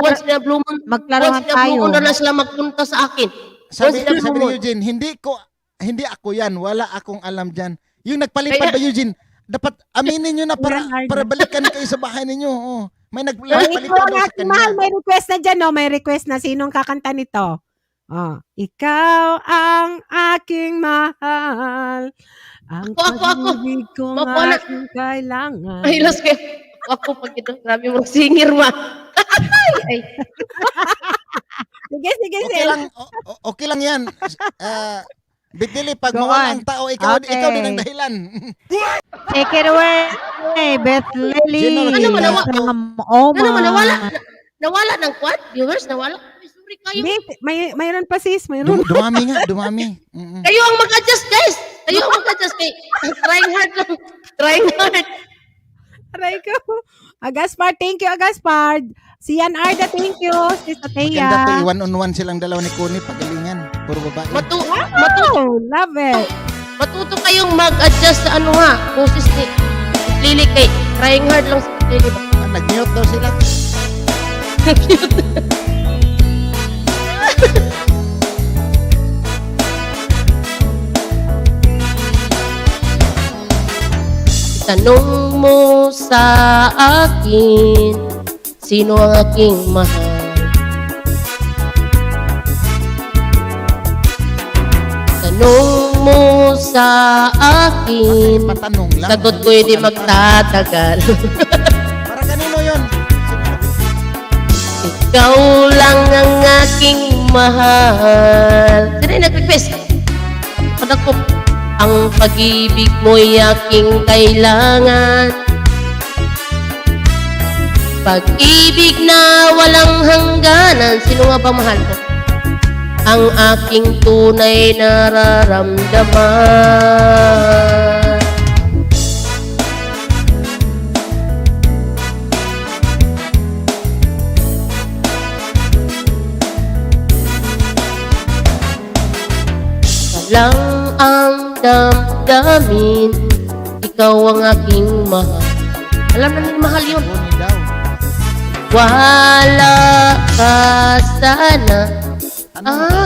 Once na blumon. Magklaruhan Once na blumon tayo. na lang sila magpunta sa akin. Sabi Once na ni blumon. Eugene, hindi ako yan. Wala akong alam dyan. Yung nagpalipad ba, Eugene? Dapat aminin nyo na para balikan kayo sa bahay ninyo. Oh. May Ay, nagpalipad ikaw daw sa natin, mahal. kanya. May request na dyan, no? May request na. Sinong kakanta nito? Ikaw ang aking mahal. Ang Ako. pag-ibig kong Mapuan na. aking kailangan. Ay, las kayo. Ako pag ito. Grabe mo singir ma. Ay, Sige, Okay Sil. lang, okay lang yan. Bitili, pag Go mawala on. ang tao, ikaw din Okay. ang dahilan. Take it away, Beth Lily. Sino Ano man, nawa- From Oman. ano naman, nawala ng quad? Viewers, nawala. Ay, sorry kayo. Hindi, mayroon pa sis, mayroon. Dumami nga, dumami. Kayo ang mag-adjust, guys. Kayo ang mag-adjust. Trying hard lang. Trying hard. Aray ko. Agaspard, thank you, Agaspard. Si Yan Arda, thank you. Si Maganda to, Sateya. one-on-one silang dalawa ni Connie, pagalingan. Puro babae. Oh, love it. Matuto kayong mag-adjust sa ano ha. Boses ni Lily kay. Trying hard lang si Lily. Nag-mute daw sila. Tanong mo sa akin, sino ang aking mahal? Tanong mo sa akin, Patanong lang. sagot ko hindi magtatagal. Para kanino yun? Ikaw lang ang aking mahal. Sino yung nag-request? Padag ko, ang pag-ibig mo'y aking kailangan. Pag-ibig na walang hangganan. Sino nga ba mahal ko? Ang aking tunay nararamdaman. Lang ang damdamin, ikaw ang aking mahal. Alam namin mahal yun. Connie daw. Wala ka sana. Ah,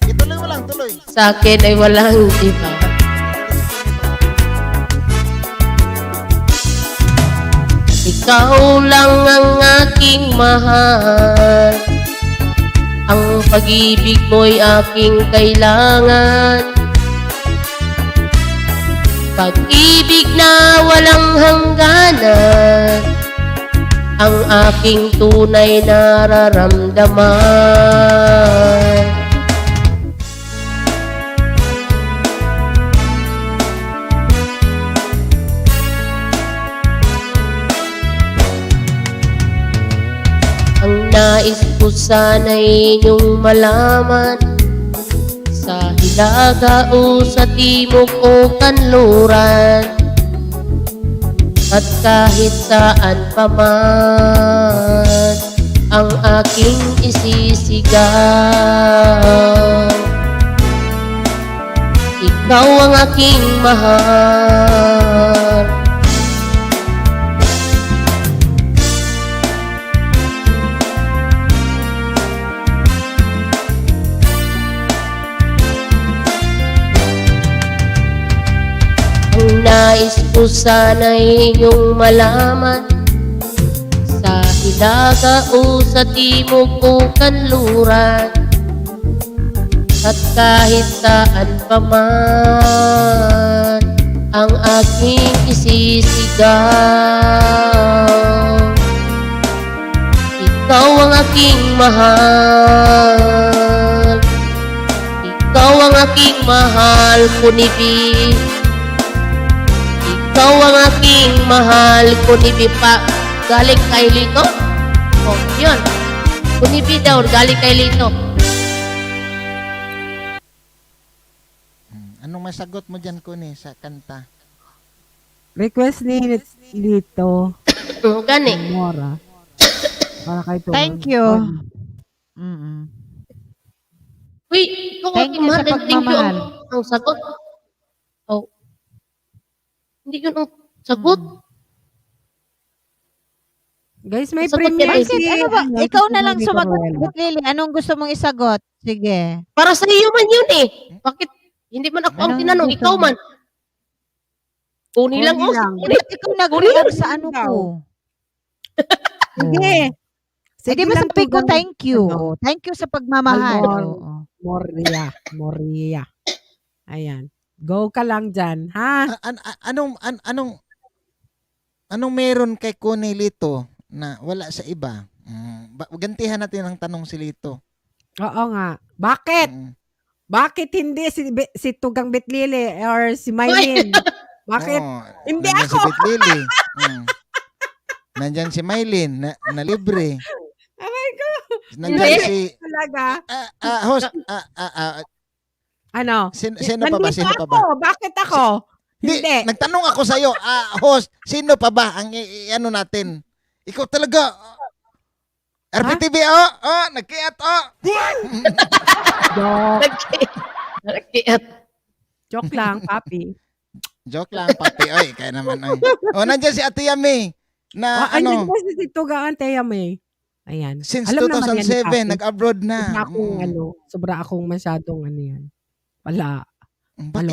Ituloy mo lang, tuloy. sa akin ay walang iba. Ikaw lang ang aking mahal. Ang pag-ibig mo'y aking kailangan. Pag-ibig na walang hangganan, ang aking tunay nararamdaman. Ang nais ko sana'y inyong malaman, sa hilaga o sa timog o kanluran, at kahit saan pa man ang aking isisigaw. Ikaw ang aking mahal. Ang nais ko sana'y inyong malaman, sa hilaga o sa timog o kanluran, at kahit saan pa man ang aking isisigaw. Ikaw ang aking mahal. Ikaw ang aking mahal, kunibig. Ikaw ang aking mahal, kunibi pa. Galing kay Lito? Oh, yun. Kunibi daw, galing kay Lito. Anong masagot mo dyan, Connie, sa kanta? Request ni Lito. Gani. Mora. Para kay Tony. Thank you. Mm-mm. Uy, ikaw Thank aking you sa mahal. and Thank you pagmamahal. ang sagot. Oh. Hindi yun ang sagot. Guys, may Sagot premiere niya, si... Ano ba? Ikaw na lang si sumagot, Coruela. Beth Lily. Anong gusto mong isagot? Sige. Para sa iyo man yun eh. Bakit? Hindi man ako ang Anong tinanong, gusto ikaw mo? man. Kuni lang Kuni oh. lang. Kuni. Ba't ikaw nag-react sa ano daw. ko? Sige. Sige ba lang, sabi ko tugang- thank you. ano, Thank you sa pagmamahal. Malmol. Oo. Moria. Moria. Ayan. Go ka lang dyan, ha? Anong meron kay Connie Lito na wala sa iba? Gantihan natin ang tanong si Lito. Oo nga. Bakit? Mm. Bakit hindi si Tugang Bitlili or si Mylene? Bakit? Oo, Hindi nandyan ako. si Bitlili. Nandyan si Mylene na libre. Aray ko. Nandyan Hindi. si Talaga. host. Ano? Sino pa ba? Nandito Sino pa ba? ako. Bakit ako? Hindi. Nagtanong ako sa iyo, host, sino pa ba ang ano natin? Ikaw talaga. RPTV, nagkiat, Joke. Nagkiat. Joke lang, papi. Joke lang, papi. Oy, kaya naman. Oy. Nandiyan si Ate Yami na Andyan kasi si Tugang Antea May. Ayan. since Alam naman yan ni 2007, papi. nag-abroad na. Sobra akong masyadong yan. Wala.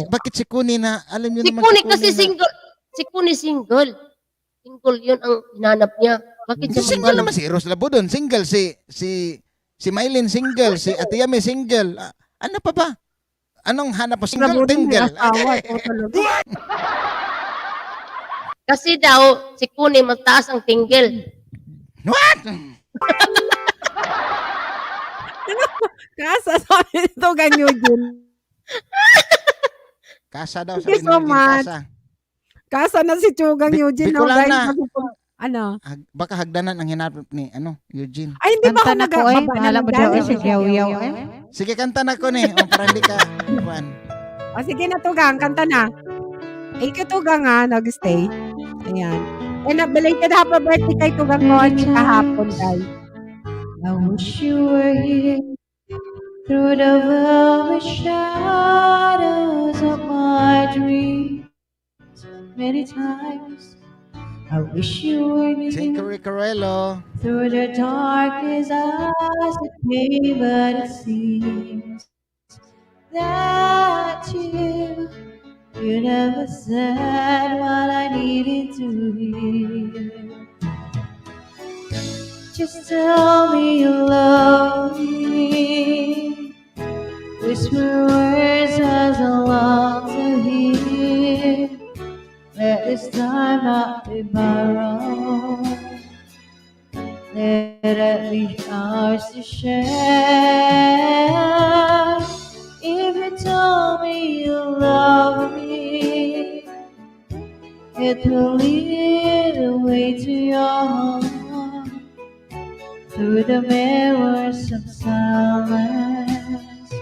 Bakit si Kuni na, alam niyo Si naman Kuni kasi na- single. Si Kuni single. Single yun ang hinanap niya. Bakit Si siya single mag- naman si Rose Labudon, single si Mylene single, si Ate Yami single. Ano pa ba? Anong hanap mo? Single, Labudon may tingle. asawa. Ito talaga. Kasi daw, si Kuni mataas ang tingle. What? Kasa sabi ni Tugang Eugene. Kasa daw. Thank you sabi ni so Eugene, much. Kasa. Kasa na si Tugang Eugene. No, Bicolana. guys. Ano? Baka hagdanan ang hinanap ni Eugene. Ay, hindi ba ako Kanta na ko eh. nagbaba Bahala ng mo daw eh. galing? Si Yaw-Yaw eh. Sige, kanta na ko ni. Para hindi ka. Juan. O, sige na, Tugang. Kanta na. Ikaw, Tugang, nag-stay. Ayan. And belated happy birthday kay Tugang Connie kahapon, guys. I wish you were here through the velvet shadows of my dreams. Many times I wish you were Sing here Carello. through the darkness as it may, but it seems that you never said what I needed to hear. Just tell me you love me. Whisper words as I long to hear. Let this time not be borrowed. Let it be ours to share. If you tell me you love me, it will lead the way to your heart. Through the mirrors of silence,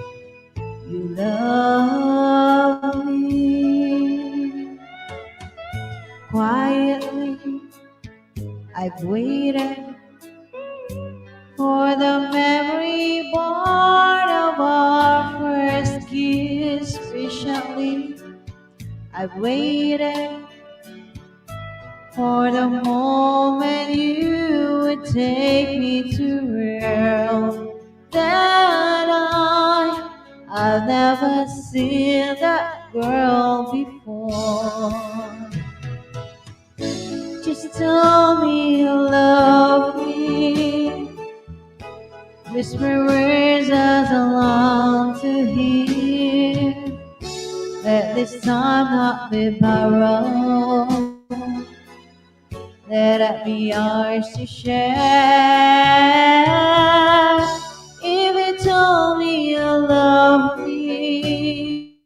you love me. Quietly, I've waited for the memory born of our first kiss. Patiently, I've waited for the moment you would take me to world that I've never seen that girl before. Just tell me you love me. Whisper words as I long to hear. Let this time not be borrowed. Let it be ours to share. If you told me you love me,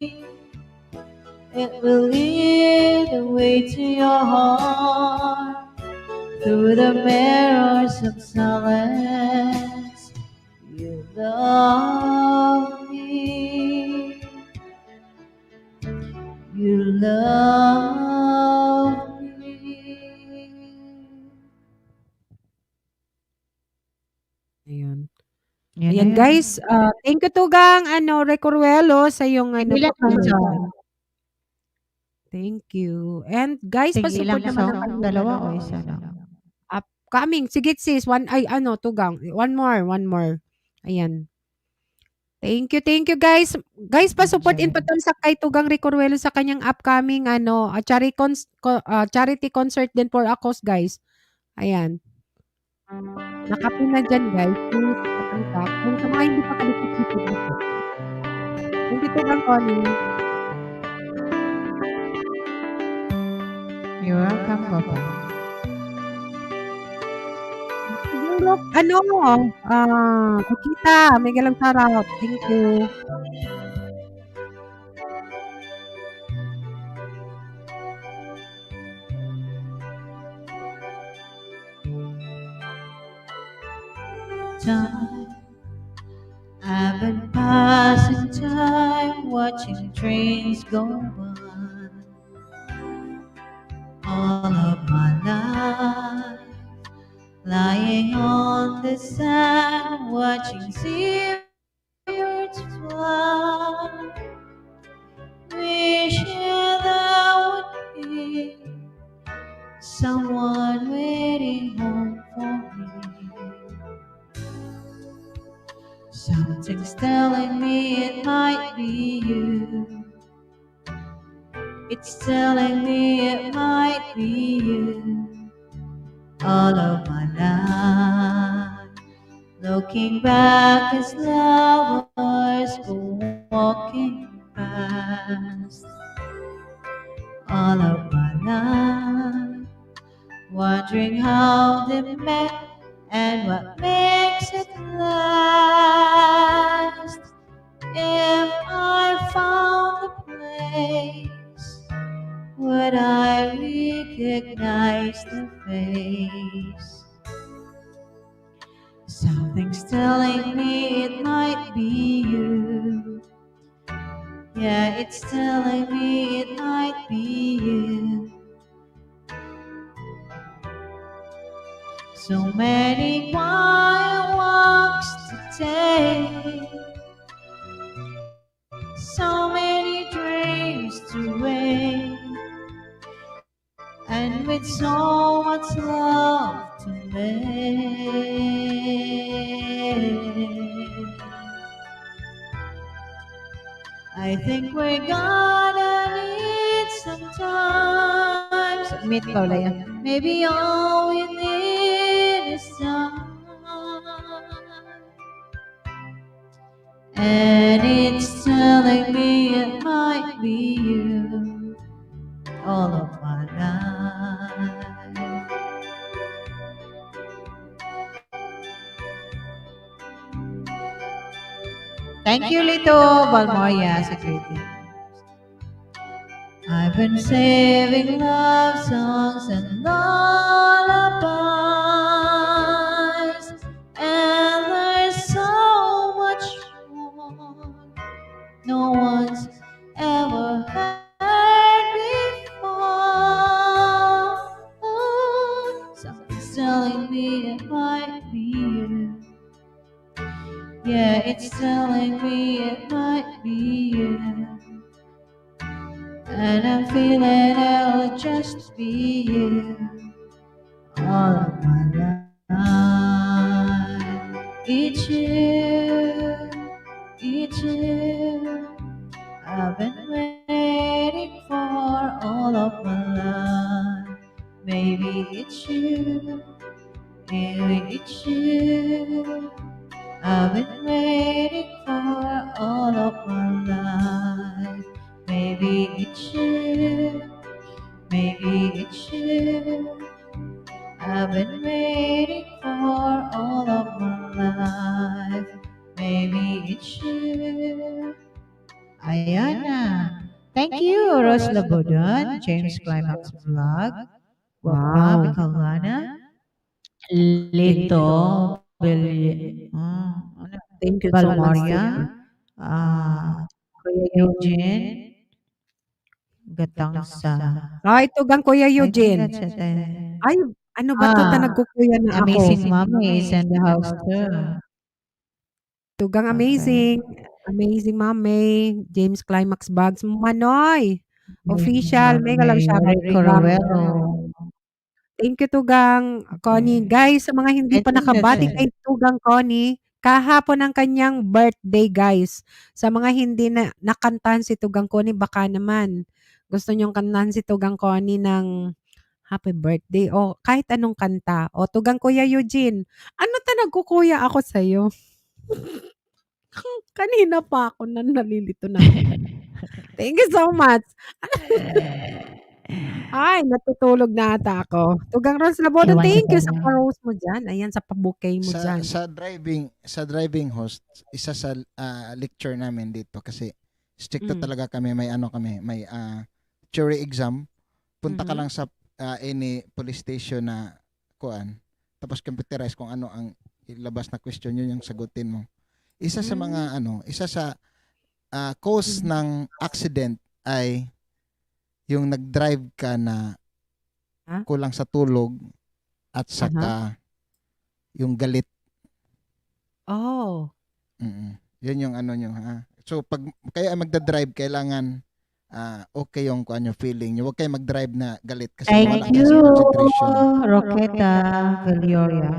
it will lead the way to your heart. Through the mirrors of silence, you love me. You love me. Ayun. Yan Ayan, na. guys. Thank you, Tugang Recuruelo, sa iyong Sige lang, pagpunta. Thank you. And guys, Sige lang pasupport sa naman ang dalawa o isa lang. upcoming. Sige, sis. Tugang. One more. Ayan. Thank you, guys. Guys, pa-support in patun sa kay Tugang Recuruelo sa kanyang upcoming charity concert din for Akos, guys. Ayan. Nakapin na dyan, guys. Please, papunta. Kung sa mga hindi pa kalipit dito. Thank you, Tugang Connie. You're welcome. Bye-bye. Ano, Akita, mega lang shoutout. Thank you. Time. I've been passing time, watching trains go by. All of my life, lying on the sand, watching seabirds fly. Wishing there would be someone waiting home for me. Something's telling me it might be you. It's telling me it might be you. All of my life, looking back as lovers go walking past. All of my life, wondering how they met and what makes it last. If I found a place, would I recognize the face? Something's telling me it might be you. Yeah, it's telling me it might be you. So many quiet walks to take, so many dreams to wake, and with so much love to make. I think we're gonna need some time. Submit, Paula. Maybe all we need is time. And it's telling me it might be you all of my life. Thank you, Lito Balmoria, sa greeting. I've been saving love songs and lullabies, and there's so much more no one's ever heard before. Something's telling me it might be you. Yeah, it's telling me it might be you. And I'm feeling it'll just be you all of my life. Each year, I've been waiting for all of my life. Maybe it's you, maybe it's you. I've been waiting for all of my life. Maybe it's you, maybe it's you. I've been waiting for all of my life. Maybe it's you. Ayana. Thank you, Rose Labodon, James Climax Vlog. Welcome, Wow. Kalana. Lito, ano? Thank you so much, Balmoria, Tugang. Kuya Eugene, Gatangsa. Tugang Kuya I think Eugene. that's it. Ay, ano ba 'to? Nagkukuya na ako. Amazing Mommy is in the house too. Tugang Okay. amazing. Amazing Mommy. James Climax Bags. Manoy. Official. Mega love shoutout, Marie Tugang. Coruelo. Thank you, Tugang Connie. Okay. Guys, sa mga hindi I pa think that's nakabati it. kay Tugang Connie, kahapon ang kanyang birthday, guys. Sa mga hindi na nakantahan si Tugang Connie, baka naman gusto niyong kantahan si Tugang Connie ng happy birthday o kahit anong kanta. O Tugang Kuya Eugene, ano ta nagkukuya ako sa'yo? Kanina pa ako nalilito na ako. Thank you so much. Ay, natutulog na ata ako. Tugang Rose Labodon, Ewan ko thank you ba sa na. pa-rose mo dyan. Ayan, sa pa-bouquet mo dyan. Sa driving host, isa sa lecture namin dito kasi stricto talaga kami, may theory exam. Punta ka lang sa any police station na kuan, tapos computerize kung ano ang ilabas na question, yun yung sagutin mo. Isa sa mga isa sa cause ng accident ay yung nag-drive ka na kulang sa tulog at saka yung galit. Oh. Yun yung nyo, ha. So pag kaya magda-drive, kailangan okay yung kuan yung feeling nyo. Huwag kayo mag-drive na galit kasi wala Thank kasi you, concentration. Roqueta Villoria.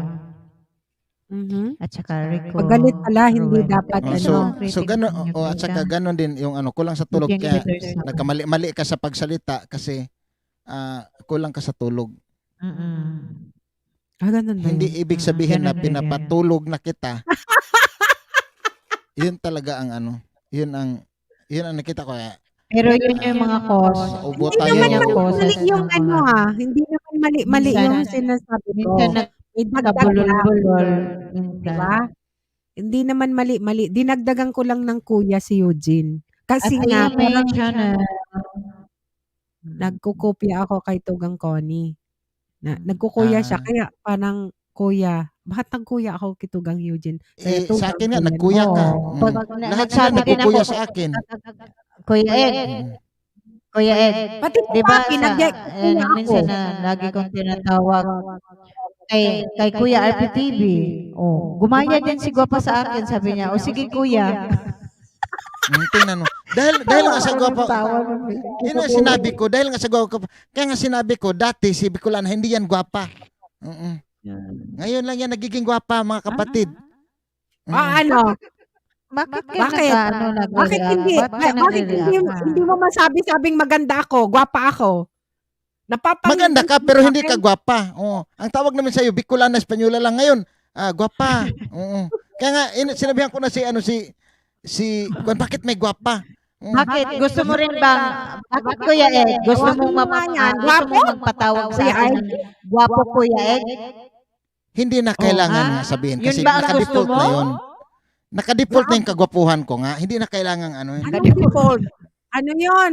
At saka Rico. Pag galit pala, hindi Ruel. dapat So gano'n, at saka gano'n din yung kulang sa tulog, Bigyan kaya kita sa- nagkamali-mali ka sa pagsalita kasi kulang ka sa tulog. Ganun ba Hindi yun? ibig sabihin na Ganun din yan. pinapatulog na kita. Yun talaga ang yun ang nakita ko. Pero yun yung mga cause. Ubo Hindi tayo. naman yung causes mali yung ng mga- Hindi naman mali Minsan- yung sinasabi ko. Minsan May dagdag lang. nagkabulol-bulol. Diba? Hindi naman mali. Dinagdagan ko lang ng kuya si Eugene. At Kasi nga, ayun may parang channel. nagkukopya ako kay Tugang Connie. Nagkukuya siya. Kaya parang, kuya, bakit nagkuya ako kay Tugang Eugene? Kaya Sa akin nga, Tugang nagkuya ka. Oo. Pag Lahat sila nagsabi din nagkukuya ako, sa akin. Kuya Ed, Kuya Ed, Pati di ba papi, sa, kuya ako. minsan na lagi kong tinatawag kay Kuya RPTV. Oh, gumaya din si Guapa sa akin, sabi niya. O sige kuya. Tingnan mo. Dahil nga sa gwapa, yun ang sinabi ko, dahil nga sa gwapa, kaya nga sinabi ko, dati si Bicolana, hindi yan gwapa. Ngayon lang yan nagiging gwapa, mga kapatid. Ano? Bakit Bakit? Bakit hindi? Bakit hindi mo masabi-sabing maganda ako, gwapa ako? Maganda ka, pero hindi ka gwapa. Ang tawag namin sa'yo, Bicolana Espanyola lang ngayon. Gwapa. Kaya nga, sinabihan ko na bakit may gwapa? Bakit? Gusto mo rin bang, bakit Kuya Ed? Gusto mong magpatawag sa akin ng gwapo Kuya Ed? Hindi na kailangan nga sabihin Yun kasi ba ang gusto naka-default mo? na yun. Naka-default na yung kagwapuhan ko nga. Hindi na kailangan Ano default? Ano yun?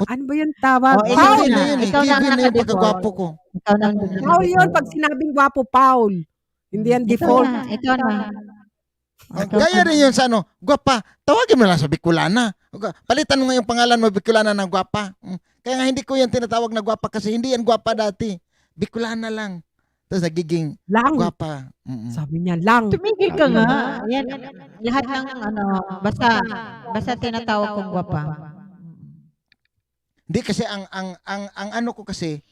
Ano ba yung tawag? Oh, ikaw Given na. na yun eh. Ikaw na ang Given na yung naka-default. pagkagwapo ko. Ikaw na. Paul yun. Pag sinabing gwapo, Paul. Hindi yan default. Ikaw na. Kaya rin yun sa gwapa. Tawagin mo lang sa Bicolana. Palitan mo nga yung pangalan mo, Bicolana ng gwapa. Kaya nga hindi ko yan tinatawag na gwapa kasi hindi yan gwapa dati. Bicolana lang. Tapos nagiging Lang. gwapa. Sabi niya, lang. Tumigil ka nga. Yan. Lahat ng basta tinatawag kong gwapa. Hindi kasi ang ano ko kasi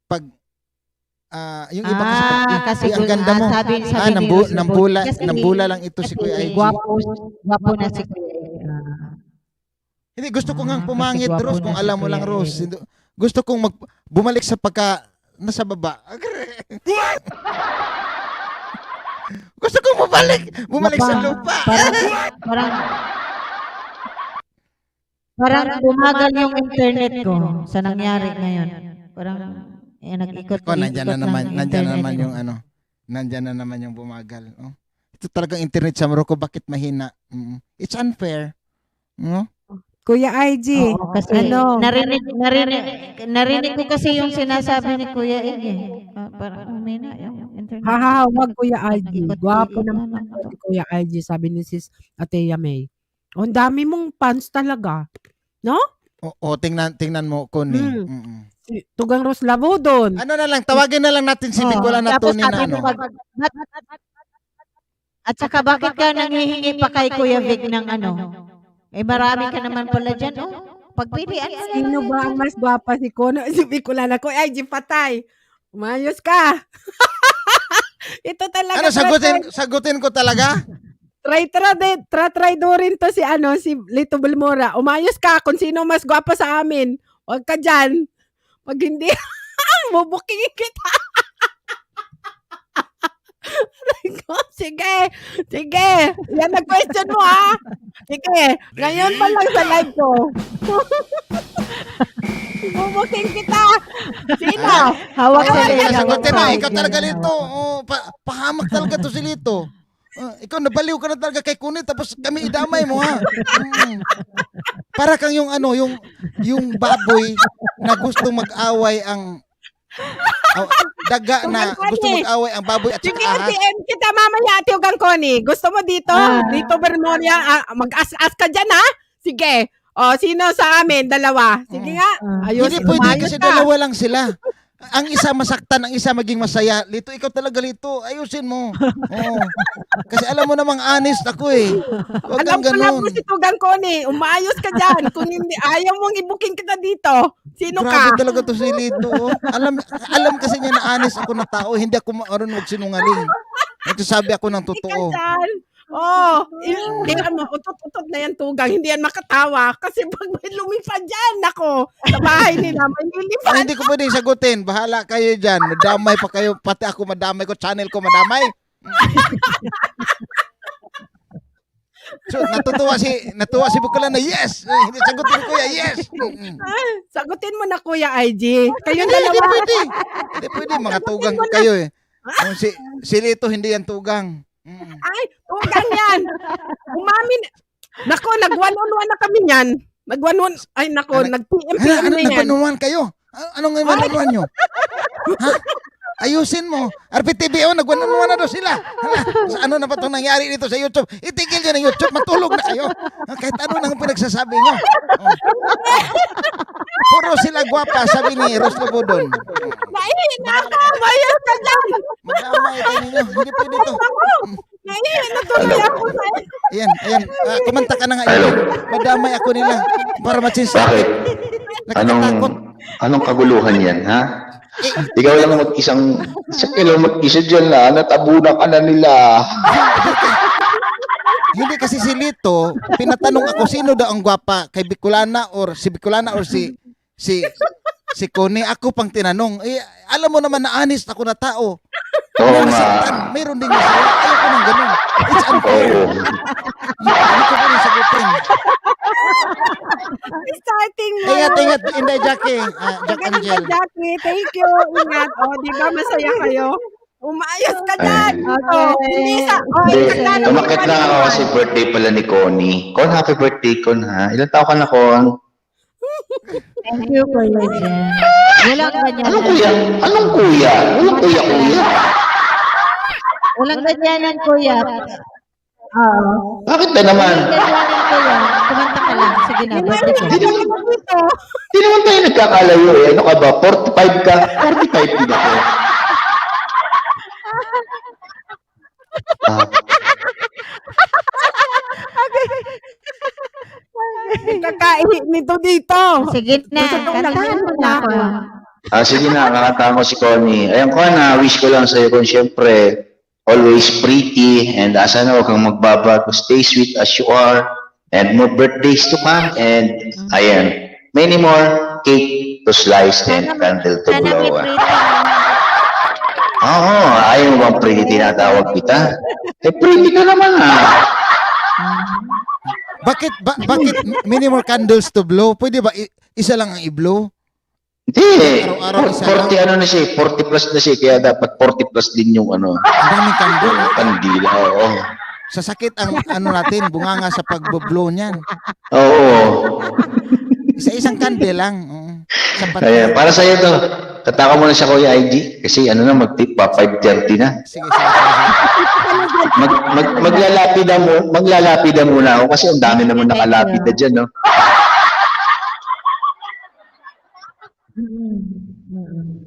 pag yung iba kasi ang ganda mo. Sabi ni nambula lang ito si Kuya IG. Gwapo na si Kuya. Hindi, gusto ko nga pumangit, kasi gwapo Rose, kung na si alam mo Kuya lang, Rose. Ed. Gusto kong bumalik sa nasa baba. Gusto kong bumalik sa lupa. Parang bumagal yung internet ko sa nangyari ngayon. Parang nag-ikot. Nandiyan na naman yung bumagal. Ito talagang internet sa Morocco, bakit mahina? It's unfair. No? Kuya IG. Oo, kasi narinig ko kasi yung sinasabi ni Kuya Ed. Parang umina yung internet. Hahawag Kuya IG. Nag-ikot- Gwapo ikot naman na si Kuya IG, sabi ni Sis Atea May. Ang dami mong fans talaga. Tingnan mo, Connie. Si Tugang Rose Labodon. Ano na lang, tawagin na lang natin si Bicolana Tapos Tony na sabi mo, at saka bakit ka nanghihingi pa kay Kuya Vic ng marami ka naman pala dyan. Pagpilian mo na Sino lang ba ang mas gwapa si Kono? Si Bicolana. Kuya IG, patay. Umayos ka. Ito talaga. Sagutin ko talaga? Try do rin to si Lito Balmora. Umayos ka kung sino mas gwapa sa amin. Huwag ka dyan. Pag hindi, bubukingin kita. Sige. Yan na question mo, ha? Sige. Ngayon pa lang sa live ko. Bubuking kita. Sino? Hawak Ay, sa hindi leg. ka sagutin na. hawak Ikaw sa talaga leg. Lito. Pahamak talaga to si Lito. Ikaw nabaliw ka na talaga kay Kunit tapos kami idamay mo ha. Para kang yung ano, yung baboy na gusto mag-away ang daga na gusto mag-away ang baboy at Sige, saka ahas. PM kita mamaya, Tiyugang Connie. Gusto mo dito? Dito, Bermoria. Mag-as-as ka dyan, ha? Sige. O, sino sa amin? Dalawa. Sige nga. Ayos, Hindi pwede umayos kasi ka. dalawa lang sila. Ang isa masaktan, ang isa maging masaya. Lito, ikaw talaga Lito. Ayusin mo. Oo. Kasi alam mo namang honest ako eh. Huwag Alam kang ko na ganun. po si Tugang Connie. Umayos ka dyan. Kung hindi, ayaw mong ibuking kita dito. Sino Grabe ka? talaga to si Lito. Oh. Alam kasi niya na honest ako na tao. Hindi ako marunong magsinungaling. Nagsasabi ako ng Ikaw totoo. dyan. Oh, hindi yan mo. Utot-utot na yan, Tugang. Hindi yan makatawa. Kasi pag may lumipad dyan, ako, sa bahay nila, may Ay, lilipad. hindi ko pwedeng sagutin. Bahala kayo dyan. Madamay pa kayo. Pati ako madamay ko. Channel ko madamay. So, natuwa si Bukala na yes. Hindi sagutin ko ya yes. Sagutin mo na, Kuya IG. Kayo Hindi dalawa. pwede. Hindi pwede. Mga tugang kayo eh. Yung si Lito hindi yan tugang. Ay, Tugang yan. Umamin. Nako, nag-1-on-1 na kami yan. Nag-1-on. Ay, nako, nag-PM-PM Ano na yan. nagpanuwan kayo? Ano nga panuwan nyo? Ha? Ayusin mo. RPTV, nagwanunuan na daw sila. Sa ano na ba itong nangyari dito sa YouTube? Itigil nyo na YouTube, matulog na kayo. Kahit ano nang pinagsasabi nyo. Puro sila gwapa, sabi ni Ros Lobodon. Naihi na ako. Mayos ka dyan. Madamay tayo ninyo. Hindi pwede to. Naihi na tuloy ako sa Ayan. Kumanta ka na nga. Ayan. Madamay ako nila. Para matsinsa. Bakit? Nakakatakot. Anong kaguluhan yan, ha? Ikaw lang mag-isa dyan na, natabunan ka na nila. Hindi kasi si Lito, pinatanong ako sino daw ang gwapa, kay Bicolana or si Connie. Ako pang tinanong. Alam mo naman na honest ako na tao. Oo nga. Masaktan, mayroon din masaya. Ayoko nang ganun. It's unfair. Oo. Hindi ko rin sagutin. starting mo. Ingat, Inday Jackie. Jack Angel. Jackie, thank you. Ingat. O, di ba masaya kayo? Umayos ka dyan. Okay. Hindi sa... Hindi, umakit na ako kasi birthday pala ni Connie. Con, happy birthday, Con, ha? Ilan taon ka na, Con? Thank you, Kuya Jen. Walang ganyan. Anong kuya? Anong kuya? Walang kuya-kuya. Walang ganyanan, Kuya. Oo. Bakit na naman? Walang ganyanan, Kuya. Kumanta ka lang. Sige na, birthday ko. Hindi naman tayo nagkakalayo eh. Ano ka ba? 45 ka? 45 din ako. Kakain nito dito. Sige na, kantahan mo na ako. Sige na, kakanta ko si Connie. Ayan, Con, wish ko lang sa'yo, Con, syempre, always pretty, and sana huwag kang magbabago. Stay sweet as you are, and more birthdays to come, and ayan, many more cake to slice and candle to Sana may blow. pretty. Oo, ayaw mo bang pretty tinatawag kita? Pretty ka naman, ha? Bakit many more candles to blow? Pwede ba isa lang ang i-blow? Hindi. Araw-araw isa 40 ano na siya, 40 plus na siya, kaya dapat 40 plus din yung ano, Ang daming candle. kandila. Oo. Sasakit ang natin, bunganga sa pag-blow niyan. Oo. Isa-isang candle lang. Sapat. Ayan, para sa'yo to. Tataka mo na siya, Kuya IG. Kasi ano na, mag-tip pa, 5:30 na. Sige. Maglalapida muna ako kasi ang dami naman nakalapida dyan, no?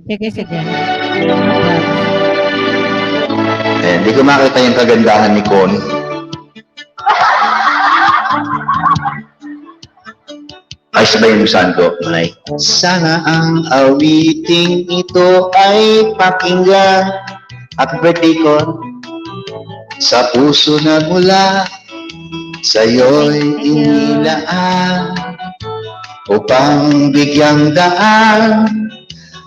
Sige. Hindi ko makita yung kagandahan ni Con. Ay, sabay yung santo. Ay, sana ang awiting ito ay pakinggan. Happy birthday, Con. Sa puso na mula, sa'yo'y inilaan upang bigyang daan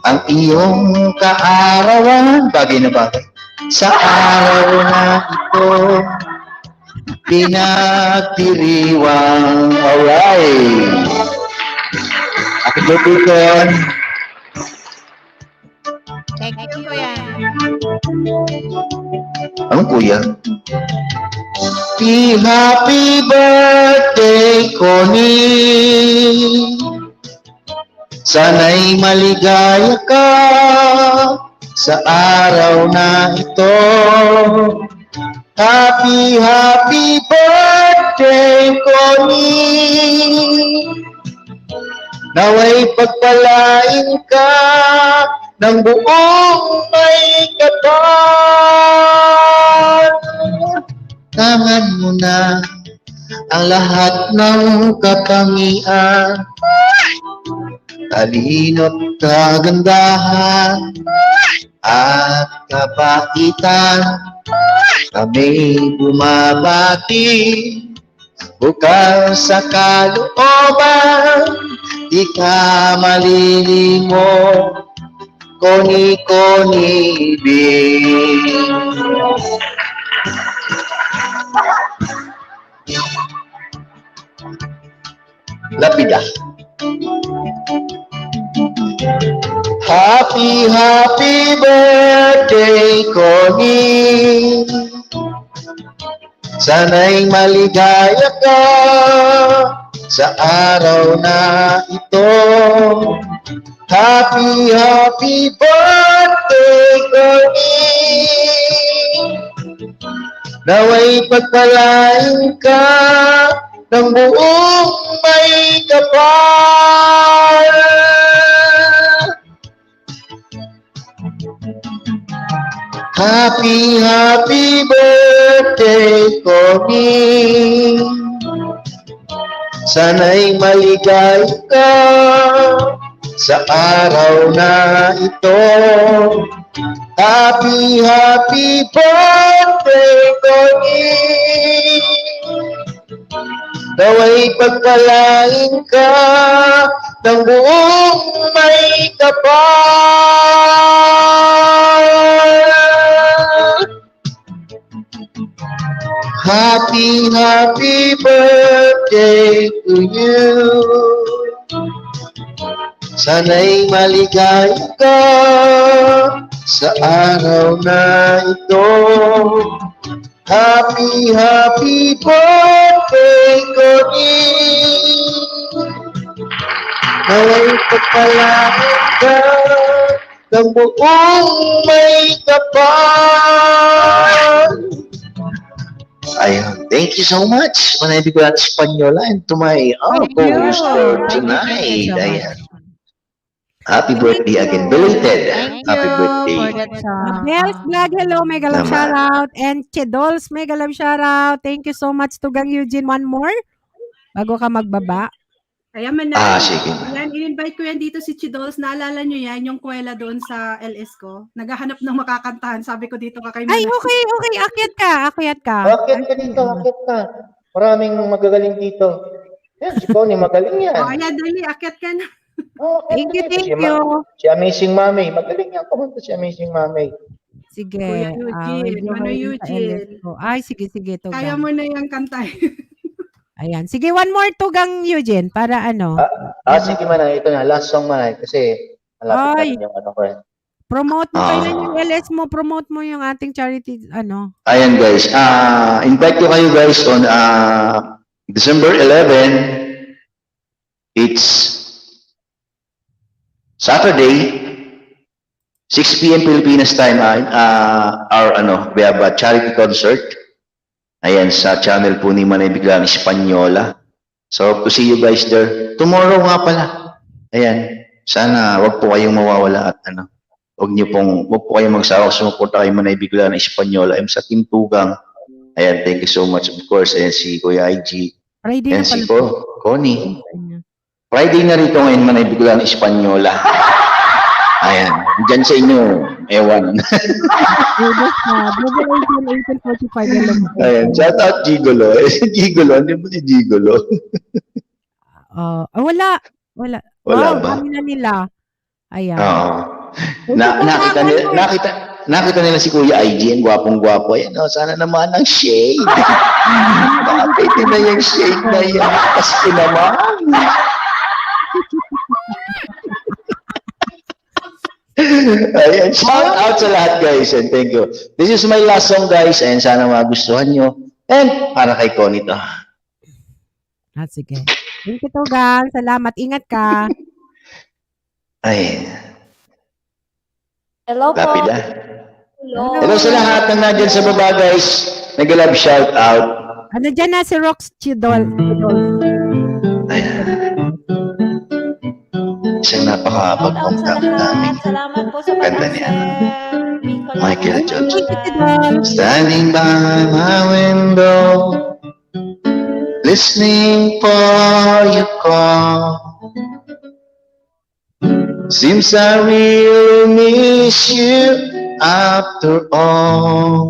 ang iyong kaarawan. Bagay na bagay. Sa araw na ito, pinagdiriwang alright. Happy birthday, Con. Thank you, Kuya. Anong kuya? Happy birthday, Connie. Sana'y maligaya ka sa araw na ito. Happy birthday, Connie. Naway pagpalain ka ng buong may kapal. Tangan mo na ang lahat ng katangian, talino't kagandahan at kabaitan. Kami bumabati bukal sa kalooban, di ka malilimot, Connie Bing. Lapida. Happy birthday, Connie. Sana'y maligaya ka sa araw na ito. Happy birthday, Connie. Naway pagpalain ka ng buong may kapal. Happy birthday, Connie. Sana'y maligaya ka sa araw na ito. Happy birthday, Connie. Naway pagpalain ka ng buong may kapal. Happy birthday to you. Sana'y maligaya ka sa araw na ito. Happy birthday, Connie. Naway pagpalain ka ng buong may kapal. Ayun, thank you so much. Manaybi ko natin Espanyola and to my co-host for tonight. Ayan. Happy birthday again. Belated. Happy birthday. for that song. Nels Vlog, hello, mega love Naman. shoutout. And Chedols, mega love shoutout. Thank you so much to Gang Eugene. One more, bago ka magbaba. Kaya man Sige. yan, in-invite ko yan dito si Chidols. Naalala nyo yan, yung kuwela doon sa LS ko. Naghahanap ng makakantahan. Sabi ko dito ka kay Ay, Manay. okay, akyat ka. Akit ka dito, akit ka. Maraming magagaling dito. Yan, si Connie, magaling yan. Oh, ayan, dali, akyat ka na. Thank you. Si Amazing Mami, magaling yan. Pumunta si Amazing Mami. Sige. Kuya Eugene, medyo Mano may Eugene. LS ko. Ay, sige, to. Kaya Gang. mo na yung kantay. Ayan. Sige, one more to Gang Eugene para ano. Sige Manay, ito na, last song Manay. Kasi malapit Ay. natin yung ano ko eh. Promote mo kaya yung LS mo. Promote mo yung ating charity, ano. Ayan guys, invite ko kayo guys on December 11. It's Saturday, 6 p.m. Philippines time. We have a charity concert. Ayan, sa channel po ni Manay Biglang Espanyola. So, to see you guys there. Tomorrow nga pala. Ayan, sana wag po kayong mawawala at wag po kayong magsawa sumuporta kay Manay Biglang Espanyola. I'm sa Team Tugang. Ayan, thank you so much. Of course, ayan si Kuya IG. Friday Ayan na si pala. Connie. Friday na rito ngayon Manay Biglang Espanyola. Ayan, dyan sa inyo, ewan. Double 1845. Ayan, shout out Gigolo. Gigolo, hindi mo si Gigolo. Wala. Wala Wow, ba? dami na nila. Ayan. Oo. Nakita nila si Kuya IG, ang gwapong-gwapo. Ayan, sana naman ang shade. Bakit na yung shade na yan? Kasi naman. Ayan, shout out sa lahat guys and thank you. This is my last song guys and sana magustuhan nyo. And para kay Connie to. Sige. Thank you, Tugang. Salamat. Ingat ka. Ay, Hello po. lapid ah. Hello. Hello sa lahat na nandyan sa baba guys. Nag-love shout out. Ano dyan na si Rox Chidol? Ayan. Isang Shout out sa napaka-pagpangtang namin. lahat. Salamat po sa Ganda pag-answer. niya. Nicolas. Michael George. Chidol. Standing by my window, listening for your call. Seems I really miss you after all.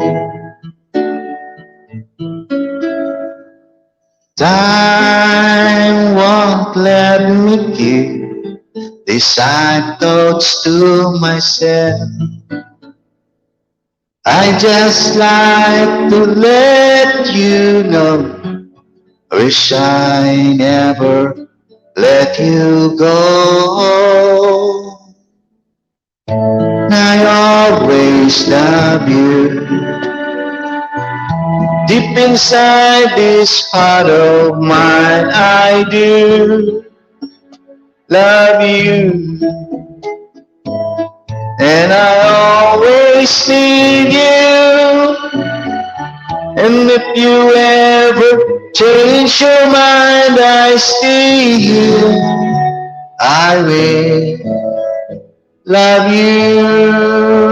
Time won't let me give these sad thoughts to myself. I just like to let you know, wish I never let you go. I always love you. Deep inside this heart of mine, I do love you. And I always need you. And if you ever change your mind, I still, I will love you.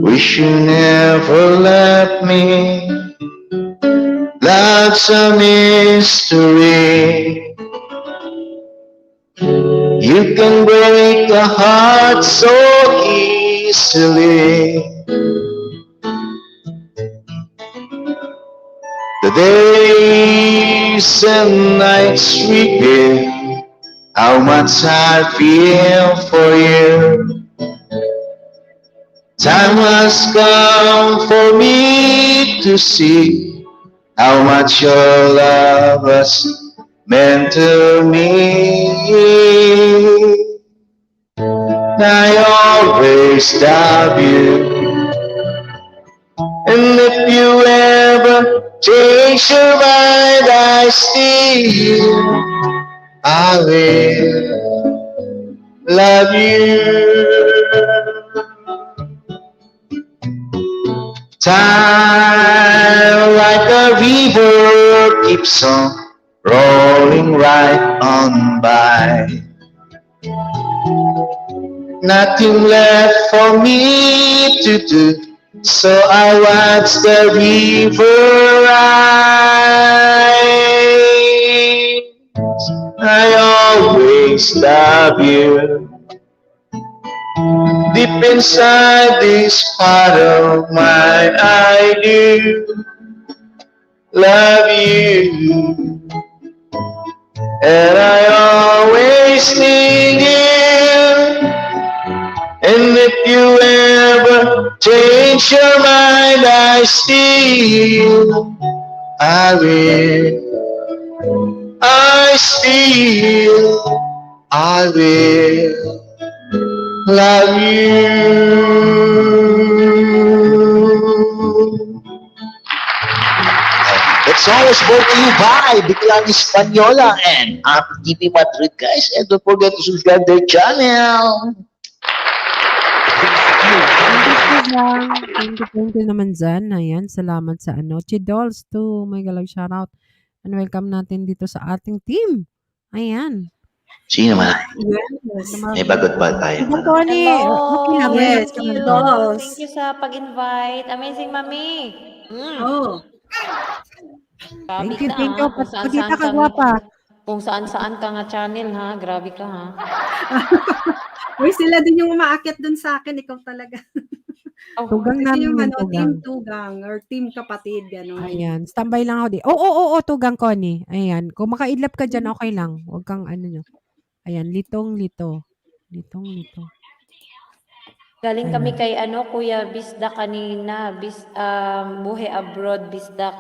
Wish you never left me. Love's a mystery. You can break a heart so easily. The days and nights reveal how much I feel for you. Time has come for me to see how much your love has meant to me. I always love you. And if you ever change your mind, I still, I will love you. Time like a river keeps on rolling right on by. Nothing left for me to do, so I watch the river rise. I always love you. Deep inside this part of mine, I do love you. And I always need you. And if you ever change your mind, I still, I will, I still, I will love you. That song was brought to you by Biglang Española and Apple TV Madrid, guys. And don't forget to subscribe their channel. Thank you naman dyan. Ayan, salamat sa Chidolls to my galang shoutout. And welcome natin dito sa ating team. Ayan. Sino man? Yes. May bagot pa tayo. Ito, Connie. Okay lang. Yes, Welcome naman. Chidolls. Thank you sa pag-invite. Amazing, Mami. Oh. Grabe Thank you, ka, thank ha? you. Pagkita ka gwapa. Kung saan-saan ka nga channel, ha? Grabe ka, ha? Uy, sila din yung umaakyat dun sa akin. Ikaw talaga. Tugang Kasi namin yung yung team tugang. tugang or team kapatid, gano'n. Ayan, standby lang ako di. Oo, tugang Connie. Ayan, kung makaidlap ka dyan, okay lang. Huwag kang nyo. Ayan, litong-lito. Litong-lito. Galing kami kay Kuya Bisdak kanina. Buhay Abroad, Bisdak.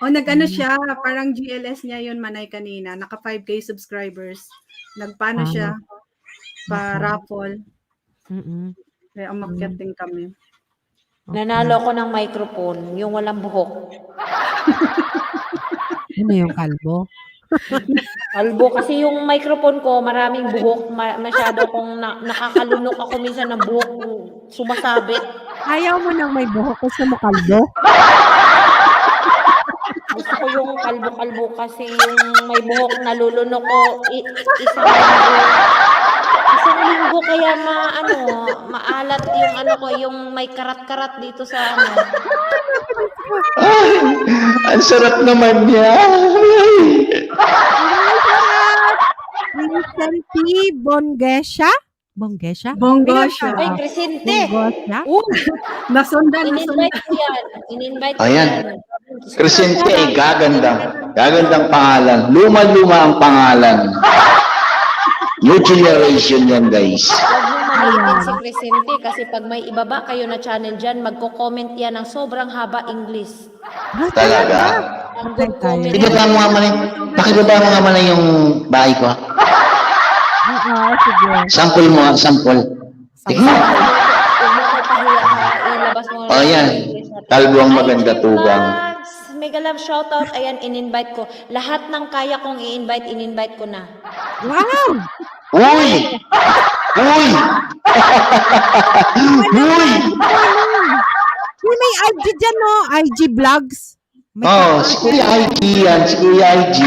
O nag-ano siya, parang GLS niya yun, Manay, kanina. Naka 5K subscribers. Nagpaano siya, pa-raffle. Kaya umakyat din kami. Nanalo ko ng microphone, yung walang buhok. Ano yung kalbo? Kalbo kasi yung microphone ko, maraming buhok. Masyado kong nakakalunok ako minsan ng buhok. Sumasabit. Ayaw mo nang may buhok, gusto mo kalbo? Gusto ko yung kalbo-kalbo kasi yung may buhok nalulunok ko isang linggo kaya maalat yung ko, yung may karat-karat dito sa Ang sarap naman niya. Vicente Bongesha? Bongesha? Bonggosya. Ay, Crescente! Bongesha? Nasundan. In-invite ko yan. In-invite ko Ayan. yan. Crescente, gagandang pangalan. Luma-luma ang pangalan. New generation yan, guys. Huwag mong maliitin si Crescente kasi pag may ibaba kayo na channel dyan, magko-comment yan ng sobrang haba English. Talaga. Ang good comment. Pakibaba mo nga man yung bahay ko. Sige. Sample mo, sample. Tingnan. Huwag mo ko pahiya ha. Ilabas mo. O yan. Kalbo ang maganda tugang. Mega love shoutout. Ayan, in-invite ko. Lahat ng kaya kong i-invite, in-invite ko na. Wow! Uy! Uy! Uy! May IG dyan, no? IG vlogs. Oh, si Kuya IG yan. Si Kuya IG.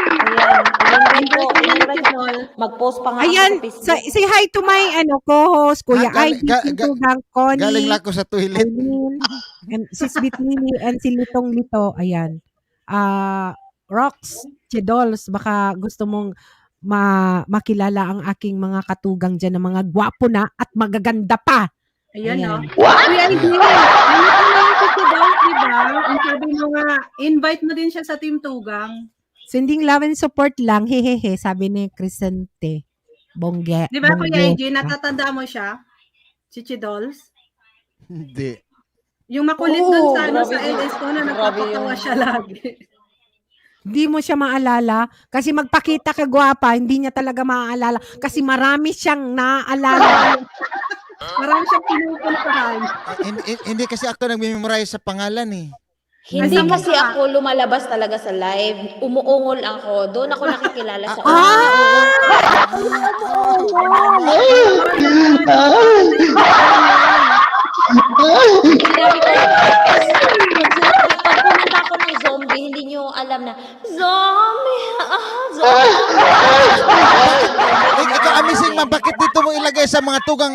Ayan, in-invite ko. In-invite ko. Mag-post pa nga Ayan, ako sa Facebook. say hi to my co-host, Kuya Galing- IG, ga- si ga- Tugang Connie, Galing lang ako sa toilet. Eileen, and si Sweet Lily, and si Litong Lito. Ayan. Rox, Chidols, baka gusto mong makilala ang aking mga katugang dyan na mga gwapo na at magaganda pa. Ayan, no? What? Kuya ID, ano pala yung Chichidos, di ba? Ang sabi mo nga, invite mo din siya sa Team Tugang. Sending love and support lang, hehehe, sabi ni Crescente. Bongge. Di ba, Kuya Bongge. ID, natatanda mo siya? Chichidols? Hindi. Yung makulit Oo, dun sa, grabe sa yun. LS ko na Grabe nagpapatawa yun. siya lagi. Hindi mo siya maalala kasi magpakita ka gwapa, hindi niya talaga maaalala kasi marami siyang naaalala. Marami siyang pinupuntahan. Hindi kasi ako nag-memorize sa pangalan eh. Hindi Ay, kasi mukha. ako lumalabas talaga sa live. Umuungol ako. Doon ako nakikilala sa Sinabi ko, pag pumunta ako ng zombie, hindi nyo alam na, zombie, zombie. Ikaw, amazing man, bakit dito mo ilagay sa mga tugang,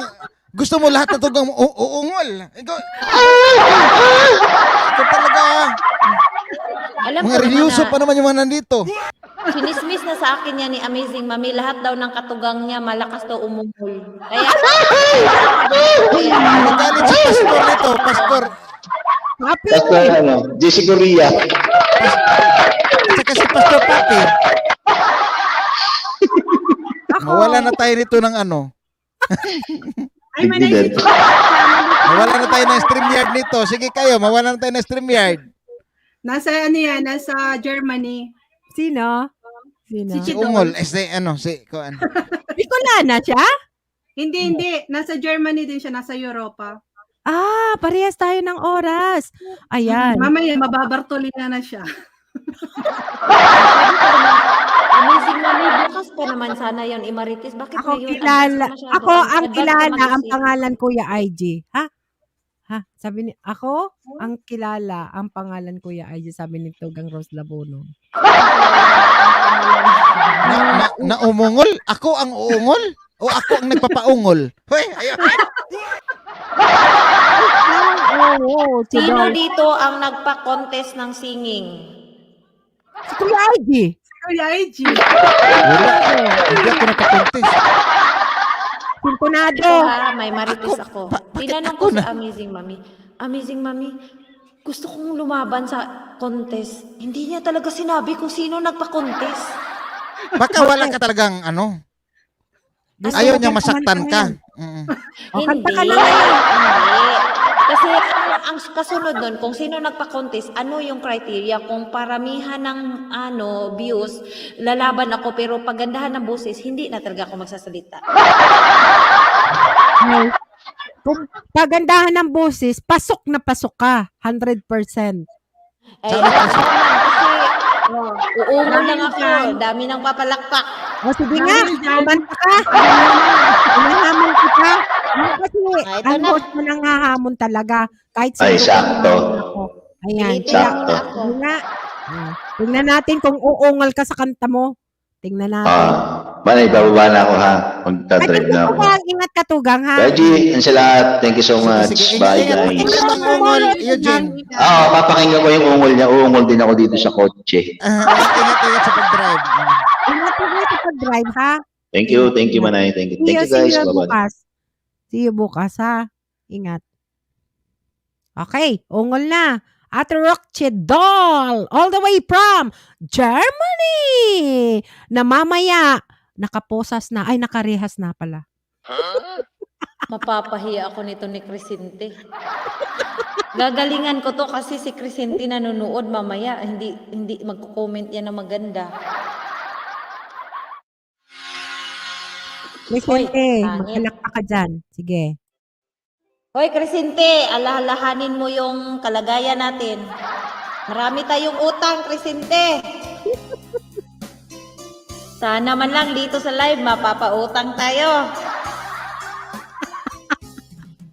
gusto mo lahat na tugang uungol? Ikaw talaga, Alam mga ko naman religyoso na, pa naman yung mga nandito. sinismis na sa akin yan ni Amazing Mami, lahat daw ng katugang niya, malakas daw umungol. Kaya, Nagalit si pastor nito, pastor. Pastor, JC Korea. At saka si Pastor Papi. Mawala na tayo nito ng ano. Ay, manay Bigyan. si Mawala na tayo ng StreamYard nito. Sige kayo, mawala na tayo ng StreamYard. Nasa ano yan, nasa Germany. Sino? Sino? Si Si Ungol, kuan. Bicolana siya? Hindi. Nasa Germany din siya, nasa Europa. Ah, parehas tayo ng oras. Ayan. Mamaya, mababartolina na siya. Amazing Mami, bukas pa naman sana yon Imaritis. Bakit Ako ngayon? kilala. Advance ka masyado. Ako ang Advance ka kilala ang mag-isip. pangalan Kuya IG. Ha? Ha? Sabi ni ako ang kilala ang pangalan Kuya IG, sabi ni Tugang Rose Labono. Na umungol? Ako ang uungol? O ako ang nagpapaungol? Hoy, ayun. Oo, Sino dito ang nagpa-contest ng singing? si Kuya IG. Kuya IG. Wala. Hindi ako napakontest. Simpunado. Ako ha, may maritis ako. Tinanong ko ako na? sa Amazing Mami, Amazing Mami, gusto kong lumaban sa contest. Hindi niya talaga sinabi kung sino nagpa-contest. Baka wala ka talagang ano. Gusto Ayaw ko niya din masaktan kumanta ka. ngayon. Mm. O, kanta Hindi. ka na. Hindi. Kasi ang kasunod nun, kung sino nagpa-contest, ano yung criteria? Kung paramihan ng views, lalaban ako, pero pagandahan ng boses, hindi na talaga ako magsasalita. Ay, kung pagandahan ng boses, pasok na pasok ka. 100%. Ay, kasi uungol lang ako. Dami nang papalakpak. O sige nga, kumanta ka. Hinahamon kita. Kasi Ito ang na. host mo nang hahamon talaga. Kahit Ay, sino sakto. ako. Ayan. Pilitin Kaya, Sakto. sige nga. Tingnan natin kung uungal ka sa kanta mo. Tingnan natin. Manay, bababa na ako ha. Magta-drive na ako. Ingat ka, Tugang, ha? Gaji, ang salamat. Thank you so much. Sige, Bye, ingat, guys. ingat ang ungol, Eugene. Papakinggan ko yung ungol niya. Uungol din ako dito sa kotse. Ingat sa pag-drive. Ingat ka sa pag-drive, ha? Thank you, Manay. Thank you. Thank you, guys. See you Bye-bye. bukas. See you bukas, ha? Ingat. Okay, ungol na. Ate Rockche Doll, all the way from Germany, na mamaya nakaposas na, ay nakarehas na pala. Mapapahiya ako nito ni Crisinte. Gagalingan ko to kasi si Crisinte nanonood mamaya. Hindi magko-comment yan na maganda. Vicente, pangit. maghalakpa ka dyan. Sige. Hoy, Crisinte, alahalahanin mo yung kalagayan natin. Marami tayong utang, Crisinte. Sana man lang dito sa live, mapapautang tayo.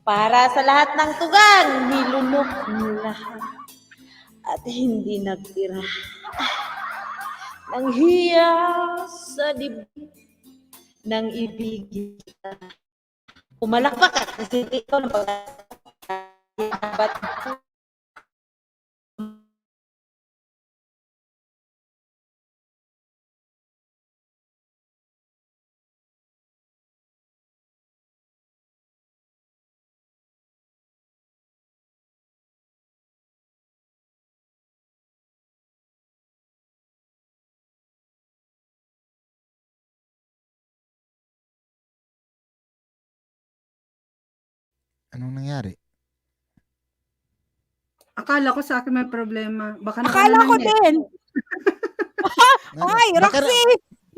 Para sa lahat ng tugan, nilunok mo lahat. At hindi nagtira. Nang hiya sa dibdib ng ibig kita. Umalakpak ka kasi ikaw na pag Anong nangyari? Akala ko sa akin may problema. Baka Akala ko niya. din. Ay, Baka Roxy!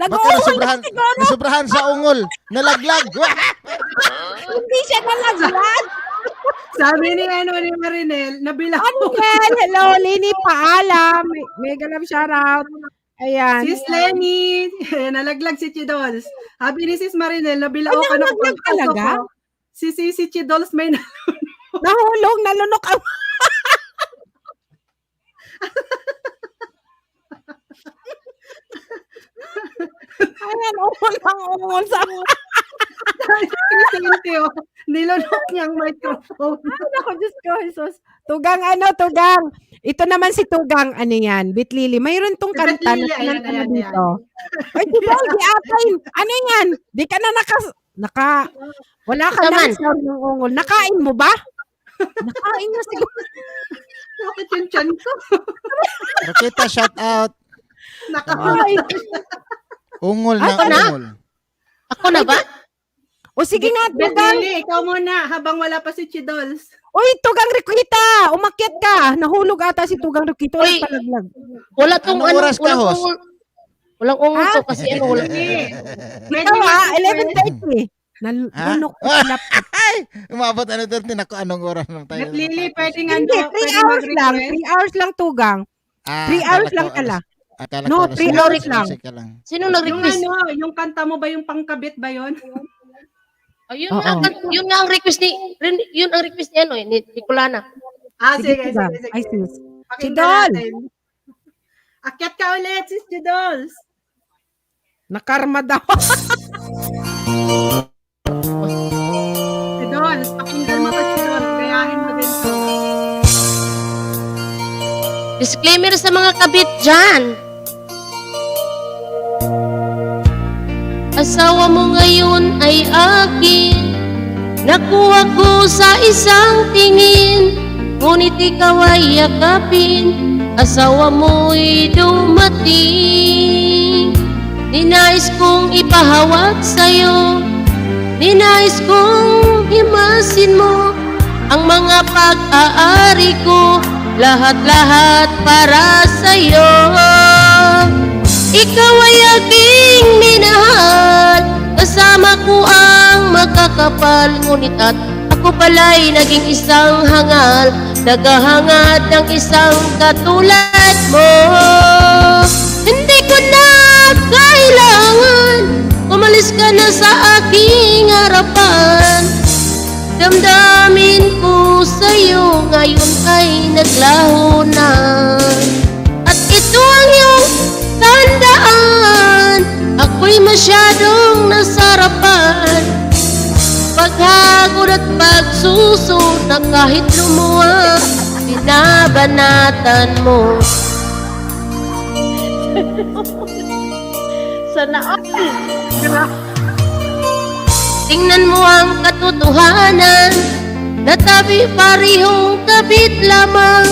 Baka Nag-uungol na siguro. nasubrahan sa ungol. Nalaglag. Hindi siya nalaglag. Sabi ni Marinel, nabilang Ano yan? Hello, Lini, paalam. Mega love shoutout. Ayan. Sis Lenny, nalaglag si Chidols. Sabi ni Sis Marinel, nabilang Ay, ako nalaglag talaga? Si Chidols may Nahulog, nalunok ang... Ayan, ungol sa... Crisinte, oh. Nilunok niya ang microphone. Ay, naku, Diyos ko, Jesus. Tugang, Tugang. Ito naman si Tugang, ano yan, Bitlili. Mayroon tong Si kanta Bitlili, na ayan, kinanta na ayan, dito. Ay, Tibol, di atin. Ano yan? Di ka na wala ka na Naman. sa ng ungol. Nakain mo ba? Nakain mo siguro. Bakit yung chan ko? Rakita, shout out. Ay, Ungol na Ako na? ungol. Ako na ba? o sige nga, Tugang. Betlili, ikaw muna habang wala pa si Chidols. Uy, Tugang Riquita, umakyat ka. Nahulog ata si Tugang Riquita. Uy. Palaglag. Wala tong Anong oras ka, host? Walang ungol to kasi wala. Ito 11:30. Nalunok ko sa laptop. Ay, umabot ano 13 ako anong oras naman tayo. Betlili, pwedeng Hindi, 3 hours lang. 3 hours lang, Tugang. 3 hours lang pala. Akala No, ko 3 hours lang. Sino Yung nag-request? yung kanta mo ba yung pangkabit ba yun? Ayun Oo. yun nga ang request yun ang request ni ni Kulana. Sige, Tugang. sige. Ay, sis. Pakinggan Chidol. natin. Akyat ka ulit, Sis Chidols. Nakarma daw. Chidols, pakinggan mo to, Chidols. Gayahin mo din to. Disclaimer sa mga kabit dyan. Asawa mo ngayon ay akin. Nakuha ko sa isang tingin. Ngunit ikaw ay yakapin. Asawa mo'y dumating. Ninais kong ipahawak sa'yo. Ninais kong himasin mo. ang mga pag-aari ko, lahat-lahat para sa'yo. Ikaw ay aking minahal, kasama ko ang makakapal, ngunit at ako pala'y naging isang hangal, naghahangad ng isang katulad mo. Hindi ko na kailangan, umalis ka na sa aking harapan. Damdamin ko sa'yo ngayon ay naglaho na. At ito ang iyong tandaan, ako'y masyadong nasarapan. Paghagod at pagsuso na kahit lumuha, binabanatan mo. Sana all. Tingnan mo ang katotohanan, natabi parehong kabit lamang.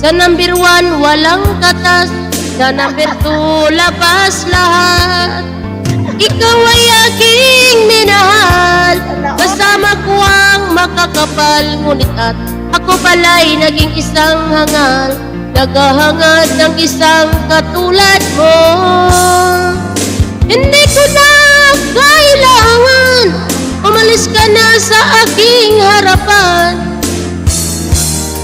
Sa number 1 walang katas, sa number 2 labas lahat. Ikaw ay aking minahal, kasama ko ang makakapal, ngunit at ako pala'y naging isang hangal, naghahangad ng isang katulad mo. Hindi ko na kailangan, umalis ka na sa aking harapan.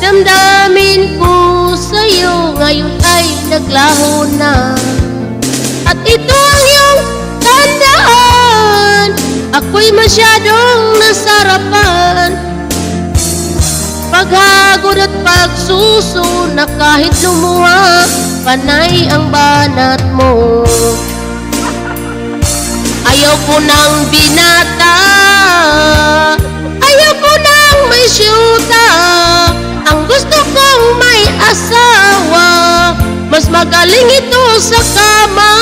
Damdamin ko sa'yo ngayon ay naglaho na. At ito ang iyong tandaan, ako'y masyadong nasarapan. Paghagod at pagsuso na kahit lumuha, panay ang banat mo. Ayaw ko nang binata, ayaw ko nang may syuta, ang gusto kong may asawa, mas magaling ito sa kama.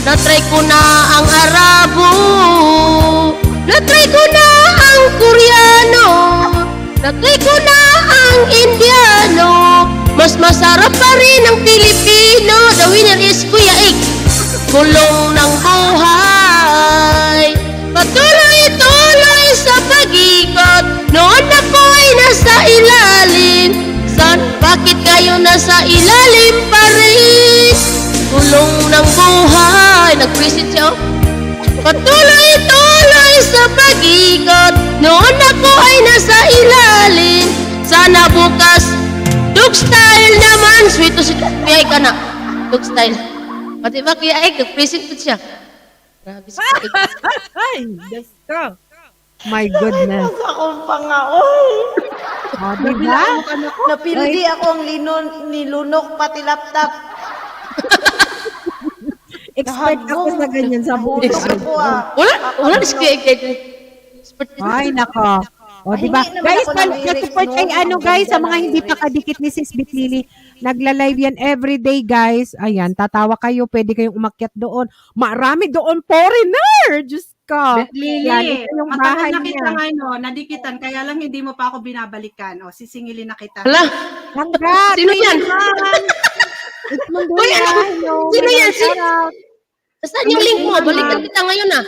Natry ko na ang Arabo, natry ko na ang Koreano, natry ko na ang Indiano, mas masarap pa rin ang Pilipino. The winner is Kuya Egg. Kulong ng buhay, patuloy-tuloy sa pag-ikot, noon ako ay nasa ilalim. Bakit kayo nasa ilalim pa rin? Kulong ng buhay, nag-presit siya, oh. Patuloy-tuloy sa pag-ikot, noon ako ay nasa ilalim. Sana bukas dog style naman, sweet to si Kuya ka na, dog style. Pati ba Kuya Egg, nag-presit po siya. Grabe si Kuya Egg. Ay, Diyos ko. My goodness. Akong pangaoy. O, diba? Napildi ako ang nilunok pati laptop. Expert ako sa ganyan sa buhay. Wala si Kuya Egg. Expert din. Ay, nako. O, diba? Hindi naman Guys, ako nag-lyrics support kay noon. ano, guys, sa mga hindi pa kadikit ni Sis Bitlili, nagla-live yan everyday, guys. Ayan, tatawa kayo, pwede kayong umakyat doon. Marami doon, foreigner! Diyos ko. Lili, Yan, ito yung bahay matagal na kita niya. ngayon, nadikitan, kaya lang hindi mo pa ako binabalikan. O, sisingilin na kita. Hala, Congrats! sino yan? It's Mundo Uy, ano? Hello. Sino yan? Shout out. Saan yung link mo? Balikan kita ngayon ah.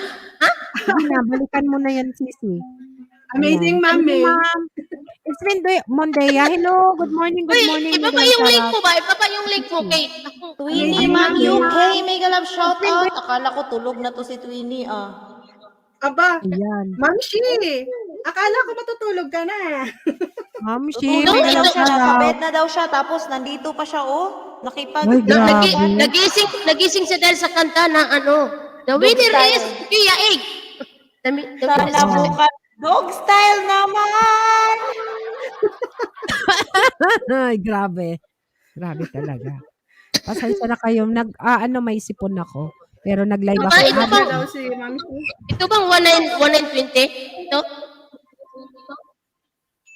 Sige na, balikan mo na yan, Sisi. Amazing, Ayan. mami. Ma'am. It's Monday. Hello, good morning, Uy, good morning. ibaba yung link mo ba? Ibaba yung link mo kay ako. Twinnie, Ma'am UK, mega love shoutout. Akala ko tulog na to si Twinnie, ah. Aba, Ayan. Ma'am Shi, akala ko matutulog ka na. Ma'am Shi, Tulog mega na love daw siya, shout nasa out. bed na daw siya, tapos nandito pa siya, oh. Nakipag... Ay, grabe. Nagising siya dahil sa kanta na ano. The winner is Kuya Egg. The winner Sana is bukas. Dog style naman! Ay, grabe. Grabe talaga. Pasensya na kayo. May sipon ako. Pero nag-live ako. Ito Ano bang, daw si Ma'am Shi? ito bang 1920? Ito?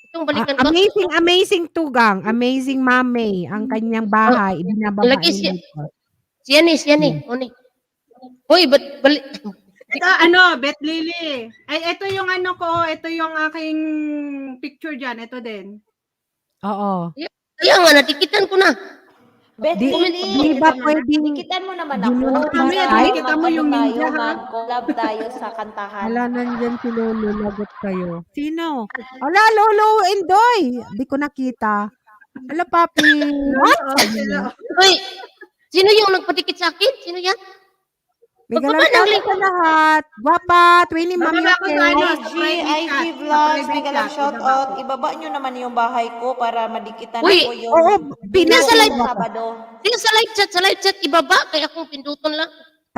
Itong balikan ko. Amazing Tugang. Amazing Mame. Ang kanyang bahay. Ibinababae Lagi siya. nito. Siyan eh. Oni. Hoy, balik. Ito, Bet Lily. Ay, ito yung ano ko, ito yung aking picture dyan. Ito din. Oo. Kaya nga, natikitan ko na. Bet, Di- Lily, di ba pwedeng dikitan mo naman ako. ginulat ng Para Skype? Dikitan mo yung tayo, ninja, ha? mag-collab tayo sa kantahan. Wala, nandyan si Lolo, lagot kayo. Sino? Ala, Lolo Endoy. Di ko nakita. Ala, papi. What? Sabi niya. Uy, sino yung nagpadikit sa akin? Sino yan? Bigalan Pagbaba ng tayo link. sa lahat. Gwapa, Twinnie, Mami, Bababa ko okay. sa ano, IG Vlogs, bigla lang shoutout. Ibaba nyo naman yung bahay ko para madikitan Uy, ko yung Oo, Nasa live sa Sabado. Sino sa live chat, ibaba. Kaya akong pinduton lang.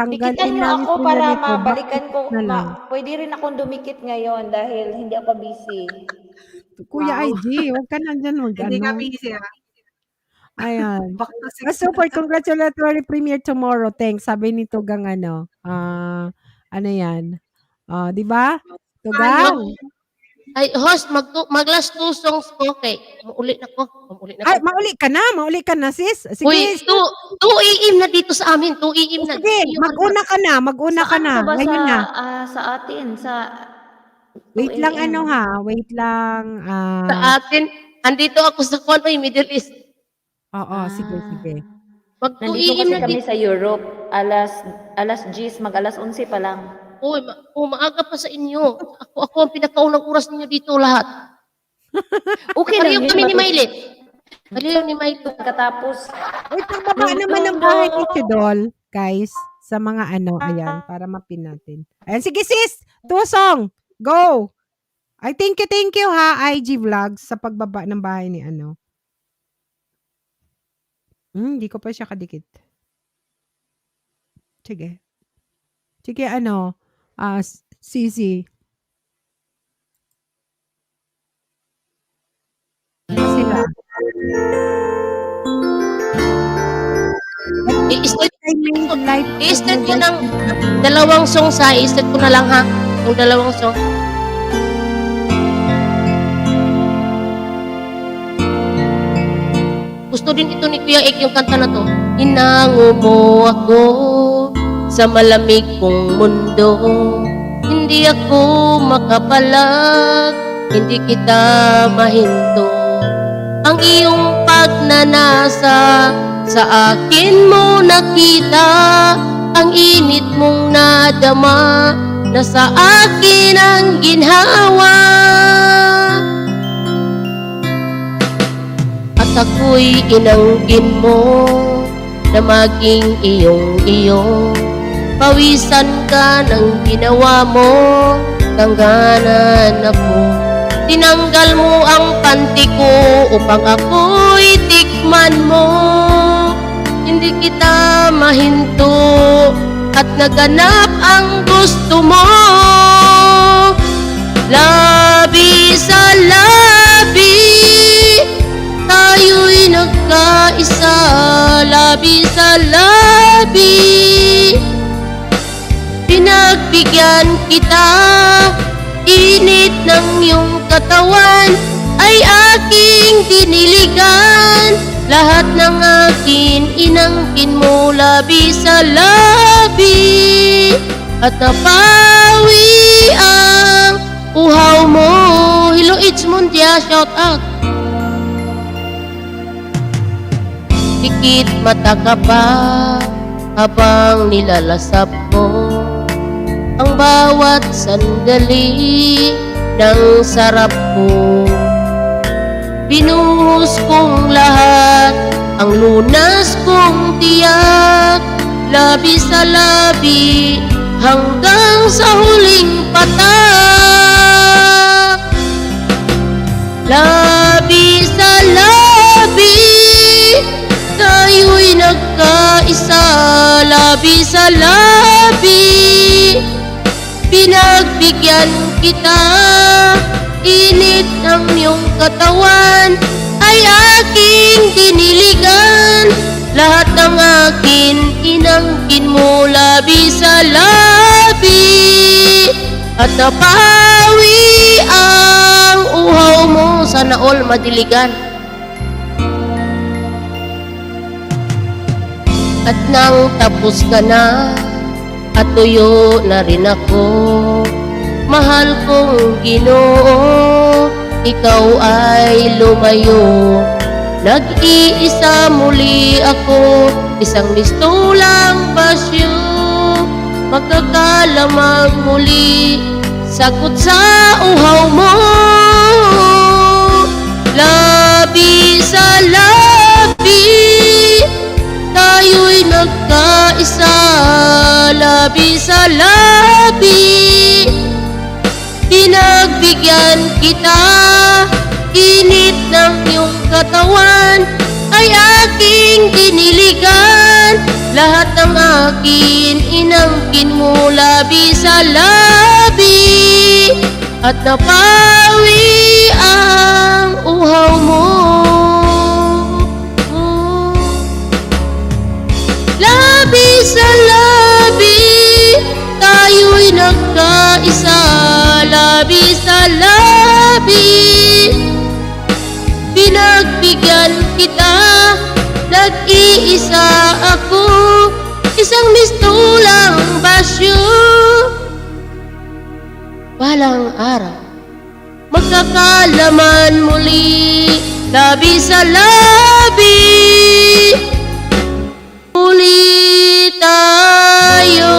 Dikitan Tanggalin nyo lang ako sila para nito. mabalikan ko. Na lang. Pwede rin akong dumikit ngayon dahil hindi ako busy. Kuya Wow. IG, huwag ka nandyan Hindi ka mag-ano. busy, ha? Ayan. Bakla si Super congratulatory premiere tomorrow. Thanks. Sabi ni Tugang ano. Ano yan? Di ba? Tugang? Ay, host, mag-last 2 songs ko. Okay, mauli na ko. Ay, mauli ka na, sis. Sige, Uy, 2 AM na dito sa amin. 2 AM na. sige, mag-una ka na. Saan ka ba Ngayon na. sa atin? Wait 2 lang AM? wait lang. Sa atin, andito ako sa Conway, Middle East. Oo, sige. Mag 2 Nandito AM kasi na kami dito. sa Europe. Alas 10, mag-alas 11 pa lang. Uy, maaga pa sa inyo. Ako ang pinakaunang oras ninyo dito lahat. Okay Pareho lang yun. kami ni Maylin. Pareho ni Maylin. Pagkatapos, Wait, pagbaba naman ng bahay ni Chidol, guys. Sa mga ayan, para mapin natin. Ayan, sige sis, 2 song. Go! Ay, thank you ha, IG Vlogs, sa pagbaba ng bahay ni Hindi ko pa siya kadikit. Sige. Sige, Sisi. Sila. I-start ko ng 2 songs ha. I-start ko na lang ha. Yung 2 song. Gusto din ito ni Kuya Ek yung kanta na to. Hinango mo ako sa malamig kong mundo. Hindi ako makapalag, hindi kita mahinto. Ang iyong pagnanasa sa akin mo nakita. Ang init mong nadama na sa akin ang ginhawa. At ako'y inanggin mo na maging iyong pawisan ka ng ginawa mo, tangganan ako. Tinanggal mo ang panty ko upang ako'y tikman mo. Hindi kita mahinto at naganap ang gusto mo. Labi sa labi, tayo'y nagkaisa. Labi sa labi, pinagbigyan kita. Init ng iyong katawan ay aking diniligan. Lahat ng akin inangkin mo. Labi sa labi, at napawi ang uhaw mo. Hello, it's Mundia, shout out. Dikit mata ka pa habang nilalasap mo ang bawat sandali ng sarap ko. Binuhos kong lahat ang lunas kong tiyak. Labi sa labi hanggang sa huling patak. Labi sa labi, tayo'y nagkaisa. Labi sa labi, pinagbigyan kita. Init ng iyong katawan ay aking diniligan. Lahat ng akin inangkin mo. Labi sa labi, at napawi ang uhaw mo. Sana all madiligan. At nang tapos ka na at tuyo na rin ako, mahal kong Ginoo, ikaw ay lumayo. Nag-iisa muli ako, isang mistulang basyo. Magkakalamang muli, sakot sa uhaw mo. Labi sa labi, tayo'y nagkaisa. Labi sa labi, pinagbigyan kita. Init ng iyong katawan ay aking diniligan. Lahat ng akin inangkin mo. Labi sa labi, at napawi ang uhaw mo. Labi sa labi, tayo'y nagkaisa. Labi sa labi, pinagbigyan kita. Nag-iisa ako, isang mistulang basyo. Balang araw, magkakalaman muli. Labi sa labi, muli tayo.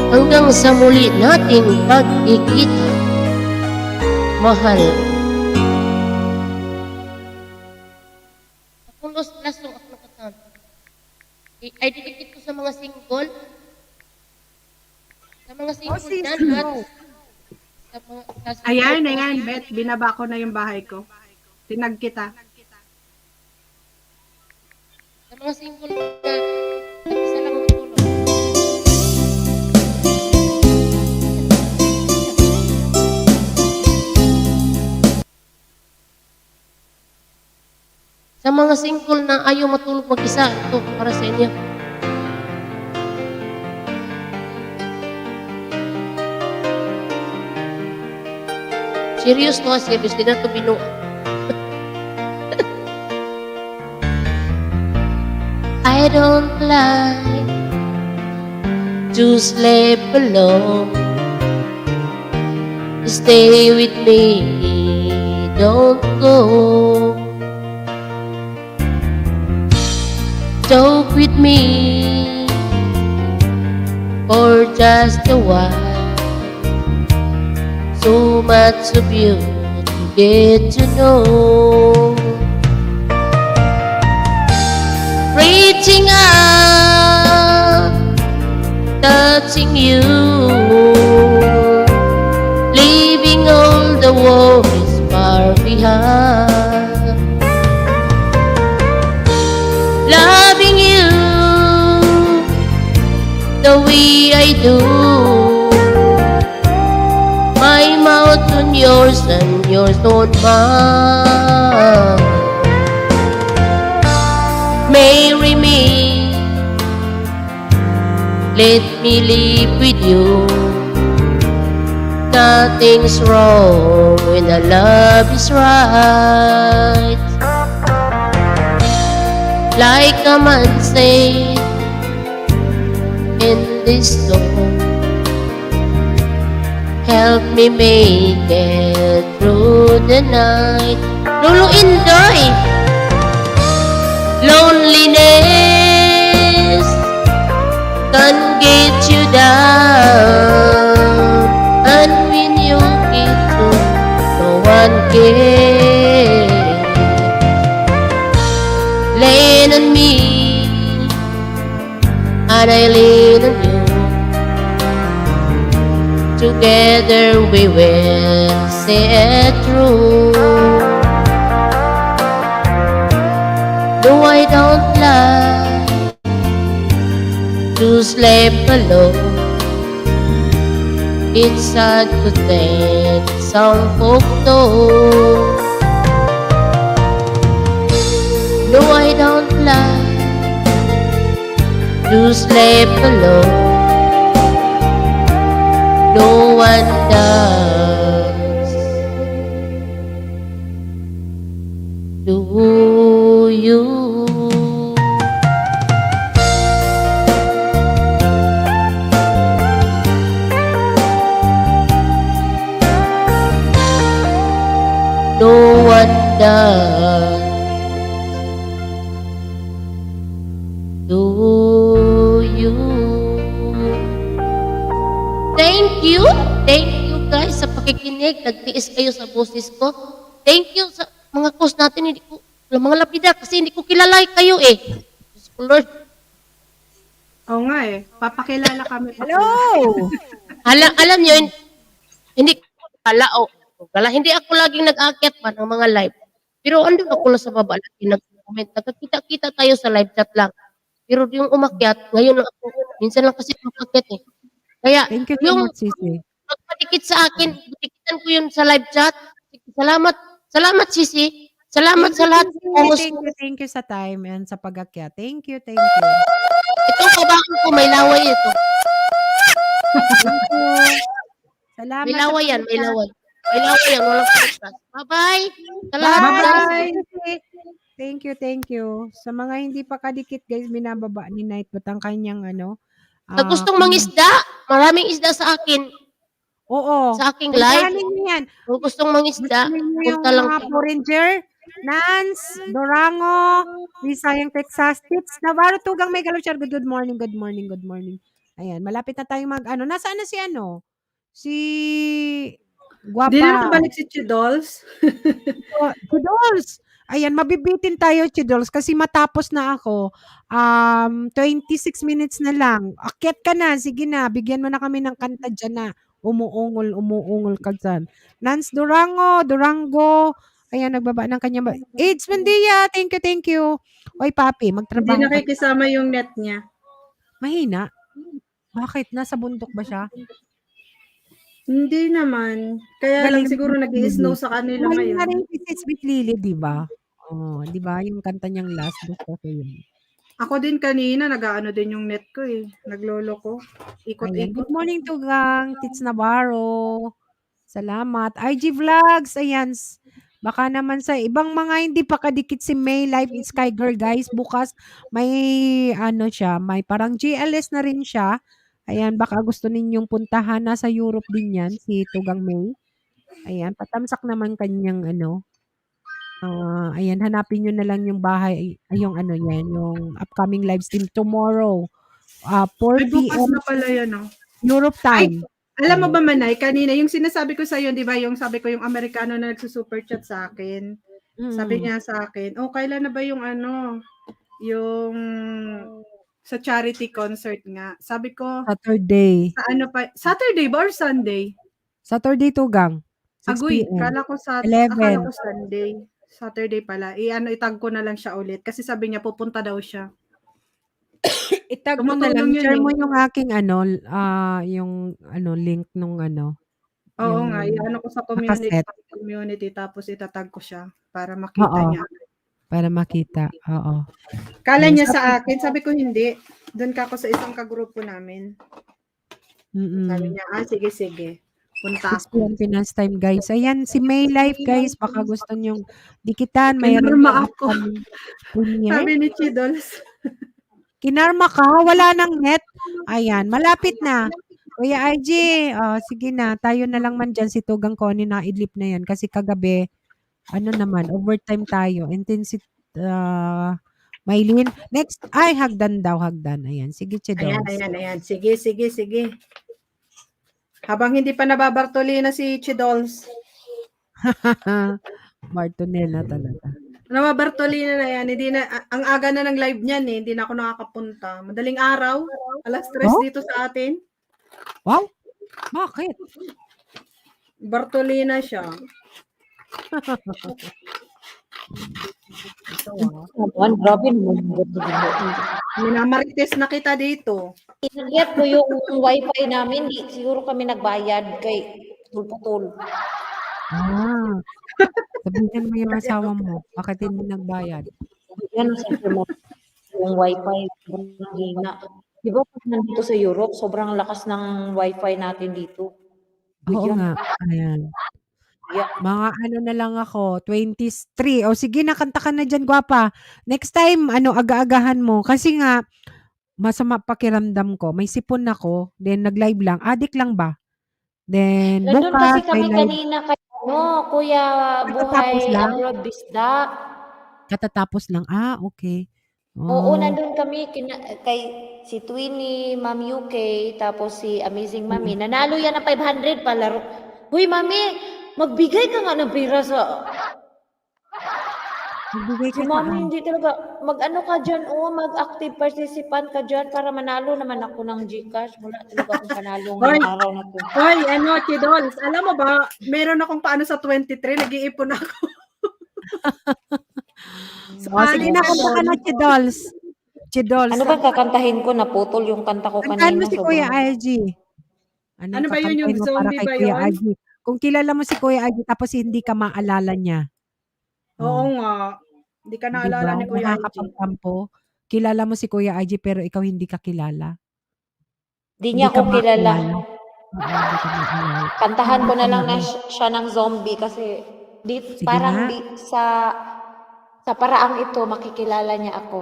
Hanggang sa muli nating pagkikita, mahal. Akong lasong ako nakatanta. Ay didikit ko sa mga single. Sa mga single dyan at sa mga Ayan, Bet. Binaba ko na yung bahay ko. Tinag kita. sa mga single na isa lang matulog. Sa mga single na ayaw matulog mag-isa, ito para sa inyo. Serious no, serious. Di na ito binuha. I don't like to sleep alone. Stay with me, don't go. Talk with me for just a while. So much of you to get to know. Reaching out, touching you, leaving all the worries far behind. Loving you the way I do, my mouth on yours and yours on mine. Marry me, let me live with you. Nothing's wrong when the love is right. Like a man said in this song, help me make it through the night. Lulu Indoy, loneliness can get you down, and when you get to no one cares. Lean on me, and I lean on you. Together we will see it through. No, I don't like to sleep alone. It's sad to think some folk know. No, I don't like to sleep alone. No one does. Do you? nakikinig, nagtiis kayo sa boses ko. Thank you sa mga host natin, hindi ko, mga lapida, kasi hindi ko kilala kayo eh. Diyos ko, Lord. Oo nga eh. Papakilala kami. Hello! Alam nyo, hindi ko hindi ako laging nag-aakyat pa ng mga live. Pero andun ako na sa baba, lagi nag-comment. Nagkakita-kita tayo sa live chat lang. Pero yung umakyat, ngayon lang ako, minsan lang kasi umakyat eh. Kaya, Thank you so yung much, Sisi. magpadikit sa akin, dikitan ko yun sa live chat. Salamat, Sisi. Salamat sa lahat. Thank you sa time and sa pag-akyat. Thank you. Itong kabahan ko, may laway ito. Salamat. May laway yan, may laway. May laway yan, walang pagkas. Bye-bye. Bye. Thank you. Sa mga hindi pa kadikit, guys, binababa ni Nightbot ang kanyang Sa gustong mangisda, maraming isda sa akin. Oo. Sa aking live. Puntahanin niyo yan. Kung gustong mangisda, Gusto niyo yung punta lang. mga Foranger, Nance, Durango, Visayang Texas, Tits, Navarro, Tugang, May Galuchar. Good morning. Ayan, malapit na tayong nasaan na si Si Guapa. Di na nakabalik si Chidols. Chidols! Ayan, mabibitin tayo, Chidols, kasi matapos na ako. 26 minutes na lang. Akyat ka na, sige na, bigyan mo na kami ng kanta dyan na. Umuungol ka dyan. Nance Durango. Ayan, nagbaba ng kanya. AIDS Mandia, thank you. Oy, papi, Hindi magtrabaho ka. nakikisama yung net niya. Mahina? Bakit? Nasa bundok ba siya? Hindi naman. Kaya lang Galing siguro mo, nag-i-snow Lily. sa kanila Galing na ngayon. rin si Sis with Lily, di ba? Oh, di ba? Yung kanta niyang last, gusto ko yun. Ako din kanina, nag-aano din yung net ko eh. Naglolo ko. Ayan. Ikot-ikot. Good morning, Tugang. Tits Navarro. Salamat. IG Vlogs. Ayan. Baka naman sa ibang mga hindi pa kadikit si May Life is Sky Girl, guys. Bukas may may parang GLS na rin siya. Ayan, baka gusto ninyong puntahan. Nasa Europe din yan, si Tugang May. Ayan, patamsak naman kanyang ayan, hanapin nyo na lang yung bahay, yung yung upcoming live stream tomorrow. 4 Ay, bukas p.m. na pala yan, oh. Europe time. Alam mo ba, Manay, kanina, yung sinasabi ko sa'yo, di ba, yung sabi ko yung Amerikano na nagsusuper chat sa akin. Sabi niya sa akin, kailan na ba yung yung sa charity concert nga. Sabi ko, Saturday. Saturday ba or Sunday? Saturday, Tugang. 6 Agoy, p.m. akala ko 11. Sunday. Saturday pala. Itag ko na lang siya ulit. Kasi sabi niya, pupunta daw siya. Itag mo na lang. Tumutulong yun Share eh. mo yung aking yung link nung Oo yung nga, iano ko sa nakaset. community tapos itatag ko siya para makita Oo. niya. Para makita. Oo. Kala Yes. niya sa akin, sabi ko hindi. Doon ka ako sa isang kagrupo namin. Sabi niya, sige. Punta 6 ako. p.m. Pinas time, guys. Ayan, si May Life, guys. Baka gusto nyong dikitan. Mayroon Kinarma ako. Premiere. Sabi ni Chidols. Kinarma ka? Wala nang net? Ayan, malapit na. Kuya IG, sige na. Tayo na lang man dyan. Si Tugang Connie na idlip na yan. Kasi kagabi, overtime tayo. Intensity, Maylin. Next, hagdan daw. Ayan, sige, Chidols. Ayan. Sige. Habang hindi pa nababartolina si Chidols. Martonella talaga. Nababartolina na yan. Hindi na, ang aga na ng live niyan eh. Hindi na ako nakakapunta. Madaling araw. Alas 3 dito sa atin. Wow! Bakit? Bartolina siya. Grabe naman. Minamarites na kita dito. Inagyat ko yung wifi namin, di siguro kami nagbayad kay putol. Sabihin mo yung asawa mo. Bakit hindi nagbayad? Yan sa yung wifi. Hina. Di ba pag nandito sa Europe, sobrang lakas ng wifi natin dito. Oo nga. Ayan. Mga na lang ako, 23. O sige, nakanta ka na dyan, Guapa. Next time, aga-agahan mo. Kasi nga, masama pakiramdam ko. May sipon ako. Then, nag-live lang. Adik lang ba? Then, Nandun kasi bukas, kami may live. kanina kay Kuya Katatapos Buhay lang? Abroad Bisda. Katatapos lang. Okay. Oo, nandun kami kay si Twinnie, Ma'am UK, tapos si Amazing Mami. Nanalo yan ng 500 palaro. Huy, mami, magbigay ka nga ng pera sa... Magbigay Si ka mami saan? hindi talaga, mag-ano ka dyan, mag-active participant ka dyan para manalo naman ako ng GCash. Wala talaga akong panalo Hoy, ngayong araw na to. hoy, ano, Chidols, alam mo ba, meron akong paano sa 23, nag-iipon ako. Sige na, kanta ka na, Chidols. Chidols. Ano ba kakantahin ko? Naputol yung kanta ko Kantahan mo kanina. si Kuya Sobrang... IG. Ano ba yun, yung kakantahin mo para zombie kay ba Kuya yun? IG? Kung kilala mo si Kuya IG tapos hindi ka maalala niya. Oo nga. Hindi ka naalala Diba? ni Kuya IG. Nakakapagtampo. Kilala mo si Kuya IG pero ikaw hindi ka kilala. Di niya ako kilala. Oo, hindi ka maalala. Kantahan ko Hindi na ka lang na maalala. siya ng zombie kasi Sige parang nga. sa paraang ito makikilala niya ako.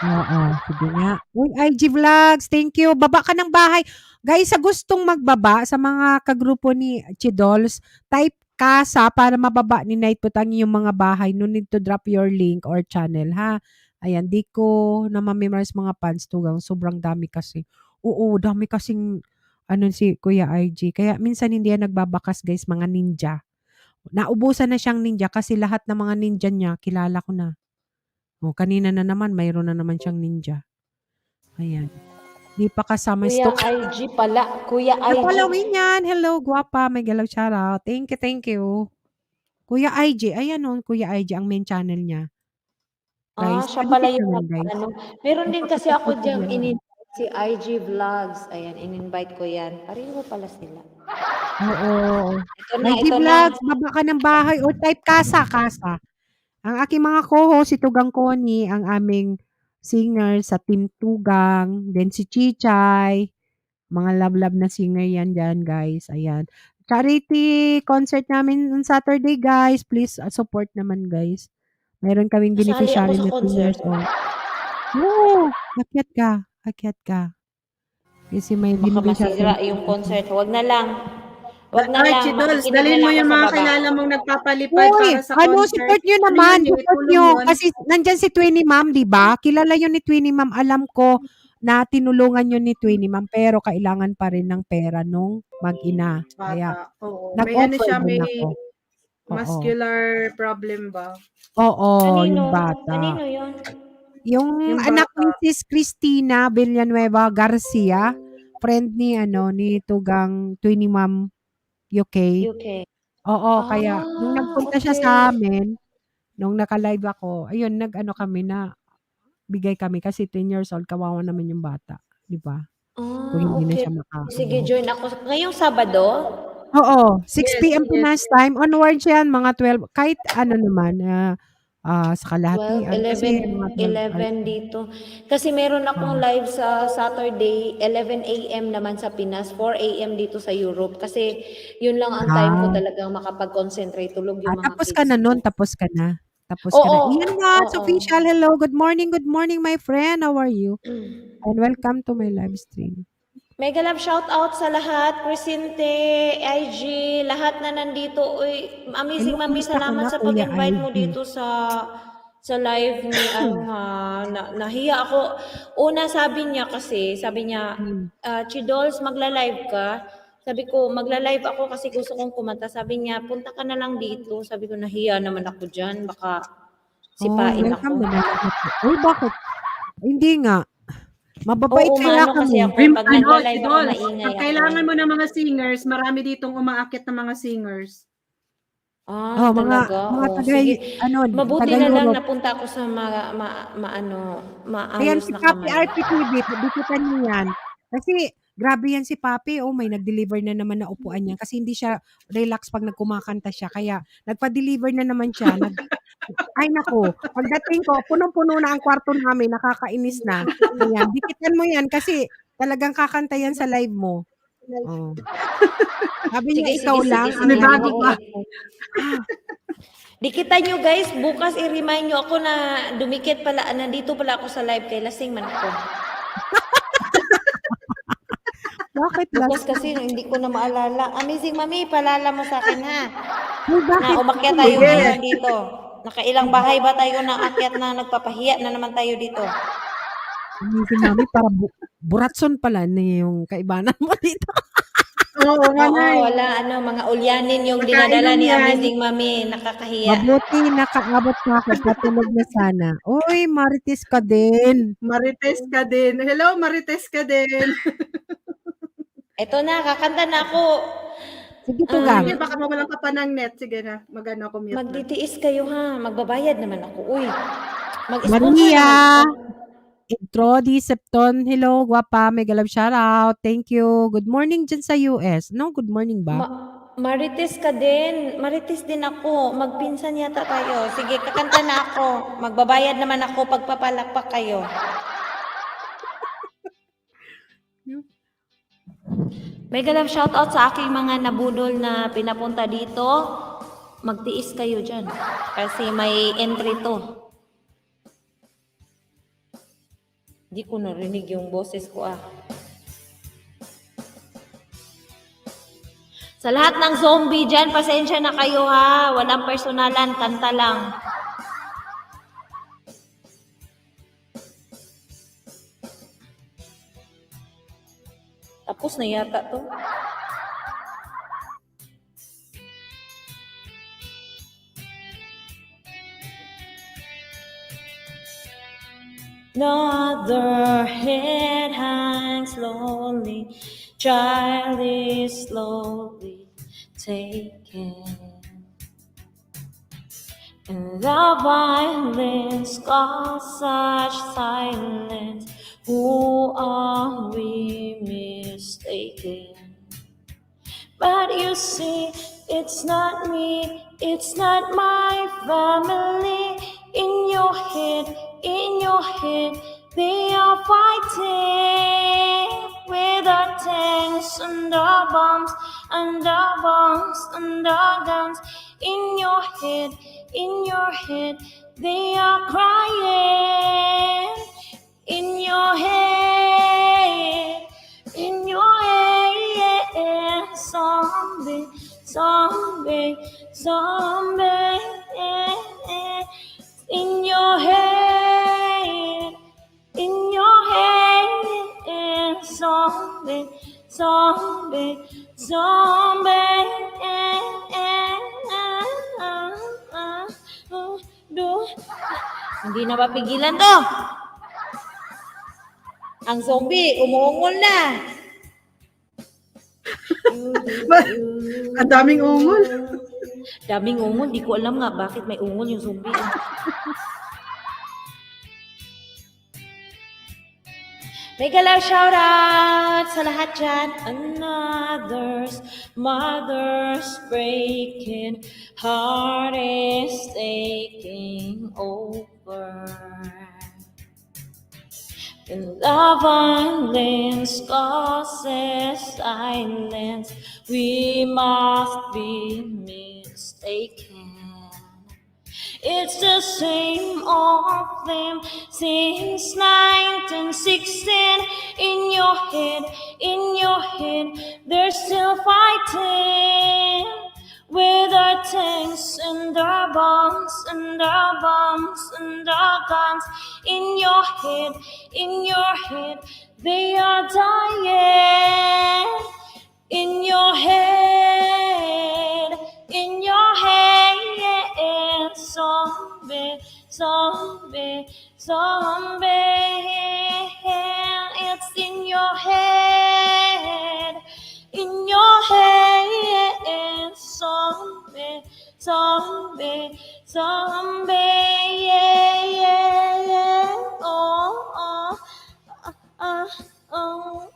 Oo, sige nga. Uy, IG Vlogs, thank you. Baba ka ng bahay. Guys, sa gustong magbaba, sa mga kagrupo ni Chidols, type Casa para mababa ni Night Putang yung mga bahay. No need to drop your link or channel, ha? Ayan, di ko na ma-memorize mga fans tugang. Sobrang dami kasi. Oo, dami kasing ano si Kuya IG. Kaya minsan hindi yan nagbabakas, guys, mga ninja. Naubusan na siyang ninja kasi lahat ng mga ninja niya, kilala ko na. O, kanina na naman, mayroon na naman siyang ninja. Ayan. Di pa kasama Kuya stock. IG pala. Kuya IG. Following yan. Hello, guwapa. May galaw shoutout. Thank you, thank you. Kuya IG. Ayan o, Kuya IG ang main channel niya. Guys, Siya pala panikit yung naman, guys. ano. Meron din kasi ako Napakasipag diyang yan. in-invite si IG Vlogs. Ayan, in-invite ko yan. Pareho pala sila. Oo. Ito na, IG ito na. Vlogs, baba ka ng bahay or type Casa. Ang aking mga co-host, si Tugang Connie, ang aming singer sa Team Tugang, then si Chichay, mga love-love na singer yan dyan, guys. Ayan. Charity concert namin on Saturday, guys. Please support naman, guys. Meron kaming Nasali ako beneficiary sa na 10 concert. years old. Oo, akyat ka. Akyat ka. Kasi may Baka beneficiary. masira yung concert. Huwag na lang. Huwag na Ay, lang. Chidols, Makikinig dalhin na mo lang yung ako sa mga baba. kilala mong nagpapalipad Uy, para sa concert. support nyo Ano naman. yun eh, Support tulong nyo. yun. Kasi nandyan si Twinnie Ma'am, di ba? Kilala yun ni Twinnie Ma'am. Alam ko na tinulungan yun ni Twinnie Ma'am, pero kailangan pa rin ng pera nung mag-ina. Kaya, Bata. Oo. May ano nag-offer siya, din may ako. Oo. muscular problem ba? Oo, Kanino? yung bata. Kanino yun? Yung Yung anak ni bata. Sis Cristina Villanueva Garcia, friend ni ni Tugang Twinnie Ma'am UK. UK. Oo, kaya nung nagpunta siya sa Okay. amin, nung naka-live ako, ayun, nag-ano kami na bigay kami kasi 10 years old, kawawa naman yung bata, di ba? Kung hindi na Okay. siya Sige, maka-ano. join ako. Ngayong Sabado? Oo, 6 Yes, p.m. yes. Pinas time, onwards yan, mga 12, kahit ano naman, sa 12, kalahatian, kasi 11, mga 12 hours. 11 dito. Kasi meron akong Oo. live sa Saturday, 11 a.m. naman sa Pinas, 4 a.m. dito sa Europe. Kasi yun lang ang time ko Ah, talagang makapag-concentrate. Tulog yung mga tapos ka kids na nun, ko. tapos ka na. Tapos ka na. Oo, Ian Watts, oo. official, hello, good morning, my friend, how are you? And welcome to my live stream. Mega love shout out sa lahat, Crescente, IG, lahat na nandito. Uy, amazing Hello, mami, kumusta ka salamat na, sa Kuya pag-invite mo IG? dito sa live ni ano ha, nahiya ako. Una sabi niya, Hmm. Chidols, magla-live ka. Sabi ko, magla-live ako kasi gusto kong kumanta. Sabi niya, punta ka na lang dito. Sabi ko, nahiya naman ako dyan. Baka Oh, sipain welcome ako. naman ako po. Uy, bakit? Hindi nga. Mababait Oo, kaya maano kasi kami. ako. Uy, Pag ano, nagla-live ako, Chidols, maingay ang ako. kailangan mo ng mga singers, marami ditong umaakit na mga singers. Oh, mga Talaga? taga, Sige. ano, Mabuti taga na lang Europe. napunta ako sa Ayan maayos si na Papi kamay. RPTV, dikitan niyo yan. Kasi grabe yan si Papi, may nag-deliver na naman na upuan niya kasi hindi siya relax pag nagkumakanta siya. Kaya nagpa-deliver na naman siya. Ay nako, pagdating ko, punong-puno na ang kwarto namin, nakakainis na. Ayan, dikitan mo yan kasi talagang kakanta yan sa live mo. Oh. Sabi niya, Sige, ikaw sige, lang sige, ang May sige. bago pa. Dikitan nyo guys, bukas i-remind nyo ako na dumikit pala, nandito pala ako sa live kay lasing man ako. Bakit lang? Bukas kasi hindi ko na maalala. Amazing mami, palala mo sa akin ha. Ay, bakit? Na umakyat tayo Sige. ngayon dito. Nakailang bahay ba tayo na akyat na nagpapahiya na naman tayo dito? Si Mami, para buratson pala na yung kaibanan mo dito. Oo nga, Oo, Nay. wala mga ulyanin yung Pagkainom dinadala ni yan. Amazing Mami, nakakahiya. Mabuti nakaabot pa ako, patulog na sana. Uy, marites ka din. Marites ka din. Hello, Marites ka din. Eto na, kakanta na ako. Sige, Tugang. Sige, baka mawalan ka pa ng net. Sige na, mag-ano ako, mute na. Magtitiis kayo ha, magbabayad naman ako. Uy, mag-sponsor Maria. naman ako. Introdi Septon. Hello, guwapa. Mega love shoutout. Thank you. Good morning dyan sa US. No, good morning ba? Marites ka din. Marites din ako. Magpinsan yata tayo. Sige, kakanta na ako. Magbabayad naman ako pagpapalakpak kayo. Mega love shoutout sa aking mga nabudol na pinapunta dito. Magtiis kayo dyan. Kasi may entry to. Hindi ko narinig yung boses ko Sa lahat ng zombie dyan, pasensya na kayo ha. Walang personalan, kanta lang. Tapos na yata to. Another head hangs lonely, child is slowly taken. And the violence caused such silence. Who are we mistaken? But you see, it's not me, it's not my family. In your head, they are fighting with our tanks and our bombs and our bombs and our guns. In your head, they are crying. In your head, zombie, zombie, zombie. In your head, zombie, zombie, zombie. Hindi na mapigilan to. Ang zombie, umuungol na. Ang daming ungol. Daming ungol, di ko alam nga bakit may ungol yung zombie. Mega love shoutout sa lahat dyan. Another's mother's breaking, heart is taking over. And the violence causes silence. We must be mistaken. It's the same old thing since 1916. In your head, they're still fighting with our tanks and our bombs and our bombs and our guns. In your head, they are dying. In your head, zombie, zombie, zombie. It's in your head, zombie, zombie, zombie. Yeah, yeah, yeah. Oh, oh, oh, oh.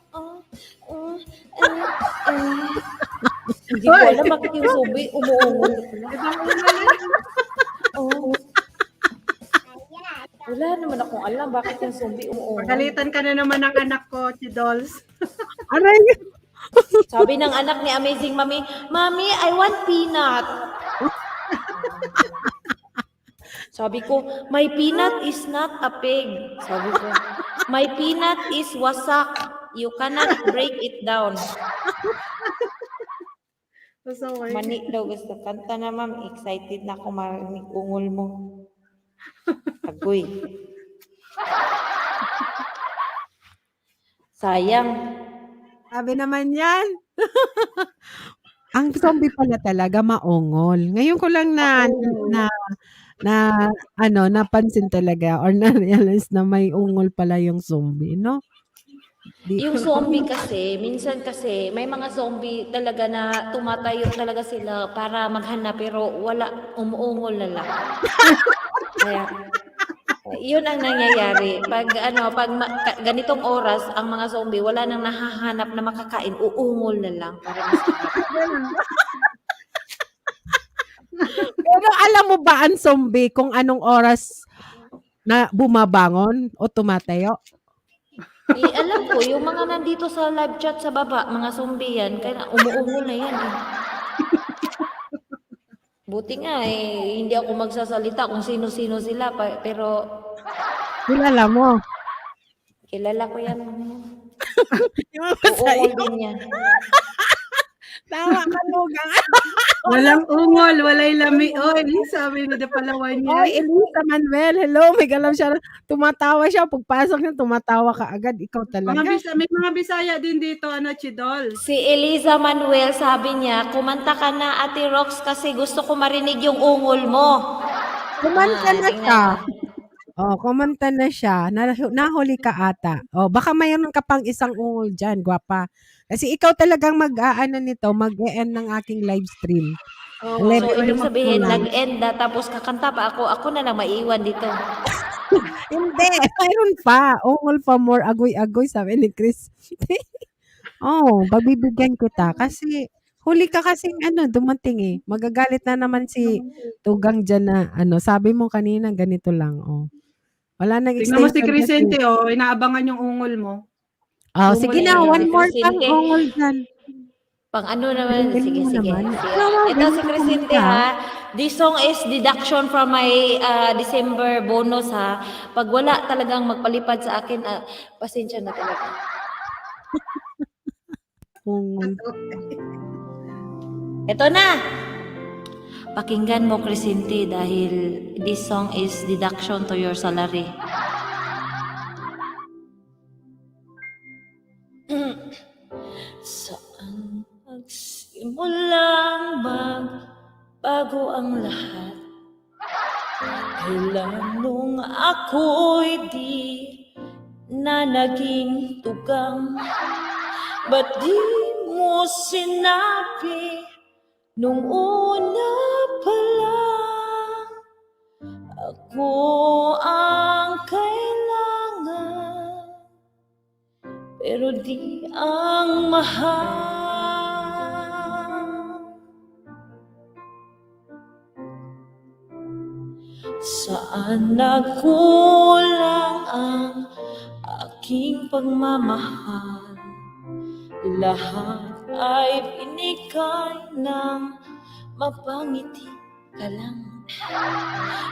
Hindi ko alam bakit yung zombie umuungol. Oh. Wala naman akong alam bakit yung zombie umuungol. Pagalitan ka na naman ng anak ko, si Dolls. Aray! Sabi ng anak ni Amazing Mami, Mami, I want peanut. Sabi ko, my peanut is not a pig. Sabi ko, my peanut is wasak. You cannot break it down. Pasaway. Mani daw gusto. Kanta na ma'am, excited na ako marinig ungol mo. Agoy. Sayang. Sabi naman yan. Ang zombie pala talaga maungol. Ngayon ko lang na napansin talaga or na-realize na may ungol pala yung zombie, no? Yung zombie kasi, minsan kasi, may mga zombie talaga na tumatayo talaga sila para maghanap pero wala, umuungol na lang. Kaya, yun ang nangyayari. Pag ganitong oras, ang mga zombie, wala nang nahahanap na makakain, uungol na lang. Para Pero alam mo ba ang zombie kung anong oras na bumabangon o tumatayo? alam ko, yung mga nandito sa live chat sa baba, mga zombie yan, kaya umuungol na yan. Buti nga hindi ako magsasalita kung sino-sino sila, pero Kilala mo. kilala ko yan. Yung sa'yo. Uungol din yan. Tama ka, Lugang. Walang ungol, walay lami. Oy, sabi ni Palawan niya. Oy, Elisa Manuel, hello. May galaw siya. Tumatawa siya. Pagpasok niya, tumatawa ka agad. Ikaw talaga. May mga Bisaya din dito, Chidol. Si Eliza Manuel, sabi niya, kumanta ka na, Ate Rox, kasi gusto ko marinig yung ungol mo. Kumanta na tingnan siya. mo. Kumanta na siya. Nahuli ka ata. Baka mayroon ka pang isang ungol dyan, gwapa. Kasi ikaw talagang mag-e-end ng aking live stream. So, ibig sabihin, nag-end na, tapos kakanta pa ako. Ako na lang maiwan dito. Hindi, mayroon pa. Ungol pa more agoy-agoy, sabi ni Chris. Babibigyan kita. Kasi, huli ka kasing dumating eh. Magagalit na naman si Tugang dyan na, sabi mo kanina, ganito lang. Wala nang Tingnan mo si extension Crescente, inaabangan yung ungol mo. Sige na, one more pang ungol dyan. Pang ano naman, sige. naman. Ito si Crescente ha. This song is deduction from my December bonus ha. Pag wala talagang magpalipad sa akin, pasensya na talaga. Ungol. Ito na! Pakinggan mo, Crescente, dahil this song is deduction to your salary. Saan magsimulang magbago ang lahat? Kailan nung ako'y di na naging tugang? Ba't di mo sinabi nung una pa lang? Ako ang kailangan, pero di ang mahal. Saan nagkulang ang aking pagmamahal? Lahat ay binigay ng mapangiti ka lang.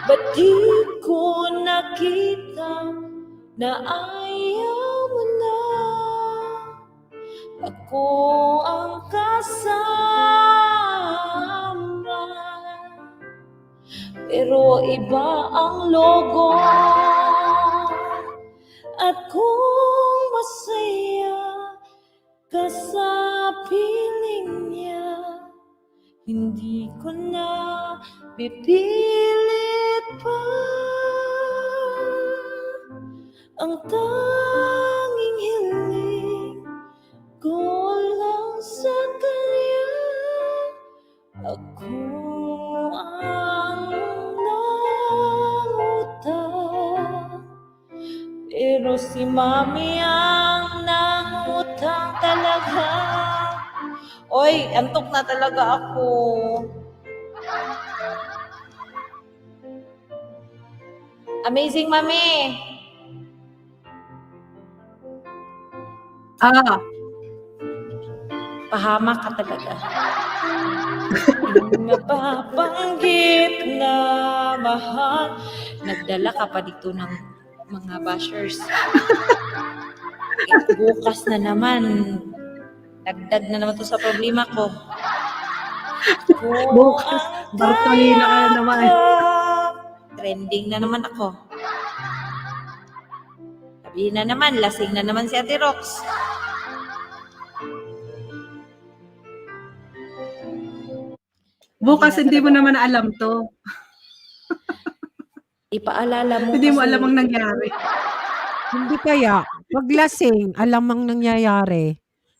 Ba't di ko nakita na ayaw mo na? Ako ang kasama, pero iba ang logo. At kung masaya ka sa piling niya, hindi ko na pipilit pa. Ang tanging hiling ko lang sa kanya, ako ang nangutang, pero si Mami ang nangutang talaga. Oy, antok na talaga ako. Amazing, Mami. Pahamak ka talaga. Napapanggit na mahal. Nagdala ka pa dito ng mga bashers. Bukas na naman. Dagdag na naman to sa problema ko. Bukas, Bartolina ka na naman. Trending na naman ako. Sabihin na naman, lasing na naman si Ate Rox. Bukas na hindi mo talaga naman alam to. ipaalala mo Hindi mo kasi alam ang nangyari. Hindi kaya, pag lasing, alam ang nangyayari,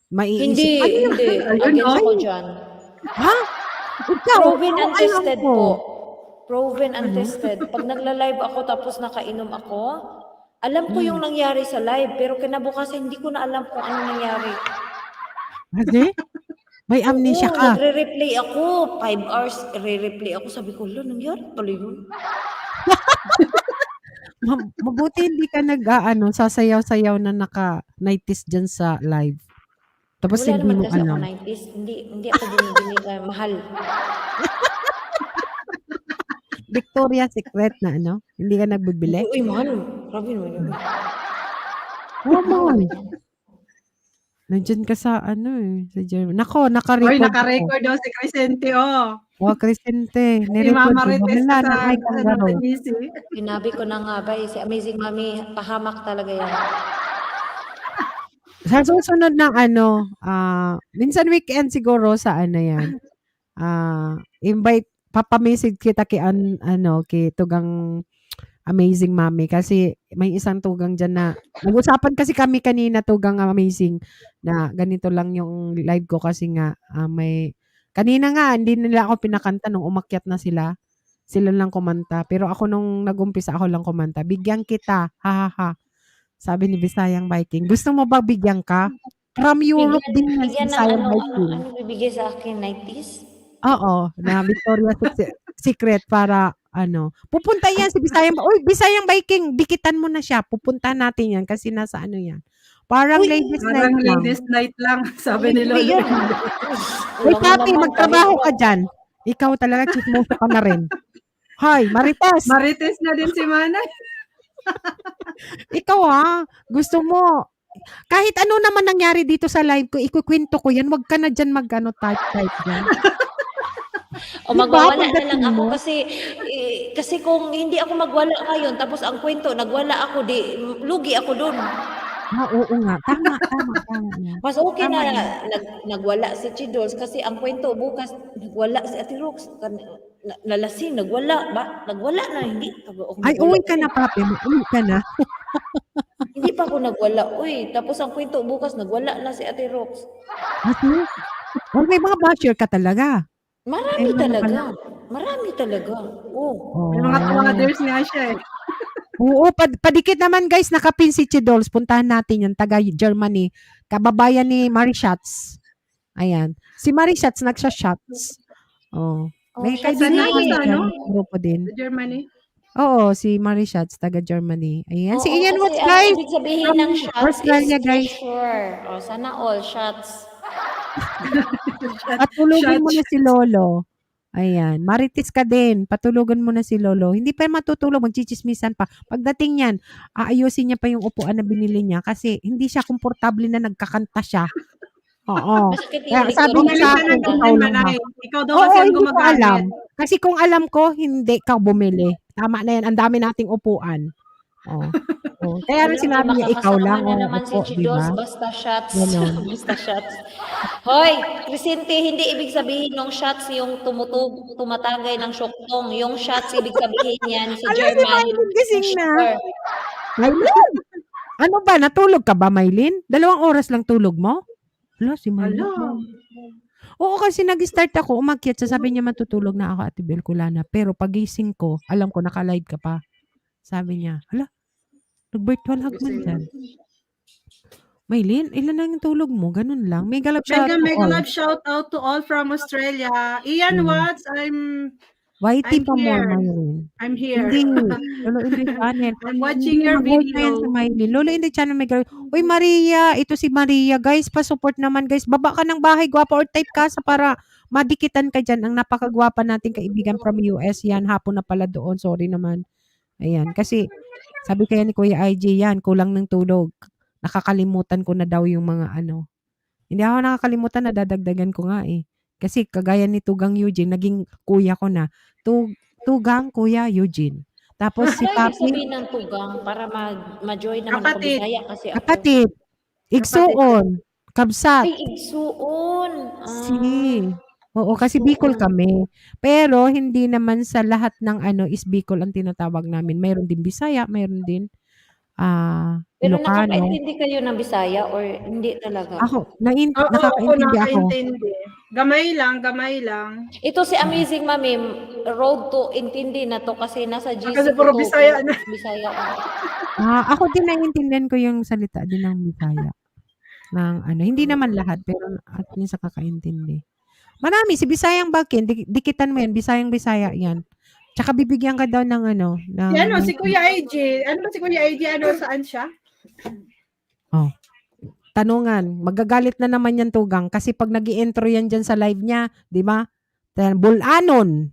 maiisip, hindi, ano yung hindi. Ayun, Against oh. ako dyan. ha? Ikaw, Proven and alam tested ko. po. Proven and tested. Pag nagla-live ako tapos nakainom ako, alam ko yung nangyari sa live, pero kinabukasan hindi ko na alam kung ano nangyari. Kasi, may amnesia Oo, ka. nagre-replay ako. 5 hours, re-replay ako. Sabi ko, lo, nangyari pala yun. Mabuti hindi ka sasayaw-sayaw na naka-nighties dyan sa live. Tapos Wala hindi naman mo kasi ako alam. 90s. Hindi ako binibili mahal. Victoria's Secret na ano? Hindi ka nagbibili? Uy, mahal. Grabe naman yun. Oo, mahal. Nandyan ka sa sa German. Nako, Oy, naka-record ako. naka-record daw si Crescente, oh. Oh, Crescente. Si Nirecord Mama mo. Rites Wala ka na, sa ay kanggaro. Tanisi. Sinabi ko na nga ba, si Amazing Mami, pahamak talaga yan. Sa susunod ng minsan weekend siguro sa yan. Invite, papamessage kita kay kay Tugang Amazing Mami kasi may isang tugang dyan na nag-usapan kasi kami kanina Tugang Amazing na ganito lang yung live ko kasi nga kanina nga hindi nila ako pinakanta nung umakyat na sila lang kumanta pero ako nung nagumpisa ako lang kumanta bigyan kita ha ha ha sabi ni Bisayang Viking gusto mo ba bigyan ka from Europe din yan si Bigyan ng Bisayang Viking ano bibigay sa akin, 90s? oo na Victoria's Secret para pupunta yan si Bisayang Viking, dikitan mo na siya. Pupunta natin yan kasi nasa yan. Parang ladies night Parang lang. ladies night lang, sabi ni Bigyan. Lolo. Uy, Papi, magtrabaho ka dyan. Ikaw talaga, chismoso ka na rin. Hi, Marites. Marites na din si Manay. Ikaw gusto mo. Kahit ano naman nangyari dito sa live ko, ikukwento ko yan. Wag ka na dyan type dyan. O Diba, magwawala na lang pagdating ako mo? kasi kung hindi ako magwala ngayon tapos ang kwento nagwala ako lugi ako doon. Oo nga. Tama yan. Mas okay Tama na yan. nagwala si Chidols kasi ang kwento bukas nagwala si Ate Rox nalasing nagwala na hindi ako Ay, nagwala. uwi ka na, Papi. Uwi ka na. Hindi pa ako nagwala. Uy, tapos ang kwento bukas nagwala na si Ate Rox. May mga basher ka talaga. Marami talaga. Oh. May mga tawaders nga siya eh. Oo, padikit naman guys, nakapin si Chidols. Puntahan natin yung taga Germany. Kababayan ni Marischatz. Ayan. Si Marischatz nagsha-shots. Oh. May Saan kaibigan ako sa grupo din. Sa Germany? Oo, si Marischatz, taga Germany. Ayan. Si Oo, Ian kasi Watts, ang guys. ibig sabihin From ng shots Australia, is guys. treasure. O, sana all shots. Patulugin mo na si Lolo. Ayan. Marites ka din. Patulugan mo na si Lolo. Hindi pa matutulog. Magchichismisan pa. Pagdating yan, aayusin niya pa yung upuan na binili niya kasi hindi siya komportable na nagkakanta siya. Oo. Masakit Kaya yung sabi likod. niya sa Bumili ka akin, na ikaw din, lang ha. Manay. Ikaw daw Oo, kasi ang hindi ko alam. gumagamit. Kasi kung alam ko, hindi ka bumili. Tama na yan. Ang dami nating upuan. Oh. Kaya rin sinabi niya, ikaw lang. Makakasama na naman si Upo, Chidos, diba? basta shots. Ganon. Basta shots. Hoy, Crescente, hindi ibig sabihin ng shots yung tumatagay ng syoktong. Yung shots, ibig sabihin yan sa Alam si German. Maylin gising na. Sure. Maylin! Ano ba? Natulog ka ba, Maylin? 2 oras lang tulog mo? Hala, si Maylin. Hala. Oo, kasi nag-start ako, umakyat. Sabi niya matutulog na ako, Ate Bel Kulana. Pero pagising ko, alam ko, naka-live ka pa. Sabi niya, hala, nag-virtual hug man dyan. Maylin, ilan lang yung tulog mo? Ganun lang. Mega love shout out to Mega all. love shout out to all from Australia. Ian Watts, Whitey I'm pa more, here. Maylin. I'm here. Hindi. Lolo in the channel. I'm watching your Mag-vote na yan video. sa Maylin. Lolo in the channel, may girl. Uy, Maria, ito si Maria. Guys, pa-support naman, guys. Baba ka ng bahay, gwapa, or type ka sa para madikitan ka dyan. Ang napakagwapa nating kaibigan from US. Yan, hapon na pala doon. Sorry naman. Ayan. Kasi, sabi kaya ni Kuya IG, yan, kulang ng tulog. Nakakalimutan ko na daw yung mga Hindi ako nakakalimutan, nadadagdagan ko nga eh. Kasi kagaya ni Tugang Eugene, naging kuya ko na. Tugang Kuya Eugene. Tapos si Ano ibig Papi, sabihin ng tugang para ma-join naman ako Kapatid. Bisaya kasi ako. kapatid, igsuon, kabsat, Ay, igsuon. si Oo, kasi Bicol kami. Pero hindi naman sa lahat ng is Bicol ang tinatawag namin. Mayroon din Bisaya, mayroon din Pero Ilocano. nakakaintindi kayo ng Bisaya or hindi talaga? Ako, Oo, ako nakakaintindi ako. nakaintindi. Gamay lang. Ito si Amazing Mami, road to intindi na to kasi nasa GC Kasi ko puro to. Bisaya na. Bisaya ko. Ako din naiintindihan ko yung salita din ng Bisaya. Hindi naman lahat, pero at least nakakaintindi. Marami, si Bisayang Bakin, dikitan mo yan, Bisayang-Bisaya yan. Tsaka bibigyan ka daw ng Si Kuya IG. Ano ba si Kuya IG? Saan siya? tanungan. Magagalit na naman yan Tugang kasi pag nag-i-intro yan dyan sa live niya, di ba? Bulanon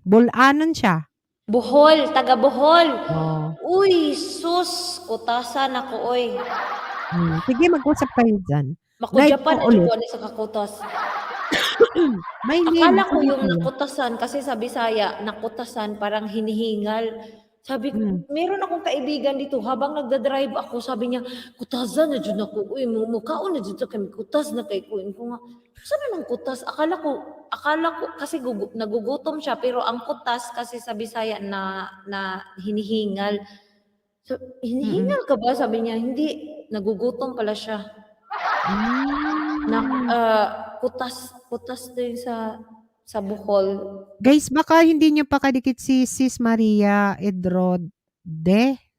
siya. Bohol, taga Bohol. Oh. Uy, sus, kutasan ako, oy. Sige, mag-usap kayo dyan. Mako-Japan na ulit. ko sa kakutas. May Akala name ko yung kasi. nakutasan kasi sa Bisaya, nakutasan parang hinihingal. Sabi ko, meron akong kaibigan dito, habang nagda-drive ako, sabi niya, kutasan na dyan ako, uy, mukhaon na dyan kami, kutas na kay kuin ko nga. Sabi ng kutas, akala ko, kasi nagugutom siya, pero ang kutas kasi sa Bisaya na hinihingal. So, hinihingal ka ba? Sabi niya, hindi, nagugutom pala siya. Kutas din sa Bohol. Guys, baka hindi nyo pa kadikit si Sis Maria Edrode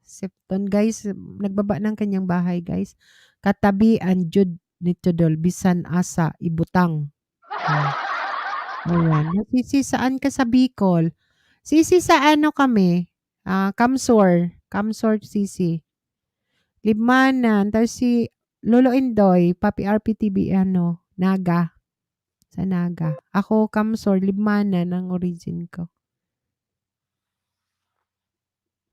Septon. Guys, nagbaba ng kanyang bahay, guys. Katabi ang Jud nito dol, bisan asa, ibutang. Ayan. Sisi, saan ka sa Bicol? Sisi, sa kami? Kamsor, Sisi. Libmanan. Tapos si Lolo Indoy, Papi RPTV, Naga. Sa Naga. Ako, Kamsor, Libmanan ang origin ko.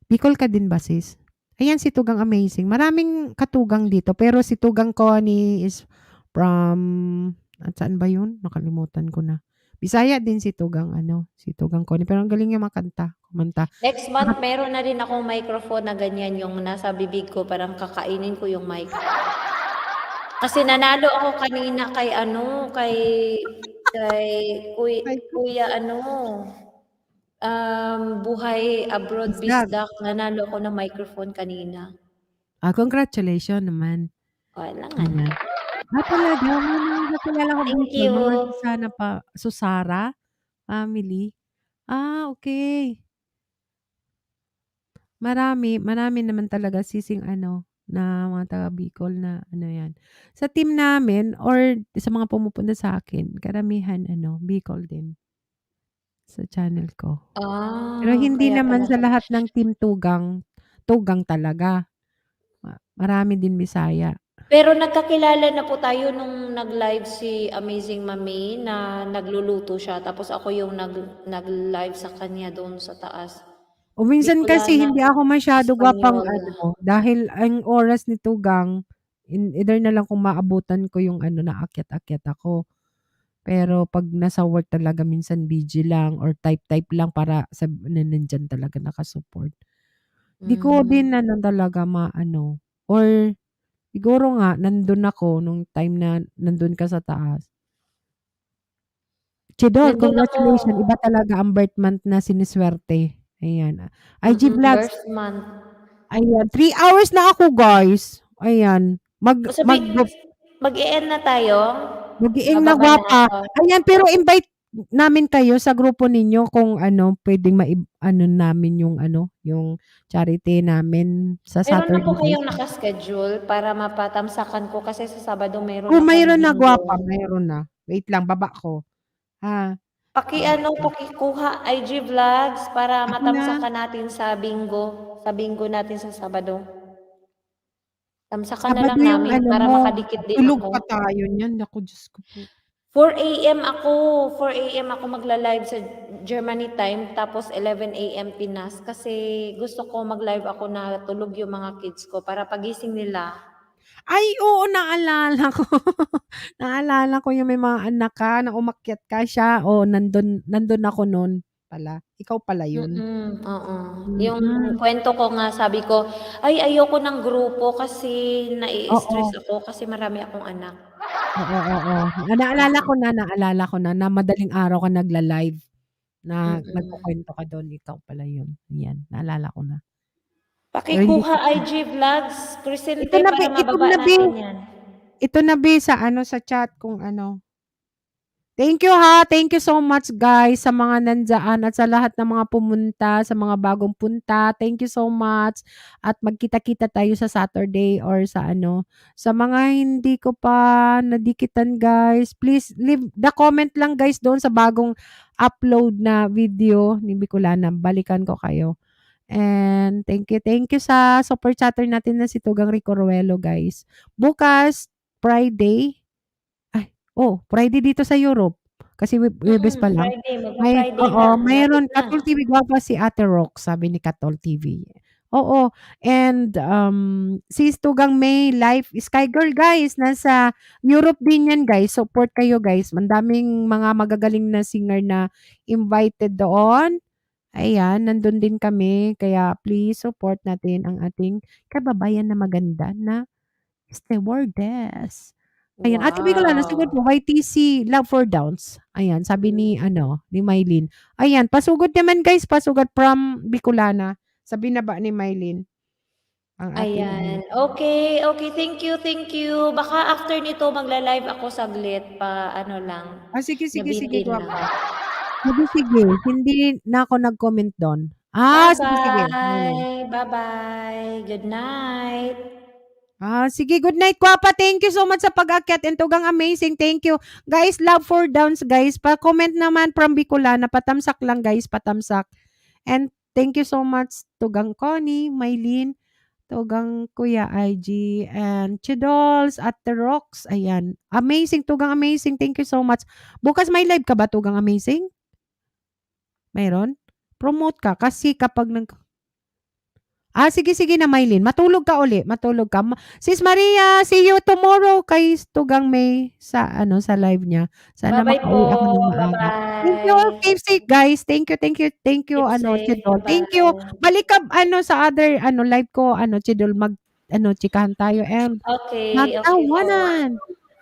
Bicol ka din ba, sis? Ayan, si Tugang Amazing. Maraming katugang dito. Pero si Tugang Connie is from, at saan ba yun? Nakalimutan ko na. Bisaya din si Tugang Connie. Pero ang galing niya kumanta. Next month, meron na rin akong microphone na ganyan yung nasa bibig ko. Parang kakainin ko yung mic. Kasi nanalo ako kanina kay Kuya Buhay Abroad Bisdak. Nanalo ako ng microphone kanina. Congratulations naman. Wala nga. Talaga, nakilala ko Thank you. Sana pa, Susara family. Okay. Marami naman talaga sising na mga taga Bicol na yan. Sa team namin or sa mga pumupunta sa akin, karamihan Bicol din. Sa channel ko. Pero hindi kaya naman pala. sa lahat ng team Tugang talaga. Marami din Bisaya. Pero nagkakilala na po tayo nung nag-live si Amazing Mami na nagluluto siya. Tapos ako yung nag-live sa kanya doon sa taas. O minsan kasi Bicolana, hindi ako masyado gwapang Espanyol. dahil ang oras ni Tugang, either na lang kung maabutan ko yung naakyat-akyat ako. Pero pag nasa work talaga minsan busy lang or type lang para nandyan talaga nakasupport. Di ko din talaga or siguro nga nandun ako nung time na nandun ka sa taas. Chidol, Nandun congratulations. ako. Iba talaga ang birth month na siniswerte. Ayan. IG Vlogs. First month. Ayan. 3 hours na ako, guys. Ayan. Mag-i-end na tayo. Mag-iing na Bababa na gwapa. ako. Ayan, pero invite namin kayo sa grupo ninyo kung pwedeng namin yung charity namin sa Meron na Saturday. po kayong nakaschedule para mapatamsakan ko kasi sa Sabado meron Kung akong mayroon na bingo. gwapa, mayroon na. Wait lang, baba ko. Pakikuha IG Vlogs para Ako na. matamsakan natin sa bingo. Sa bingo natin sa Sabado. Tamsakan na lang Sabado yung namin para makadikit din tulog ako. pa tayo niyan. Naku, Diyos ko po. 4 a.m. ako magla-live sa Germany time tapos 11 a.m. Pinas kasi gusto ko mag-live ako na tulog yung mga kids ko para pagising nila. Ay, oo, naalala ko. Naalala ko yung may mga anak ka na umakyat ka siya. Nandun ako noon pala. Ikaw pala yun. Oo. Yung kwento ko nga, sabi ko, ay ayoko ng grupo kasi nai-stress ako kasi marami akong anak. Oo. Naalala ko na madaling araw ka nagla-live na Mm. nagkukuwento ka do'n, ikaw pala 'yun. Ayan, naalala ko na. Pero hindi Pakikuha IG Vlogs, ito Crisente, na para ito mababa na natin yan. ito na sa sa chat kung ano. Thank you thank you so much guys sa mga nandiyan at sa lahat ng mga pumunta, sa mga bagong punta. Thank you so much at magkita-kita tayo sa Saturday or sa sa mga hindi ko pa nadikitan guys, please leave the comment lang guys doon sa bagong upload na video ni Bicolana. Balikan ko kayo. And thank you sa super chatter natin na si Tugang Rico Ruelo guys. Bukas, Friday, Friday dito sa Europe. Kasi Huwebes pa lang. Friday, magpa-Friday na. Mayroon Malapit na. Katol TV gwapa si Ate Rock, sabi ni Katol TV. Oo, and si Tugang May Life Sky Girl guys, nasa Europe din yan guys. Support kayo guys. Mandaming mga magagaling na singer na invited doon. Ayan, nandun din kami. Kaya please support natin ang ating kababayan na maganda na stewardess. Ayan, Ate Bicolana, sugod po, YTC Love for Downs. Ayan, sabi ni Mylene. Ayan, pasugod naman guys, pasugod from Bicolana. Sabi na ba ni Mylene? Ang ating Ayan. Okay. Thank you. Baka after nito magla-live ako saglit pa lang. Sige, Nabitin lang. guwapa. Sige. Hindi na ako nag-comment doon. Sige. Bye-bye. Good night. Sige, good night, Guapa. Thank you so much sa pag-akyat and Tugang amazing. Thank you. Guys, Love for Downs, guys. Pa-comment naman from Bicolana. Patamsak lang, guys. Patamsak. And thank you so much, Tugang Connie, Mylene, Tugang Kuya IG, and Chidols at The Rocks. Ayan. Amazing, Tugang amazing. Thank you so much. Bukas may live ka ba, Tugang amazing? Mayroon? Promote ka. Kasi kapag sige na Mylene. Matulog ka uli. Sis Maria, see you tomorrow kay Tugang May sa sa live niya. Sana Bye-bye makauwi ako ng po. maaga. Bye-bye. Thank you. Keep safe guys. Thank you. Keep safe. Chidol. Thank you. Bye. Balik ka sa other live ko Chidol chikahan tayo and Okay. magtawanan.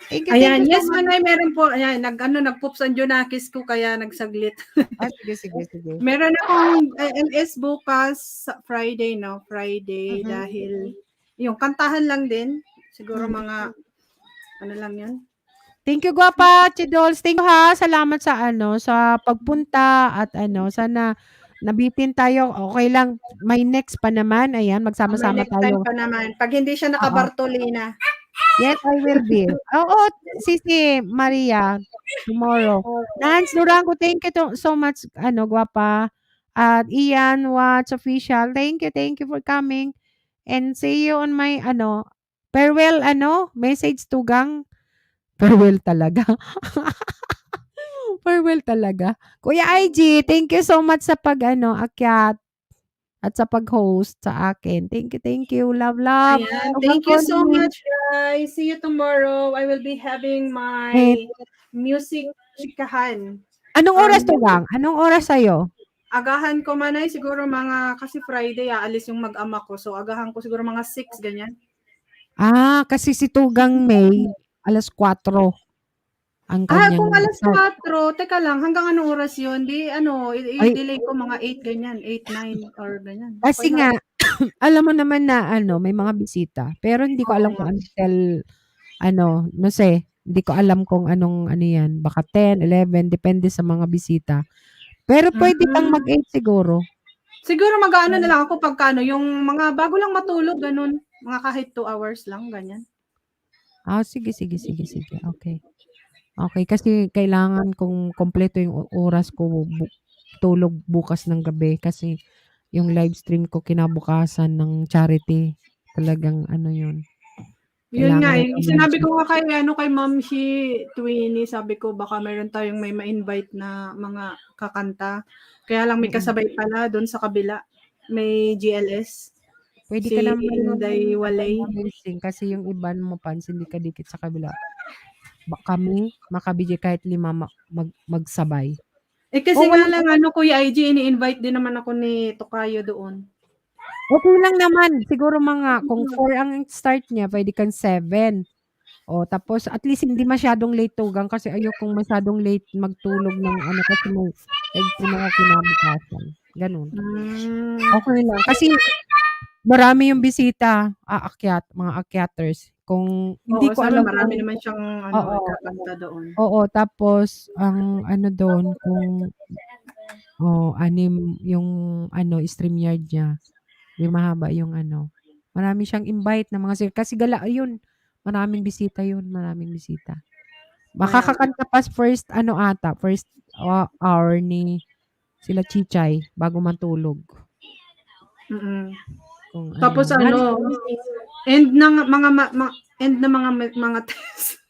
Thank you Ayan, so yes, much. Manay, meron po. Ayan, nag-poops ang Junakis ko kaya nagsaglit. Sige. Meron akong LS bukas Friday, no? Friday, dahil yung kantahan lang din. Siguro mga, lang yun. Thank you, Guapa, Chidols. Thank you Salamat sa sa pagpunta at sana nabitin tayo. Okay lang. May next pa naman. Ayan, magsama-sama Next time tayo. pa naman. Pag hindi siya nakabartolina. Yes, I will be. Oo, Sisi Maria, tomorrow. Nance Durango, thank you so much, Guapa. At Ian Watch Official, thank you for coming. And see you on my, farewell, message Tugang. Farewell talaga. Farewell talaga. Kuya IG, thank you so much sa akyat at sa pag-host sa akin. Thank you. Love. Ayan, thank you so much, guys. See you tomorrow. I will be having my music chikahan. Anong oras, Tugang? Anong oras sa'yo? Agahan ko man ay siguro kasi Friday, aalis yung mag-ama ko. So, agahan ko siguro mga 6, ganyan. Kasi si Tugang May, alas 4. Ang kanyang Kung alas 4, teka lang, hanggang anong oras yun? I-delay ko mga 8, ganyan. 8, 9, or ganyan. Kasi nga, alam mo naman na may mga bisita. Pero hindi ko alam kung until, no sé, hindi ko alam kung anong yan. Baka 10, 11, depende sa mga bisita. Pero pwede kang mag-8 siguro. Siguro mag-ano na lang ako pagka yung mga bago lang matulog, ganun. Mga kahit 2 hours lang, ganyan. Sige. Okay, kasi kailangan kong kompleto yung oras ko tulog bukas ng gabi kasi yung live stream ko kinabukasan ng charity. Talagang yun. Yun nga, sinabi ko nga kay Ma'am Twinnie, sabi ko baka meron tayong may ma-invite na mga kakanta. Kaya lang may kasabay pala doon sa kabila. May GLS. Pwede ka naman Inday Walay. Kasi yung iba mo pansin, hindi ka dikit sa kabila. Kami, makabigay kahit 5 magsabay. Kasi nga lang, Kuya IG, ini-invite din naman ako ni Tokayo doon. Okay lang naman. Siguro kung 4 ang start niya, pwede kang 7. Oo, tapos at least hindi masyadong late tugang kasi ayokong masyadong late magtulog ng ano kasi may exam ako kinabukasan. Gano'n. Okay lang. Kasi marami yung bisita, mga akyaters. Kung hindi Oo, ko sabi alam marami kung naman siyang oo, ikakanta doon. oo, tapos ang ano doon kung yung StreamYard niya, yung mahaba yung ano. Marami siyang invite ng mga kasi ayun, maraming bisita yun, maraming bisita. Makakakanta pa first hour ni sila Chichay bago matulog. Kung Tapos end ng mga test.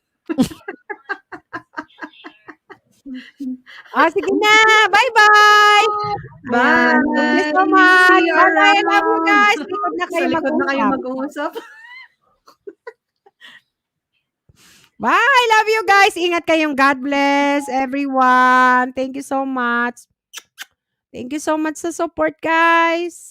Sige na. Bye-bye. Bye. Thank you so much. See you Bye-bye. I love you around. guys. Likod na kayo Sa likod na kayo mag-uusap. mag-uusap. Bye. Love you guys. Ingat kayong. God bless everyone. Thank you so much. Thank you so much sa support, guys.